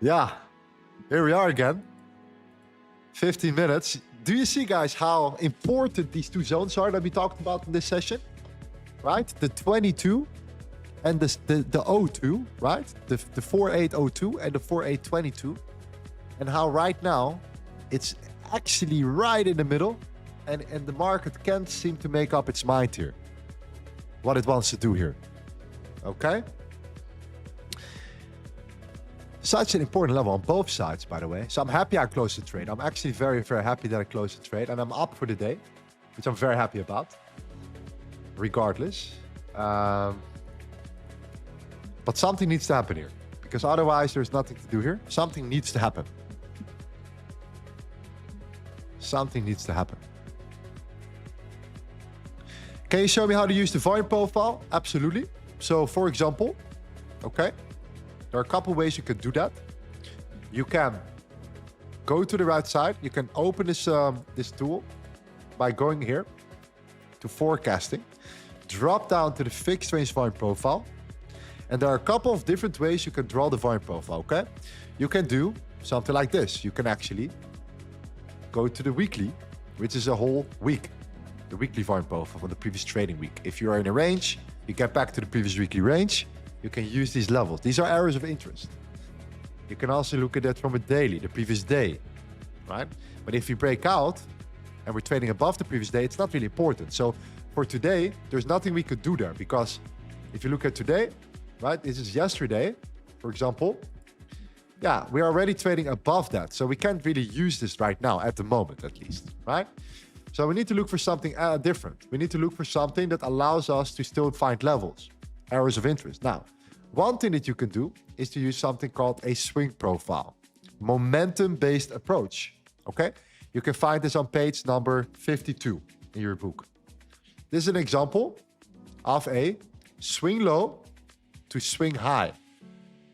Yeah, here we are again. 15 minutes. Do you see, guys, how important these two zones are that we talked about in this session? Right? The 22 and the 02, right? The 4802 and the 4822. And how right now it's actually right in the middle, and the market can't seem to make up its mind here what it wants to do here. Okay? Such an important level on both sides, by the way. So I'm happy I closed the trade. I'm actually very, very happy that I closed the trade, and I'm up for the day, which I'm very happy about, regardless. But something needs to happen here, because otherwise there's nothing to do here. Something needs to happen. Something needs to happen. Can you show me how to use the volume profile? Absolutely. So for example, okay, there are a couple ways you can do that. You can go to the right side. You can open this this tool by going here to forecasting, drop down to the fixed range volume profile, and there are a couple of different ways you can draw the volume profile. Okay, you can do something like this. You can actually go to the weekly, which is a whole week, the weekly volume profile from the previous trading week. If you are in a range, you get back to the previous weekly range. You can use these levels. These are areas of interest. You can also look at that from a daily, the previous day, right? But if you break out and we're trading above the previous day, it's not really important. So for today, there's nothing we could do there, because if you look at today, right, this is yesterday, for example, yeah, we're already trading above that. So we can't really use this right now, at the moment at least, right? So we need to look for something different. We need to look for something that allows us to still find levels, areas of interest. Now, one thing that you can do is to use something called a swing profile, momentum-based approach, okay? You can find this on page number 52 in your book. This is an example of a swing low to swing high,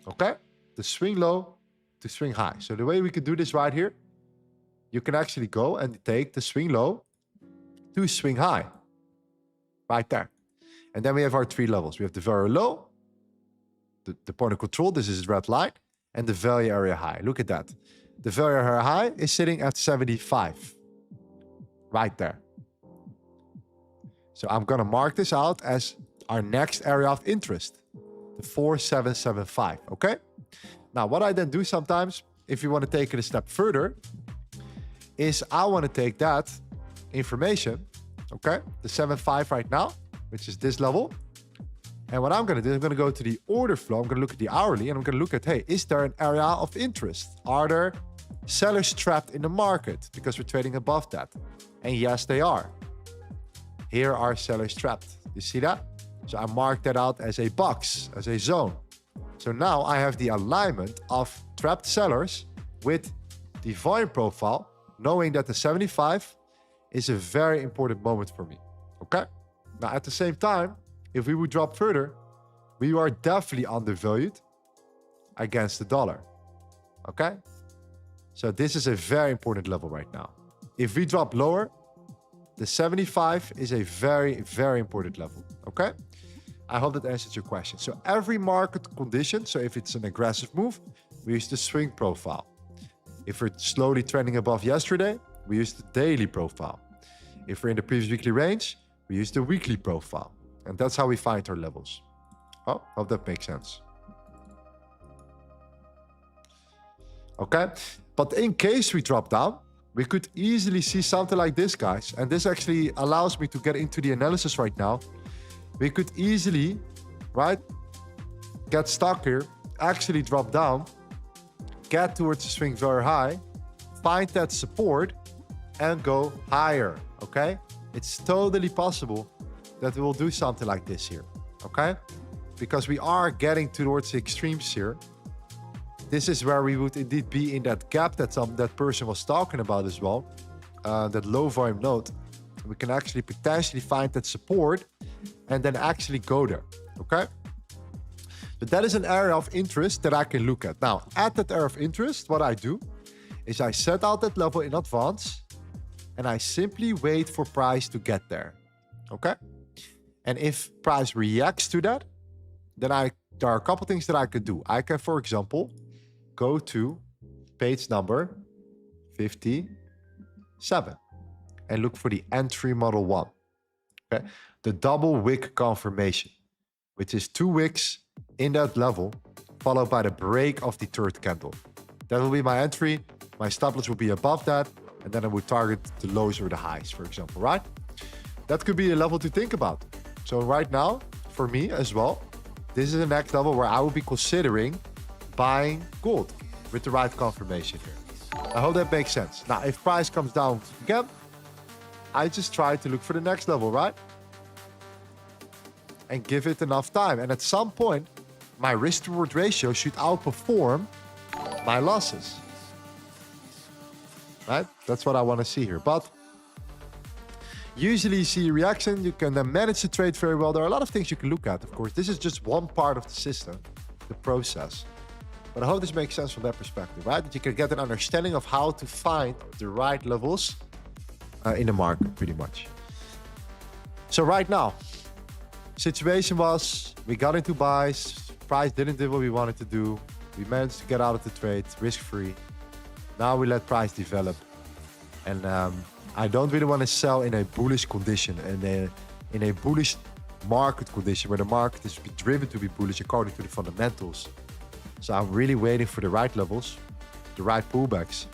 okay? The swing low to swing high. So the way we could do this right here, you can actually go and take the swing low to swing high, right there. And then we have our three levels. We have the very low, the point of control, this is red line, and the value area high. Look at that. The value area high is sitting at 75, right there. So I'm gonna mark this out as our next area of interest, the 4775, okay? Now, what I then do sometimes, if you want to take it a step further, is I want to take that information, okay, the 75 right now, which is this level. And what I'm going to do, I'm going to go to the order flow. I'm going to look at the hourly, and I'm going to look at, hey, is there an area of interest? Are there sellers trapped in the market because we're trading above that? And yes, they are. Here are sellers trapped. You see that? So I marked that out as a box, as a zone. So now I have the alignment of trapped sellers with the volume profile, knowing that the 75 is a very important moment for me, okay? Now, at the same time, if we would drop further, we are definitely undervalued against the dollar, okay? So this is a very important level right now. If we drop lower, the 75 is a very, very important level, okay? I hope that answers your question. So every market condition, so if it's an aggressive move, we use the swing profile. If we're slowly trending above yesterday, we use the daily profile. If we're in the previous weekly range, we use the weekly profile. And that's how we find our levels. Oh, hope that makes sense. Okay, but in case we drop down, we could easily see something like this, guys. And this actually allows me to get into the analysis right now. We could easily, right, get stuck here, actually drop down, get towards the swing very high, find that support, and go higher, okay? It's totally possible that we will do something like this here, okay? Because we are getting towards the extremes here. This is where we would indeed be in that gap that that person was talking about as well, that low volume node. We can actually potentially find that support and then actually go there, okay? But that is an area of interest that I can look at. Now, at that area of interest, what I do is I set out that level in advance and I simply wait for price to get there, okay? And if price reacts to that, then there are a couple things that I could do. I can, for example, go to page number 57 and look for the entry model 1, okay? The double wick confirmation, which is 2 wicks in that level, followed by the break of the third candle. That will be my entry. My stop loss will be above that, and then I would target the lows or the highs, for example, right? That could be a level to think about. So right now, for me as well, this is the next level where I will be considering buying gold with the right confirmation here. I hope that makes sense. Now, if price comes down again, I just try to look for the next level, right? And give it enough time. And at some point, my risk-reward ratio should outperform my losses. Right? That's what I want to see here. But usually you see a reaction, you can then manage the trade very well. There are a lot of things you can look at, of course. This is just one part of the system, the process. But I hope this makes sense from that perspective, right? That you can get an understanding of how to find the right levels in the market, pretty much. So right now, situation was, we got into buys, price didn't do what we wanted to do. We managed to get out of the trade, risk-free. Now we let price develop. And I don't really want to sell in a bullish condition, in a bullish market condition where the market is driven to be bullish according to the fundamentals. So I'm really waiting for the right levels, the right pullbacks,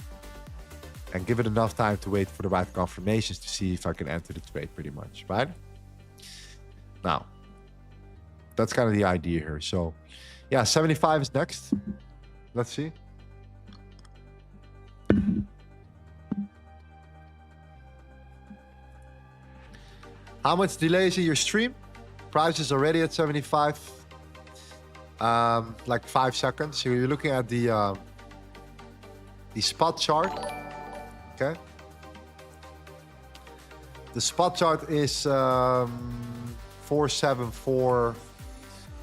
and give it enough time to wait for the right confirmations to see if I can enter the trade pretty much, right? Now, that's kind of the idea here. So yeah, 75 is next. Let's see. How much delay is in your stream? Price is already at 75. Like 5 seconds. So you're looking at the spot chart. Okay. The spot chart is 474.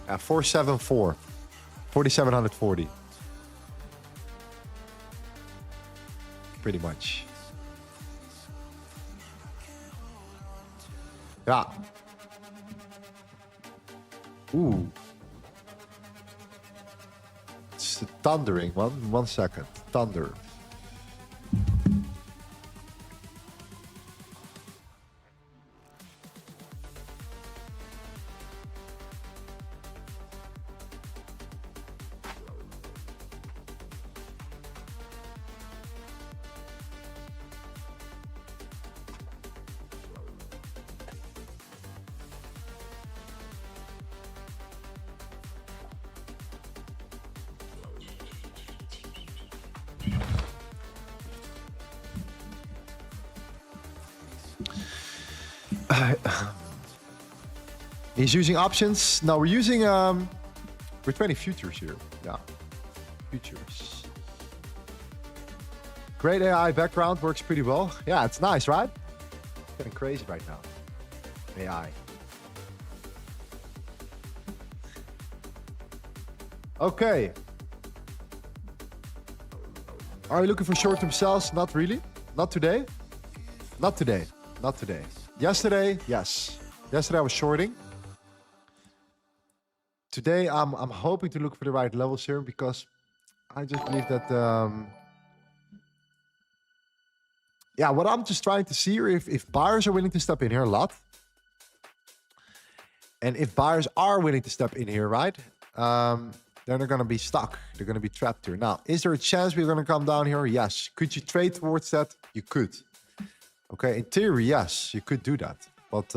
474. 4,740. Pretty much. Yeah. Ooh. It's thundering. One second. Thunder. He's using options. No, we're using we're trading futures here. Yeah, futures. Great AI background, works pretty well. Yeah, it's nice, right? It's getting crazy right now. AI. Okay. Are you looking for short-term sells? Not really. Not today. Not today. Not today. Yesterday, yes. Yesterday I was shorting. today I'm hoping to look for the right levels here, because I just believe that yeah, what I'm just trying to see here, if buyers are willing to step in here a lot, and if buyers are willing to step in here, right, then they're going to be stuck. They're going to be trapped here. Now, is there a chance we're going to come down here? Yes. Could you trade towards that? You could. Okay, in theory, yes, you could do that. But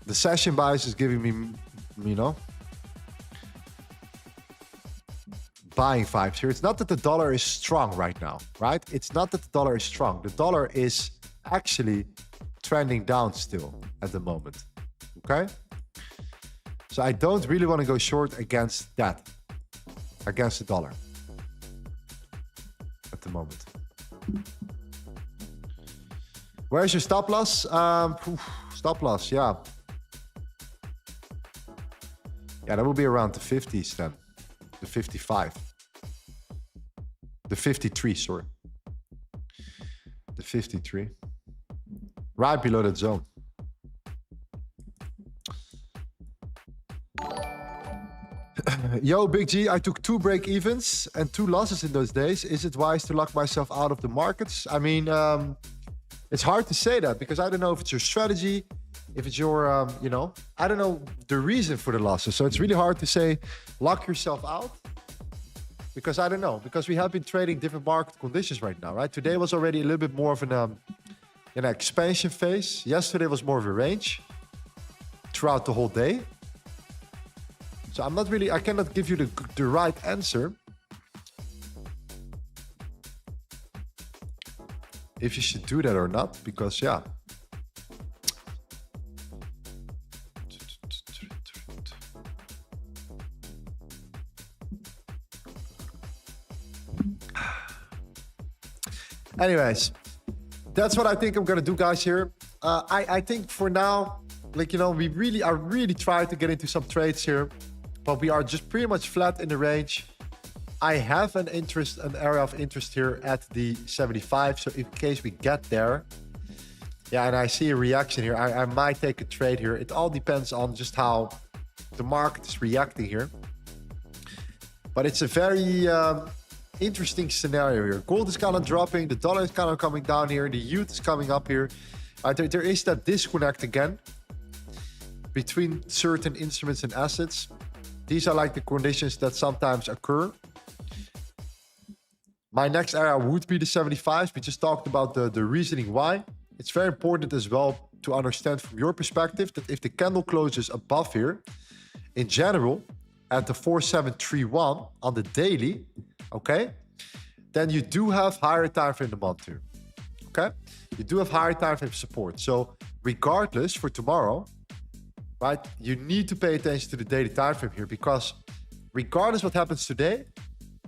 the session bias is giving me, you know, buying vibes here. It's not that the dollar is strong right now, right? It's not that the dollar is strong. The dollar is actually trending down still at the moment, okay? So I don't really want to go short against that, against the dollar at the moment. Where's your stop loss? Stop loss, yeah. Yeah, that will be around the 50s then. The 55. The 53, sorry. The 53. Right below that zone. Yo, Big G, I took 2 break-evens and 2 losses in those days. Is it wise to lock myself out of the markets? I mean, it's hard to say that, because I don't know if it's your strategy, if it's your, you know, I don't know the reason for the losses. So it's really hard to say, lock yourself out, because I don't know, because we have been trading different market conditions right now, right? Today was already a little bit more of an expansion phase. Yesterday was more of a range throughout the whole day. So I'm not really, I cannot give you the right answer. If you should do that or not, because yeah. Anyways, that's what I think I'm gonna do, guys, here. I think for now, like, you know, I really try to get into some trades here, but we are just pretty much flat in the range. I have an area of interest here at the 75. So in case we get there, yeah, and I see a reaction here, I might take a trade here. It all depends on just how the market is reacting here. But it's a very interesting scenario here. Gold is kind of dropping, the dollar is kind of coming down here, the yield is coming up here. There is that disconnect again between certain instruments and assets. These are like the conditions that sometimes occur. My next area would be the 75s. We just talked about the reasoning why. It's very important as well to understand from your perspective that if the candle closes above here, in general, at the 4731 on the daily, okay, then you do have higher time frame demand here, okay? You do have higher time frame support. So regardless for tomorrow, right, you need to pay attention to the daily time frame here, because regardless what happens today,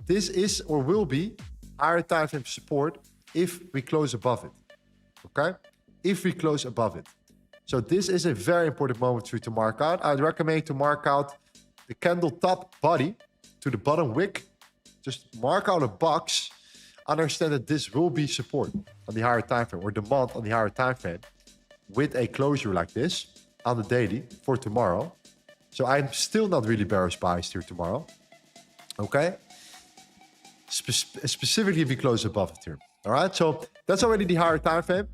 this is or will be higher time frame support if we close above it, okay? If we close above it. So this is a very important moment for you to mark out. I'd recommend to mark out the candle top body to the bottom wick. Just mark out a box. Understand that this will be support on the higher time frame, or demand on the higher time frame, with a closure like this on the daily for tomorrow. So I'm still not really bearish biased here tomorrow. Okay? Specifically if we close above it here. All right? So that's already the higher time frame.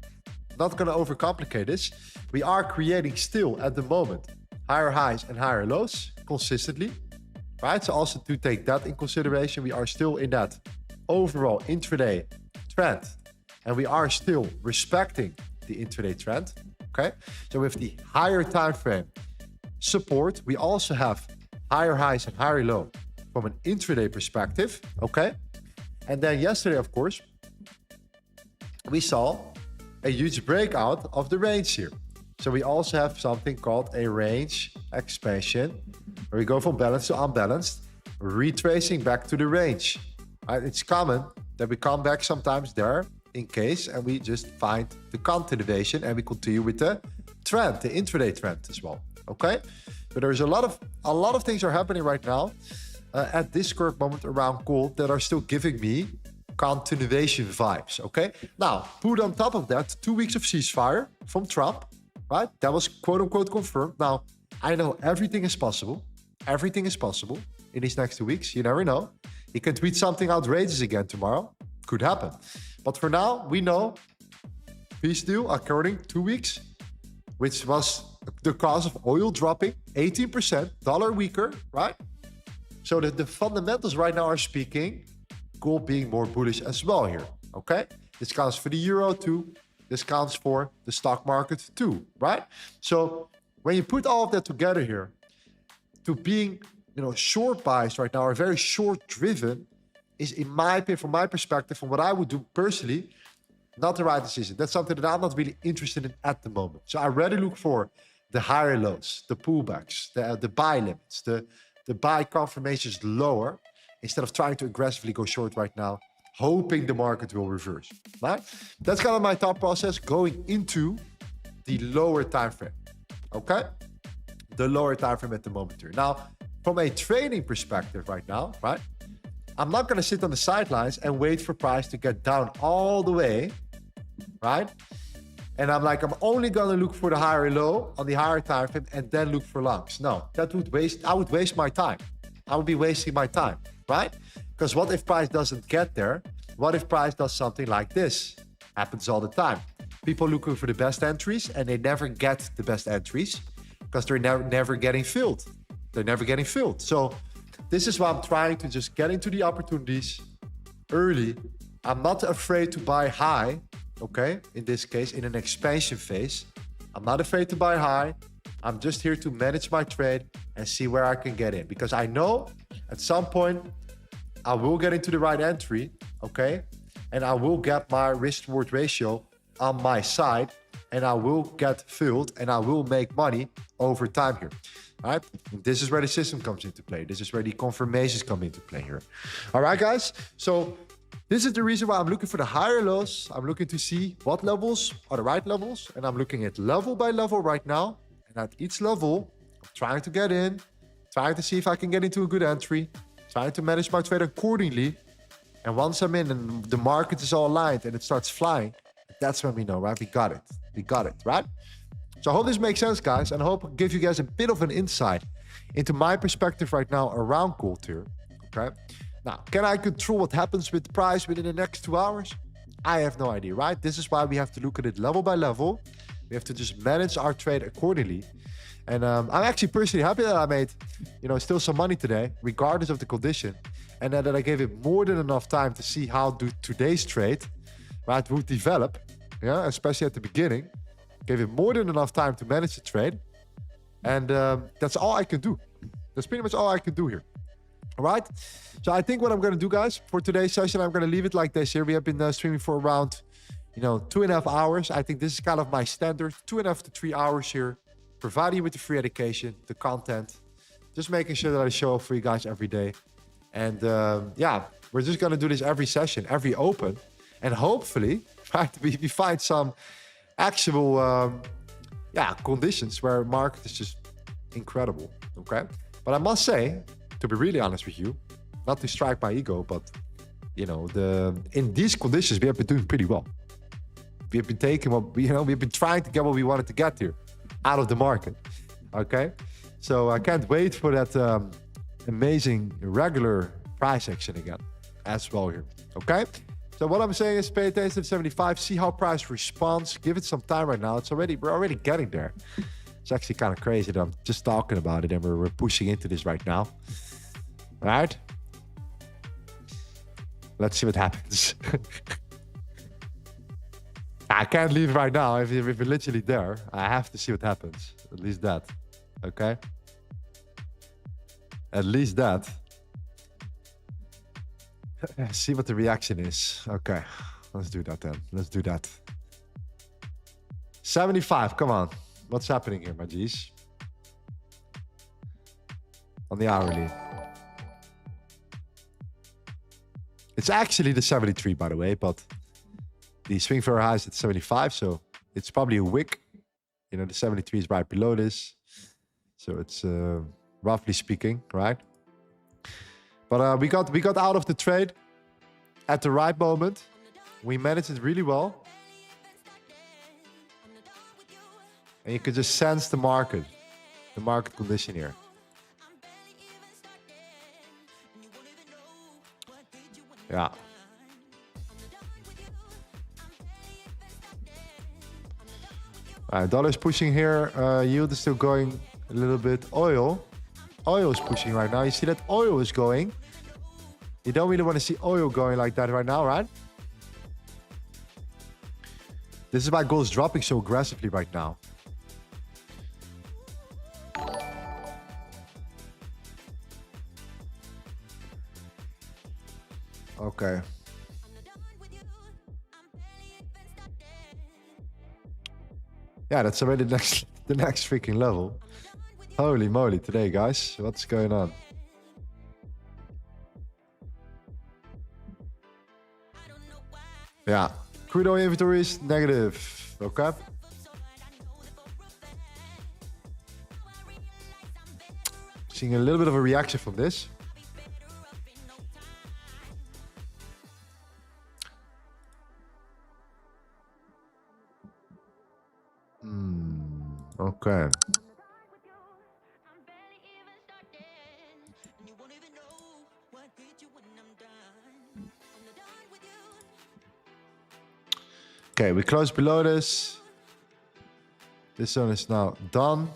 Not going to overcomplicate this. We are creating still at the moment higher highs and higher lows consistently. Right? So also to take that in consideration, we are still in that overall intraday trend, and we are still respecting the intraday trend. Okay, so with the higher time frame support, we also have higher highs and higher low from an intraday perspective. Okay, and then yesterday, of course, we saw a huge breakout of the range here. So we also have something called a range expansion, where we go from balanced to unbalanced, retracing back to the range. Right? It's common that we come back sometimes there in case, and we just find the continuation and we continue with the trend, the intraday trend as well. Okay, but there's a lot of things are happening right now at this current moment around gold that are still giving me continuation vibes, okay? Now, put on top of that 2 weeks of ceasefire from Trump, right? That was quote-unquote confirmed. Now, I know everything is possible. Everything is possible in these next 2 weeks. You never know. He can tweet something outrageous again tomorrow. Could happen. But for now, we know peace deal according 2 weeks, which was the cause of oil dropping 18%, dollar weaker, right? So the fundamentals right now are speaking, gold being more bullish as well here, okay? This counts for the euro too. This counts for the stock market too, right? So when you put all of that together here, to being, short buys right now are very short driven is, in my opinion, from my perspective, from what I would do personally, not the right decision. That's something that I'm not really interested in at the moment. So I rather look for the higher lows, the pullbacks, the buy limits, the buy confirmations lower, instead of trying to aggressively go short right now, hoping the market will reverse, right? That's kind of my thought process going into the lower time frame, okay? The lower time frame at the moment here. Now, from a trading perspective right now, right? I'm not going to sit on the sidelines and wait for price to get down all the way, right? And I'm only going to look for the higher low on the higher time frame and then look for longs. No, I would waste my time. I would be wasting my time, right? Because what if price doesn't get there? What if price does something like this? Happens all the time. People looking for the best entries and they never get the best entries because they're never getting filled. They're never getting filled. So this is why I'm trying to just get into the opportunities early. I'm not afraid to buy high, okay? In this case, in an expansion phase. I'm not afraid to buy high. I'm just here to manage my trade and see where I can get in. Because I know at some point I will get into the right entry, okay? And I will get my risk-reward ratio on my side and I will get filled and I will make money over time here. All right, and this is where the system comes into play. This is where the confirmations come into play here. All right, guys. So this is the reason why I'm looking for the higher lows. I'm looking to see what levels are the right levels. And I'm looking at level by level right now. And at each level, I'm trying to get in, trying to see if I can get into a good entry, trying to manage my trade accordingly. And once I'm in and the market is all aligned and it starts flying, that's when we know, right? We got it. We got it, right? So I hope this makes sense, guys, and I hope I give you guys a bit of an insight into my perspective right now around gold here, okay? Now, can I control what happens with the price within the next 2 hours? I have no idea, right? This is why we have to look at it level by level. We have to just manage our trade accordingly. And I'm actually personally happy that I made, still some money today, regardless of the condition, and that I gave it more than enough time to see how today's trade, right, would develop, yeah, especially at the beginning. Gave it more than enough time to manage the trade. And that's all I can do. That's pretty much all I can do here. All right? So I think what I'm going to do, guys, for today's session, I'm going to leave it like this here. We have been streaming for around, 2.5 hours. I think this is kind of my standard, 2.5 to 3 hours here. Providing you with the free education, the content. Just making sure that I show up for you guys every day. And yeah, we're just going to do this every session, every open. And hopefully, right, we find some actual conditions where market is just incredible, okay? But I must say, to be really honest with you, not to strike my ego, but in these conditions we have been doing pretty well. We have been taking what we've been trying to get what we wanted to get here out of the market, okay? So I can't wait for that amazing regular price action again as well here, okay? So what I'm saying is pay attention to 75, see how price responds, give it some time right now. We're already getting there. It's actually kind of crazy that I'm just talking about it and we're pushing into this right now. All right? Let's see what happens. I can't leave right now. If we're literally there, I have to see what happens. At least that. Okay? At least that. See what the reaction is. Okay, let's do that then. Let's do that. 75, come on. What's happening here, my G's? On the hourly. It's actually the 73, by the way, but the swing for high is at 75, so it's probably a wick. The 73 is right below this. So it's roughly speaking, right? But we got out of the trade. at the right moment. We managed it really well. And you can just sense the market condition here. Yeah. Dollar is pushing here. Yield is still going a little bit. Oil is pushing right now. You see that oil is going. You don't really want to see oil going like that right now, right? This is why gold is dropping so aggressively right now. Okay. Yeah, that's already the next freaking level. Holy moly today, guys. What's going on? Yeah. Crude oil inventory is negative. Okay. Seeing a little bit of a reaction from this. Okay. Okay, we close below this. This zone is now done.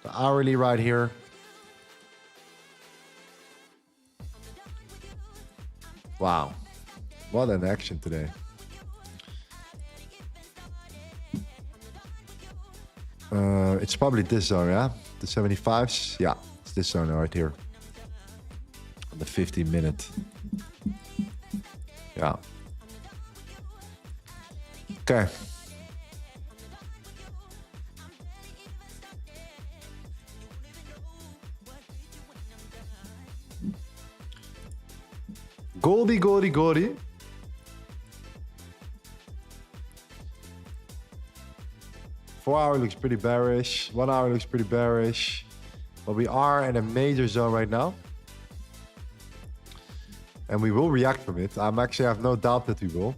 The hourly right here. Wow. What an action today. It's probably this zone, yeah? The 75s? Yeah, it's this zone right here. On the 15-minute. Yeah. Okay. Goldie. 4 hour looks pretty bearish. 1 hour looks pretty bearish. But we are in a major zone right now. And we will react from it. I have no doubt that we will.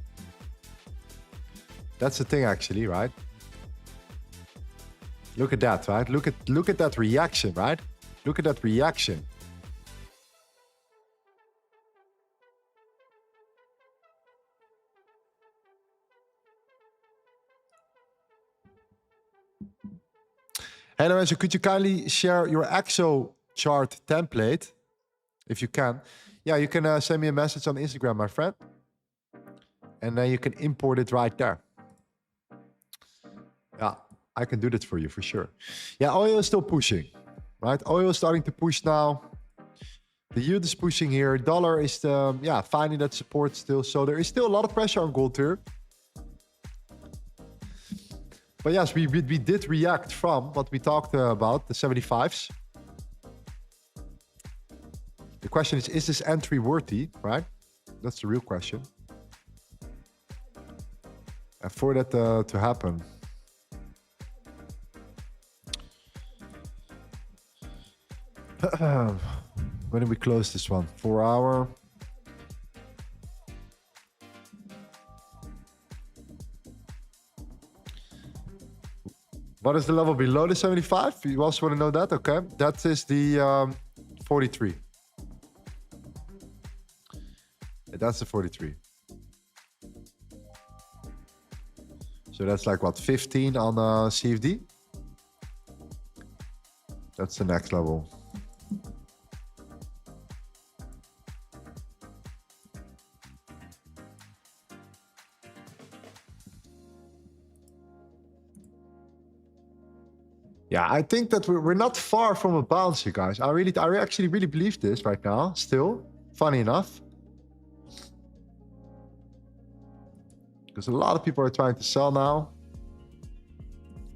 That's the thing actually, right? Look at that, right? Look at that reaction, right? Look at that reaction. Hey Lorenzo, could you kindly share your Xau chart template? If you can. Yeah, you can send me a message on Instagram, my friend. And then you can import it right there. Yeah, I can do that for you for sure. Yeah, oil is still pushing, right? Oil is starting to push now. The yield is pushing here. Dollar is, finding that support still. So there is still a lot of pressure on gold here. But yes, we did react from what we talked about, the 75s. The question is this entry worthy, right? That's the real question. And for that to happen, when did we close this one? 4 hour. What is the level below the 75? You also want to know that? Okay. That is the 43. Yeah, that's the 43. So that's like what, 15 on CFD? That's the next level. Yeah, I think that we're not far from a bounce, you guys. I actually really believe this right now, still. Funny enough. Because a lot of people are trying to sell now.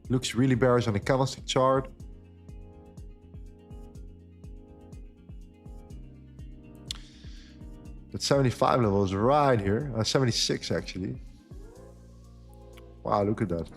Looks really bearish on the candlestick chart. That 75 level is right here. 76 actually. Wow, look at that.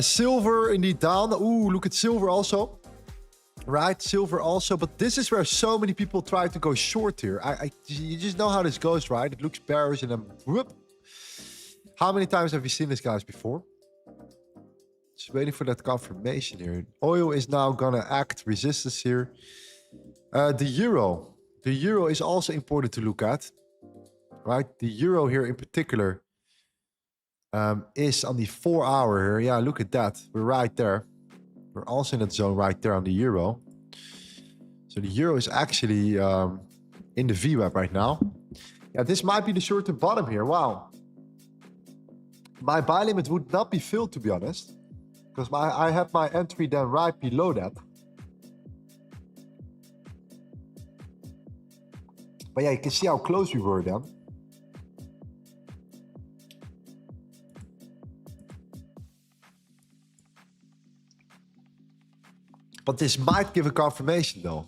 Silver indeed down. Ooh, look at silver also. Right, silver also. But this is where so many people try to go short here. You just know how this goes, right? It looks bearish and then whoop. How many times have you seen this, guys, before? Just waiting for that confirmation here. Oil is now gonna act resistance here. The euro. The euro is also important to look at. Right, the euro here in particular is on the 4 hour here. Yeah, look at that. We're right there. We're also in that zone right there on the euro. So the euro is actually in the VWAP right now. Yeah, this might be the short-term bottom here. Wow. My buy limit would not be filled, to be honest. Because I had my entry then right below that. But yeah, you can see how close we were then. But this might give a confirmation though.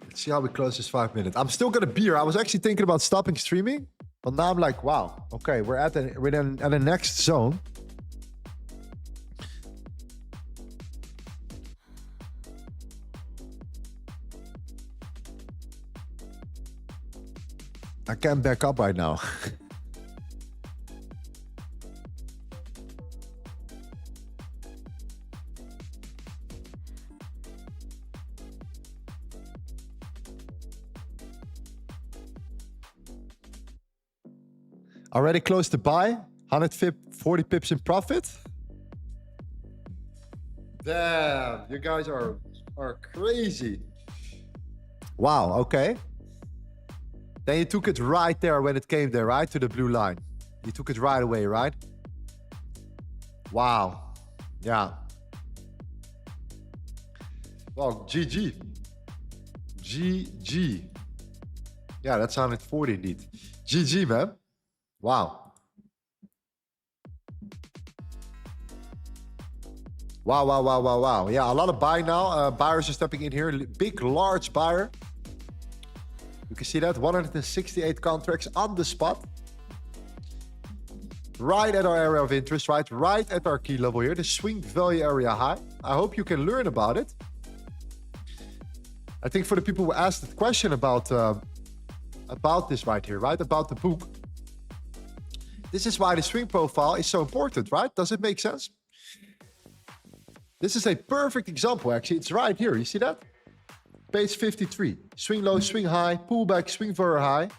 Let's see how we close this 5 minutes. I'm still gonna be here. I was actually thinking about stopping streaming, but now I'm like, wow, okay, we're at the next zone. I can't back up right now. Already close to buy, 140 pips in profit. Damn, you guys are crazy. Wow, okay. Then you took it right there when it came there, right? To the blue line. You took it right away, right? Wow. Yeah. Well, GG. GG. Yeah, that's 140 indeed. GG, man. Wow. Wow. Yeah, a lot of buy now. Buyers are stepping in here. Big, large buyer. You can see that 168 contracts on the spot. Right at our area of interest, right at our key level here, the swing value area high. I hope you can learn about it. I think for the people who asked the question about this right here, right? About the book. This is why the swing profile is so important, right? Does it make sense? This is a perfect example, actually. It's right here. You see that? Page 53. Swing low, swing high, pullback, swing very high.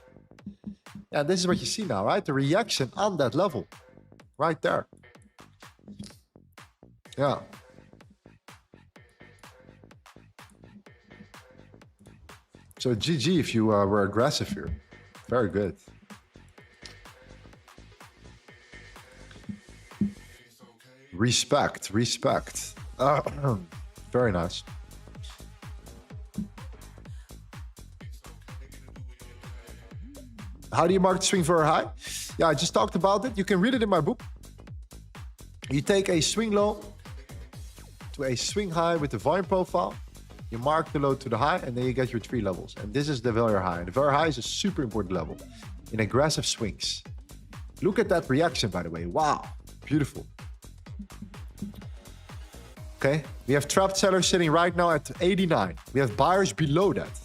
And this is what you see now, right? The reaction on that level. Right there. Yeah. So GG if you were aggressive here. Very good. Respect. Very nice. How do you mark the swing very high? Yeah, I just talked about it. You can read it in my book. You take a swing low to a swing high with the volume profile. You mark the low to the high, and then you get your 3 levels. And this is the very high. And the very high is a super important level in aggressive swings. Look at that reaction, by the way. Wow, beautiful. Okay, we have trapped sellers sitting right now at 89. We have buyers below that.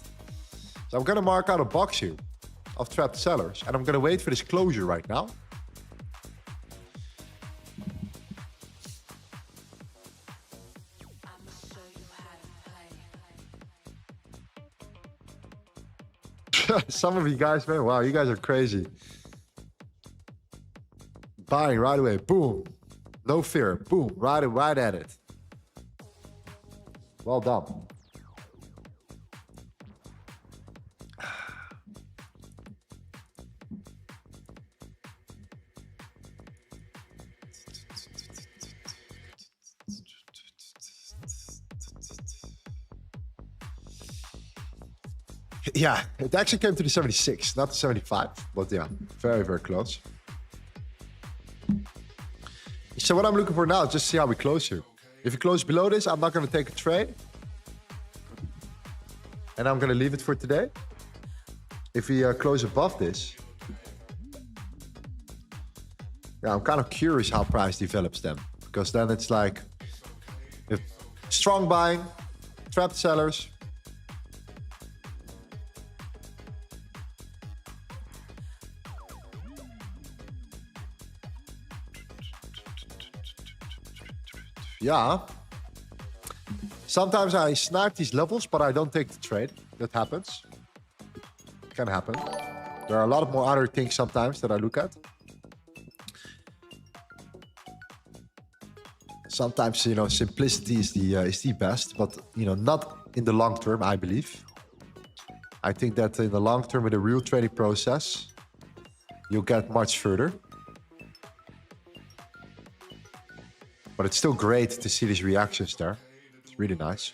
So I'm gonna mark out a box here of trapped sellers, and I'm gonna wait for this closure right now. Some of you guys, man, wow, you guys are crazy. Buying right away, boom. No fear, boom, right at it. Well done. Yeah, it actually came to the 76, not the 75, but yeah, very, very close. So what I'm looking for now is just see how we close here. If you close below this, I'm not going to take a trade. And I'm going to leave it for today. If we close above this, Yeah, I'm kind of curious how price develops then, because then it's like if strong buying, trapped sellers. Yeah. Sometimes I snipe these levels, but I don't take the trade. That happens. It can happen. There are a lot of more other things sometimes that I look at. Sometimes, you know, simplicity is the best, but, you know, not in the long term, I believe. I think that in the long term, with a real trading process, you'll get much further. But it's still great to see these reactions there. It's really nice.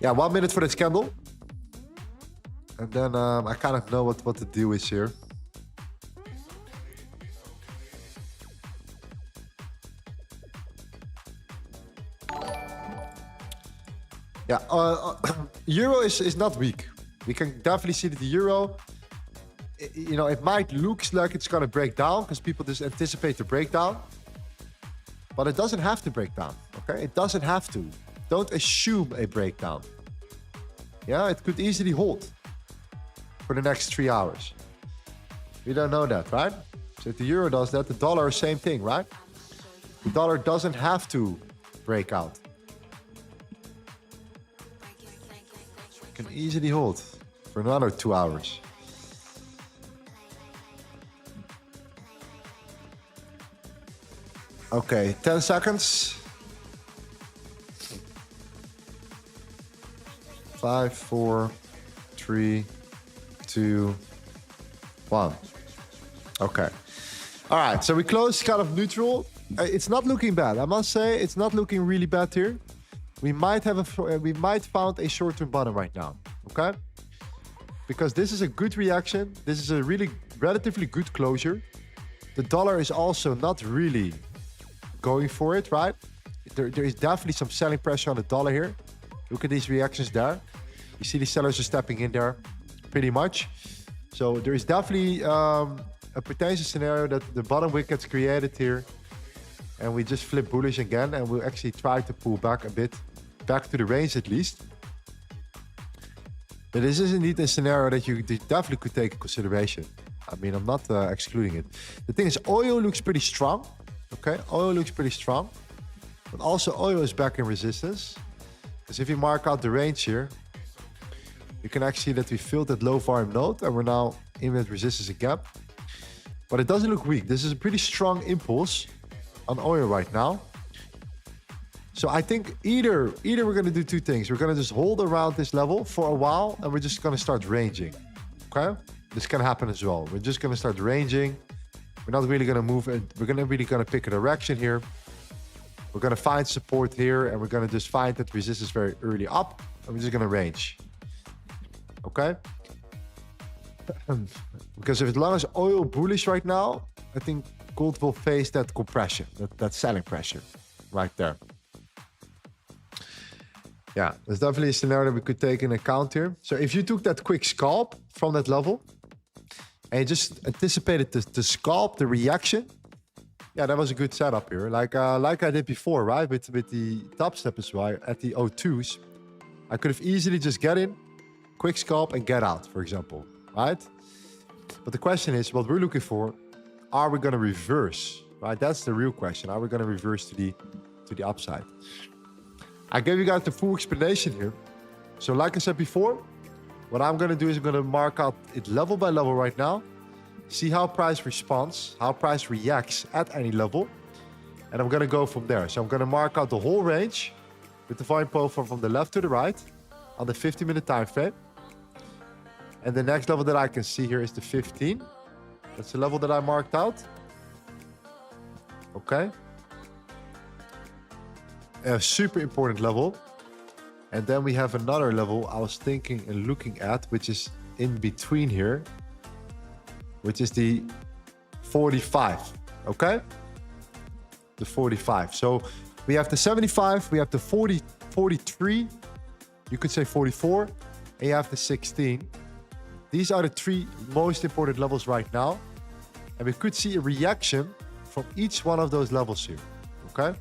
Yeah, 1 minute for this candle. And then I kind of know what the deal is here. Yeah, Euro is not weak. We can definitely see that the Euro, you know, it might look like it's going to break down because people just anticipate the breakdown. But it doesn't have to break down, okay? It doesn't have to. Don't assume a breakdown. Yeah, it could easily hold for the next 3 hours. We don't know that, right? So if the Euro does that, the dollar, same thing, right? The dollar doesn't have to break out. It can easily hold for another 2 hours. Okay, 10 seconds. 5, 4, 3, 2, 1. Okay. All right, so we closed kind of neutral. It's not looking bad. I must say, it's not looking really bad here. We might found a short-term bottom right now, okay? Because this is a good reaction. This is a really relatively good closure. The dollar is also not really going for it, right? There is definitely some selling pressure on the dollar here. Look at these reactions there. You see the sellers are stepping in there pretty much. So there is definitely a potential scenario that the bottom wick gets created here. And we just flip bullish again. And we'll actually try to pull back a bit. Back to the range at least. But this is indeed a scenario that you definitely could take into consideration. I mean, I'm not excluding it. The thing is, oil looks pretty strong. Okay, oil looks pretty strong. But also oil is back in resistance. Because if you mark out the range here, you can actually see that we filled that low volume node and we're now in with resistance and gap. But it doesn't look weak. This is a pretty strong impulse on oil right now. So I think either we're going to do two things. We're going to just hold around this level for a while and we're just going to start ranging. Okay? This can happen as well. We're just going to start ranging. We're not really going to move it. We're really going to pick a direction here. We're going to find support here and we're going to just find that resistance very early up and we're just going to range. Okay? Because as long as oil bullish right now, I think gold will face that compression, that selling pressure right there. Yeah, there's definitely a scenario that we could take into account here. So if you took that quick scalp from that level and you just anticipated the scalp, the reaction, yeah, that was a good setup here. Like I did before, right? With the top step as well at the O2s, I could have easily just get in, quick scalp and get out, for example, right? But the question is, what we're looking for, are we going to reverse, right? That's the real question. Are we going to reverse to the upside? I gave you guys the full explanation here. So like I said before, what I'm going to do is I'm going to mark out it level by level right now. See how price responds, how price reacts at any level. And I'm going to go from there. So I'm going to mark out the whole range with the volume profile from the left to the right on the 50-minute time frame. And the next level that I can see here is the 15. That's the level that I marked out. Okay. A super important level. And then we have another level I was thinking and looking at, which is in between here, which is the 45. Okay. The 45. So we have the 75, we have the 40, 43, you could say 44, and you have the 16. These are the 3 most important levels right now. And we could see a reaction from each one of those levels here, okay?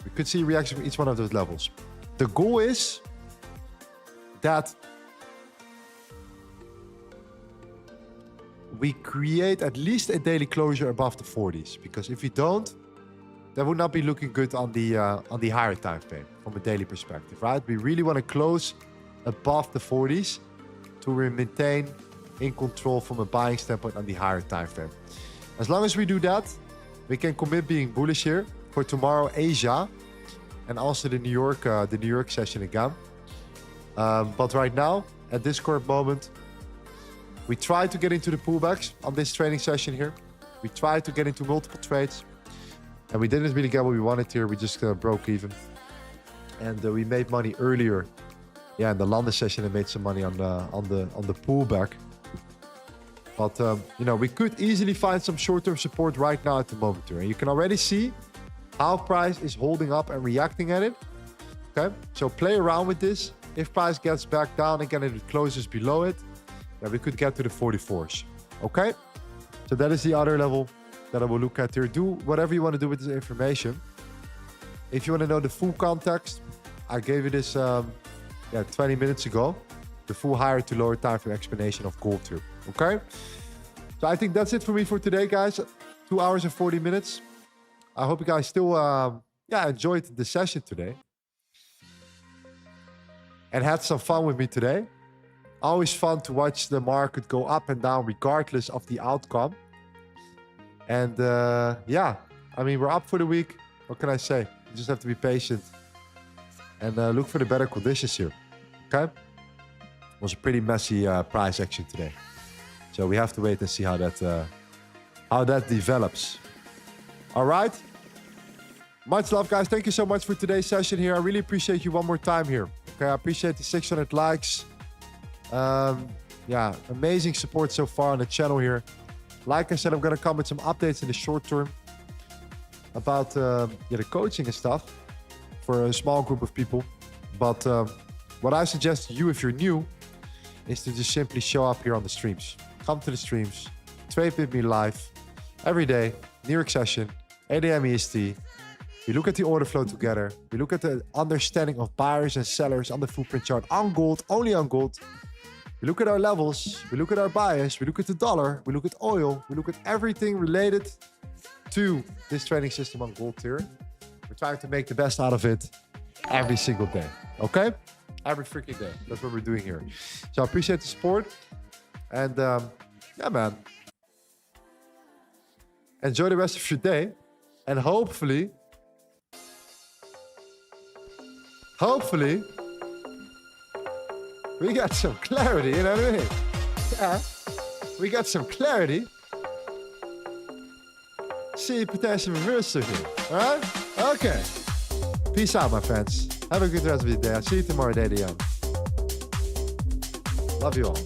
We could see a reaction from each one of those levels. The goal is that we create at least a daily closure above the 40s, because if we don't, that would not be looking good on the higher time frame from a daily perspective, right? We really want to close above the 40s to maintain in control from a buying standpoint on the higher time frame. As long as we do that, we can commit being bullish here for tomorrow, Asia, and also the New York session again. But right now, at this current moment, we try to get into the pullbacks on this trading session here. We tried to get into multiple trades, and we didn't really get what we wanted here. We just broke even, and we made money earlier. Yeah, in the London session, I made some money on the pullback. But you know, we could easily find some short-term support right now at the moment here, and you can already see how price is holding up and reacting at it. Okay, so play around with this. If price gets back down again and it closes below it, then we could get to the 44s. Okay, so that is the other level that I will look at here. Do whatever you want to do with this information. If you want to know the full context, I gave you this 20 minutes ago, the full higher to lower time frame explanation of gold here. Okay, so I think that's it for me for today, guys. 2 hours and 40 minutes. I hope you guys still enjoyed the session today and had some fun with me today. Always fun to watch the market go up and down regardless of the outcome. And yeah, I mean, we're up for the week. What can I say? You just have to be patient and look for the better conditions here. Okay, it was a pretty messy price action today, so we have to wait and see how that develops. All right, much love, guys. Thank you so much for today's session here. I really appreciate you one more time here. Okay, I appreciate the 600 likes. Yeah, amazing support so far on the channel here. Like I said, I'm gonna come with some updates in the short term about the coaching and stuff for a small group of people. But what I suggest to you, if you're new, is to just simply show up here on the streams. Come to the streams, trade with me live every day, New York session, 8 a.m. EST. We look at the order flow together. We look at the understanding of buyers and sellers on the footprint chart on gold, only on gold. We look at our levels. We look at our bias. We look at the dollar. We look at oil. We look at everything related to this trading system on gold here. We're trying to make the best out of it every single day. Okay? Every freaking day. That's what we're doing here. So I appreciate the support. And yeah, man. Enjoy the rest of your day. And hopefully, we got some clarity, you know what I mean? Yeah, we got some clarity. See potential reversal here, all right? Okay. Peace out, my friends. Have a good rest of your day. I'll see you tomorrow at 8 a.m. Love you all.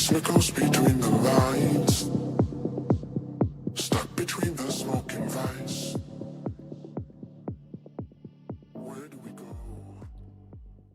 circles between the lines.